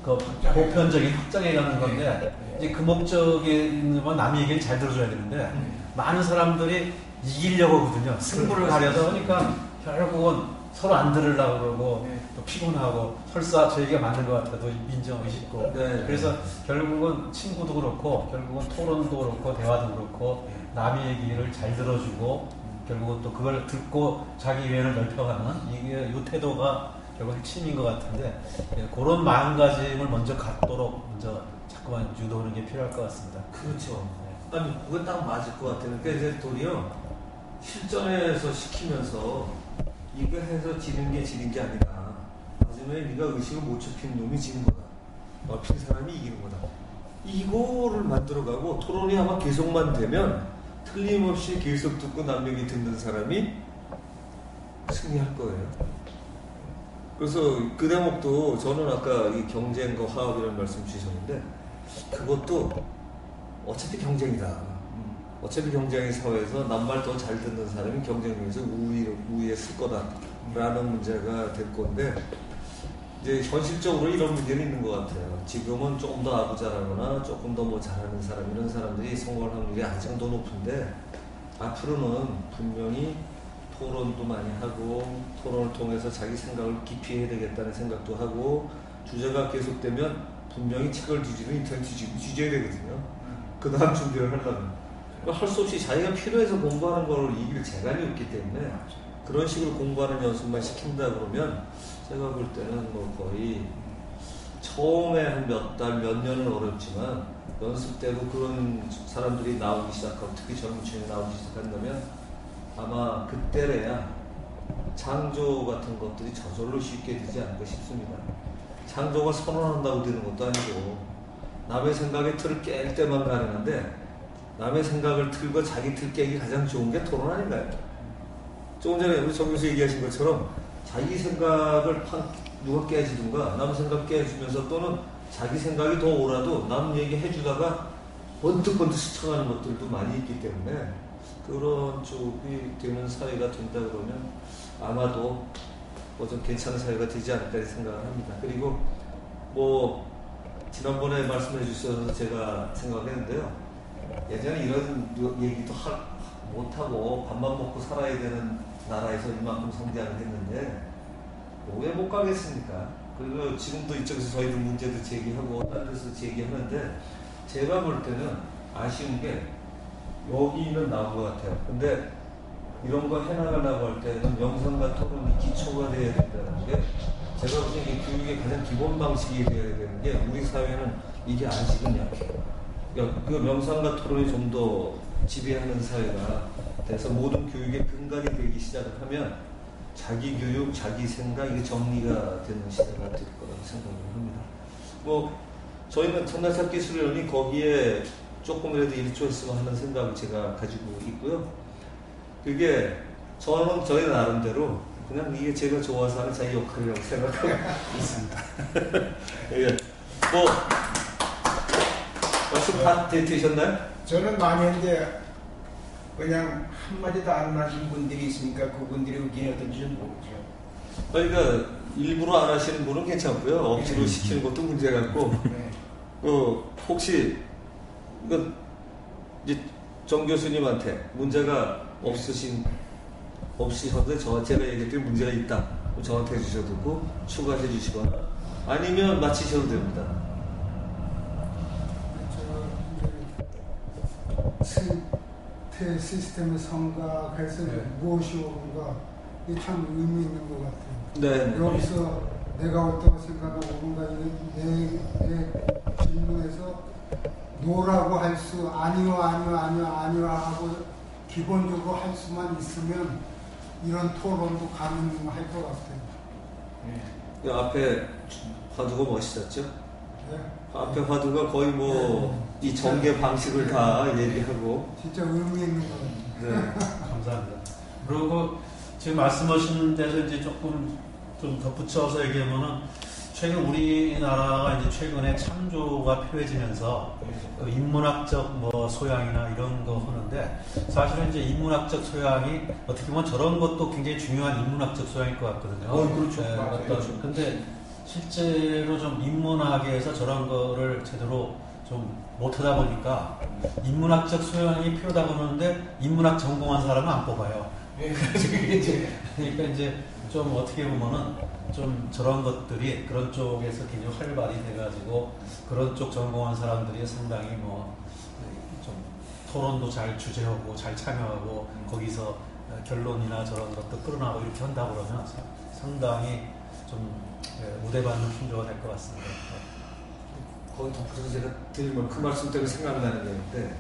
보편적인 확장해가는 건데 이제 그 목적에 있는 건 남의 얘기를 잘 들어줘야 되는데 많은 사람들이 이기려고 하거든요. 승부를 가려서 그러니까 결국은 서로 안 들으려고 그러고 또 피곤하고 설사 저 얘기가 맞는 것 같아도 인정의식고 그래서 결국은 친구도 그렇고 결국은 토론도 그렇고 대화도 그렇고 남의 얘기를 잘 들어주고 결국은 또 그걸 듣고 자기 유연을 넓혀가는 이게 이 태도가 결국 핵심인 것 같은데 그런 마음가짐을 먼저 갖도록 먼저 자꾸만 유도하는 게 필요할 것 같습니다.
그렇죠. 아니 그거 딱 맞을 것 같아요. 그러니까 이제 도리어 실전에서 시키면서 이거 해서 지는 게 아니라 마지막에 네가 의식을 못 좁힌 놈이 지는 거다. 넓힌 사람이 이기는 거다. 이거를 만들어가고 토론이 아마 계속만 되면 틀림없이 계속 듣고 남 얘기 듣는 사람이 승리할 거예요. 그래서 그 대목도 저는 아까 이 경쟁과 화합이라는 말씀 주셨는데 그것도 어차피 경쟁이다. 어차피 경쟁의 사회에서 남말 더 잘 듣는 사람이 경쟁에서 우위에 쓸 거다라는 문제가 될 건데 이제 현실적으로 이런 문제는 있는 것 같아요. 지금은 조금 더 아부자라거나 조금 더 뭐 잘하는 사람 이런 사람들이 성공할 확률이 아직 더 높은데 앞으로는 분명히 토론도 많이 하고 토론을 통해서 자기 생각을 깊이 해야 되겠다는 생각도 하고 주제가 계속되면 분명히 책을 뒤지고 인터넷 뒤져야 되거든요. 그 다음 준비를 하려면 할 수 없이 자기가 필요해서 공부하는 걸 이길 재간이 없기 때문에 그런 식으로 공부하는 연습만 시킨다 그러면 제가 볼 때는 뭐 거의 처음에 한 몇 달, 몇 년은 어렵지만 연습 때도 그런 사람들이 나오기 시작하고 특히 젊은 층이 나오기 시작한다면 아마 그때래야 창조 같은 것들이 저절로 쉽게 되지 않을까 싶습니다. 창조가 선언한다고 되는 것도 아니고 남의 생각에 틀을 깰 때만 가능한데 남의 생각을 틀고 자기 틀 깨기 가장 좋은 게 토론 아닌가요? 조금 전에 우리 정 교수 얘기하신 것처럼 자기 생각을 누가 깨주든가 남 생각 깨주면서 또는 자기 생각이 더 오라도 남 얘기 해주다가 번뜩번뜩 스쳐가는 것들도 많이 있기 때문에 그런 쪽이 되는 사회가 된다 그러면 아마도 좀 괜찮은 사회가 되지 않을까 생각을 합니다. 그리고 뭐 지난번에 말씀해 주셔서 제가 생각했는데요. 예전에 이런 얘기도 못하고 밥만 먹고 살아야 되는 나라에서 이만큼 성장을 했는데 왜 못 가겠습니까? 그리고 지금도 이쪽에서 저희들 문제도 제기하고 다른 데서 제기하는데 제가 볼 때는 아쉬운 게 여기는 나온 것 같아요. 근데 이런 거 해나가려고 할 때는 영상과 토론이 기초가 돼야 된다는 게 제가 볼 때 이게 교육의 가장 기본 방식이 되어야 되는 게 우리 사회는 이게 아직은 약해요. 그 명상과 토론이 좀 더 지배하는 사회가 돼서 모든 교육의 근간이 되기 시작하면 자기 교육, 자기 생각 이게 정리가 되는 시대가 될 거라고 생각을 합니다. 뭐 저희는 천나삭 기술위원이 거기에 조금이라도 일조했으면 하는 생각을 제가 가지고 있고요. 그게 저희 나름대로 그냥 이게 제가 좋아서 하는 자기 역할이라고 생각하고 있습니다. 예. 뭐 말씀 다 되셨나요?
저는 많이 했는데 그냥 한마디도 안 하신 분들이 있으니까 그분들의 의견이 어떤지 좀 모르죠.
그러니까 일부러 안 하시는 분은 괜찮고요. 억지로 시키는 것도 문제 같고.
네.
혹시 이제 정 교수님한테 문제가 없으셨는데 제가 얘기했더니 문제가 있다. 저한테 해주셔도 되고 추가해 주시거나 아니면 마치셔도 됩니다.
생태 시스템의 성각에서 무엇이 옳은가 이게 참 의미 있는 것 같아요.
네.
여기서 내가 어떻게 생각하고 옳은가 내 질문에서 노라고 할 수 아니요 하고 기본적으로 할 수만 있으면 이런 토론도 가능할 것 같아요.
이 앞에 화두가 멋있었죠?
네.
앞에 화두가 거의 이 전개 방식을 다 얘기하고.
진짜 의미 있는 것 같아요.
네.
감사합니다. 그리고 지금 말씀하신 데서 이제 조금 좀 덧붙여서 얘기하면은 최근 우리나라가 이제 최근에 창조가 필요해지면서 그 인문학적 소양이나 이런 거 하는데 사실은 이제 인문학적 소양이 어떻게 보면 저런 것도 굉장히 중요한 인문학적 소양일 것 같거든요.
그렇죠.
그렇죠. 근데 실제로 좀 인문학에서 저런 거를 제대로 좀 못하다 보니까 인문학적 소양이 필요하다 그러는데 인문학 전공한 사람은 안 뽑아요. 그러니까 이제 좀 어떻게 보면은 좀 저런 것들이 그런 쪽에서 굉장히 활발히 돼가지고 그런 쪽 전공한 사람들이 상당히 좀 토론도 잘 주재하고 잘 참여하고 거기서 결론이나 저런 것도 끌어나고 이렇게 한다 그러면 상당히 좀 우대받는 풍조가 될 것 같습니다.
거기 덧붙여서 제가 드리면 그 말씀 때문에 생각나는 게 있는데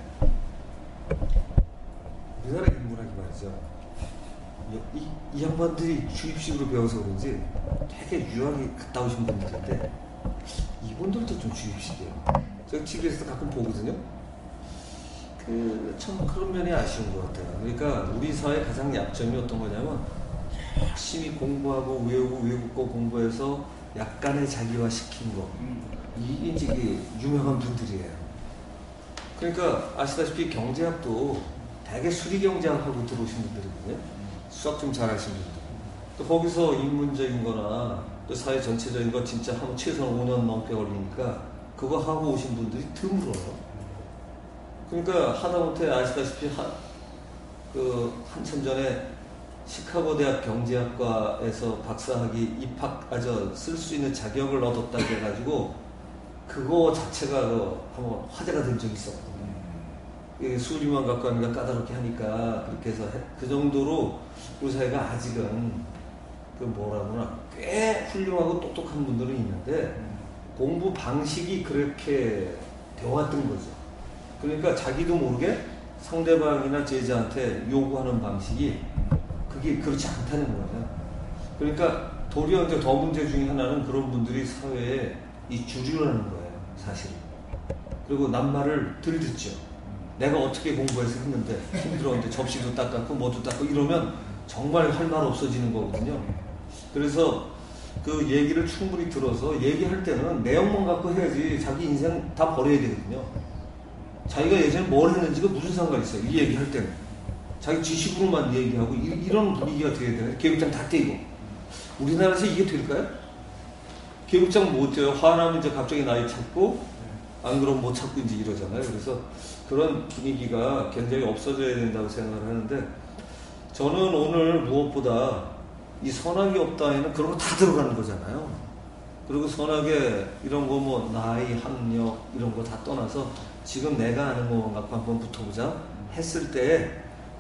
우리나라 인문학이 말이죠. 이 양반들이 주입식으로 배워서 그런지 되게 유학이 갔다 오신 분들인데 이분들도 좀 주입식이에요. 제가 TV에서 가끔 보거든요. 참 그런 면이 아쉬운 것 같아요. 그러니까 우리 사회의 가장 약점이 어떤 거냐면 열심히 공부하고 외국어 공부해서 약간의 자기화 시킨 거. 이게 이제 유명한 분들이에요. 그러니까 아시다시피 경제학도 되게 수리경제학하고 들어오신 분들이거든요. 수학 좀 잘하시는 분들. 또 거기서 인문적인 거나 또 사회 전체적인 거 진짜 하면 최소한 5년 넘게 걸리니까 그거 하고 오신 분들이 드물어요. 그러니까 하다못해 아시다시피 한참 전에 시카고 대학 경제학과에서 박사학위 쓸 수 있는 자격을 얻었다고 해가지고 그거 자체가 한번 화제가 된 적이 있었거든요. 수리만 갖고 하니까 까다롭게 하니까 그렇게 해서 그 정도로 우리 사회가 아직은 꽤 훌륭하고 똑똑한 분들은 있는데 공부 방식이 그렇게 되어왔던 거죠. 그러니까 자기도 모르게 상대방이나 제자한테 요구하는 방식이 그게 그렇지 않다는 거예요. 그러니까 도리어 이제 더 문제 중에 하나는 그런 분들이 사회에 이 주류라는 거예요, 사실은. 그리고 남말을 덜 듣죠. 내가 어떻게 공부해서 했는데 힘들었는데 접시도 닦았고 뭐도 닦고 이러면 정말 할 말 없어지는 거거든요. 그래서 그 얘기를 충분히 들어서 얘기할 때는 내용만 갖고 해야지 자기 인생 다 버려야 되거든요. 자기가 예전에 뭘 했는지가 무슨 상관이 있어요. 이 얘기할 때는. 자기 지식으로만 얘기하고 이런 분위기가 돼야 되는 교육장 다 떼고. 우리나라에서 이게 될까요? 계급장 못 져요. 화나면 이제 갑자기 나이 찾고, 안 그러면 못 찾고 이제 이러잖아요. 그래서 그런 분위기가 굉장히 없어져야 된다고 생각을 하는데, 저는 오늘 무엇보다 이 선악이 없다에는 그런 거 다 들어가는 거잖아요. 그리고 선악에 이런 거 뭐 나이, 학력 이런 거 다 떠나서 지금 내가 아는 것만 갖고 한번 붙어보자 했을 때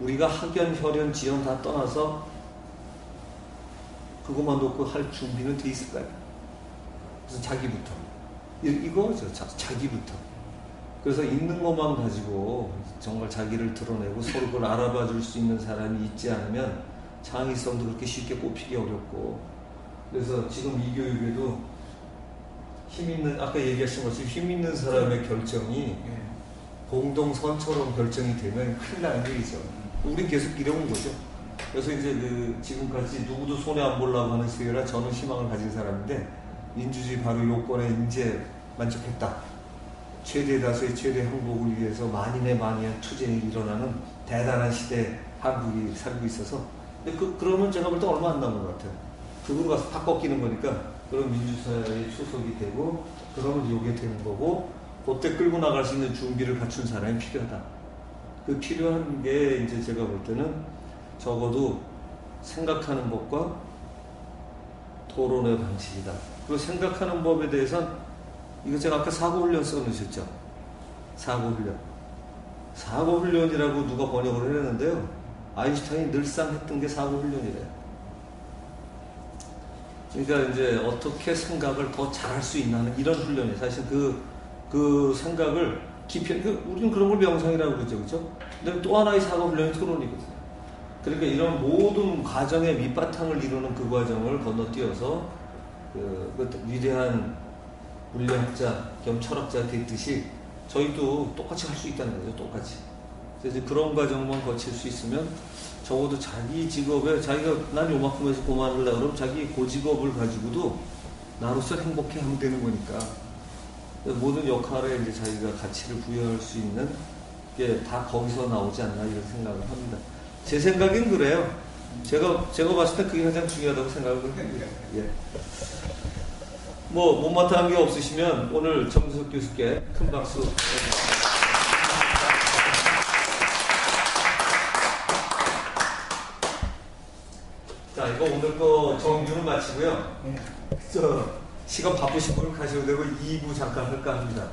우리가 학연, 혈연, 지연 다 떠나서 그것만 놓고 할 준비는 돼 있을까요? 그래서 자기부터 이거죠. 자기부터. 그래서 있는 것만 가지고 정말 자기를 드러내고 서로 그걸 알아봐 줄 수 있는 사람이 있지 않으면 창의성도 그렇게 쉽게 꼽히기 어렵고, 그래서 지금 이 교육에도 힘있는, 아까 얘기하신 것처럼 힘있는 사람의 결정이 공동선처럼 결정이 되면 큰일 나는 얘기죠. 우린 계속 이래온 거죠. 그래서 이제 지금까지 누구도 손해 안 보려고 하는 세계라 저는 희망을 가진 사람인데, 민주주의 바로 요건에 이제 만족했다. 최대 다수의 최대 행복을 위해서 만인의 만이한 투쟁이 일어나는 대단한 시대에 한국이 살고 있어서, 근데 그러면 제가 볼 때 얼마 안 남은 것 같아요. 그거로 가서 다 꺾이는 거니까, 그런 민주사회의 수속이 되고, 그러면 이게 되는 거고, 그때 끌고 나갈 수 있는 준비를 갖춘 사람이 필요하다. 그 필요한 게 이제 제가 볼 때는 적어도 생각하는 법과 토론의 방식이다. 그리고 생각하는 법에 대해서는, 이거 제가 아까 사고훈련 써놓으셨죠? 사고훈련. 사고훈련이라고 누가 번역을 해냈는데요. 아인슈타인이 늘상 했던 게 사고훈련이래요. 그러니까 이제 어떻게 생각을 더 잘할 수 있나 하는 이런 훈련이 사실 그 생각을 깊이, 우리는 그런 걸 명상이라고 그러죠. 그죠? 근데 또 하나의 사고훈련이 토론이거든요. 그러니까 이런 모든 과정의 밑바탕을 이루는 그 과정을 건너뛰어서 그 위대한 물리학자 겸 철학자 됐듯이 저희도 똑같이 할 수 있다는 거죠. 똑같이. 그래서 이제 그런 과정만 거칠 수 있으면 적어도 자기 직업에 자기가 난 요만큼에서 그만하려고 그러면 자기 그 직업을 가지고도 나로서 행복해 하면 되는 거니까 모든 역할에 이제 자기가 가치를 부여할 수 있는 게 다 거기서 나오지 않나 이런 생각을 합니다. 제 생각엔 그래요. 제가 봤을 때 그게 가장 중요하다고 생각을 합니다. 예. 뭐 못마땅한 게 없으시면 오늘 정수석 교수께 큰 박수. 자, 이거 오늘 거 정규는 마치고요. 시간 바쁘신 분은 가셔도 되고 2부 잠깐 할까 합니다.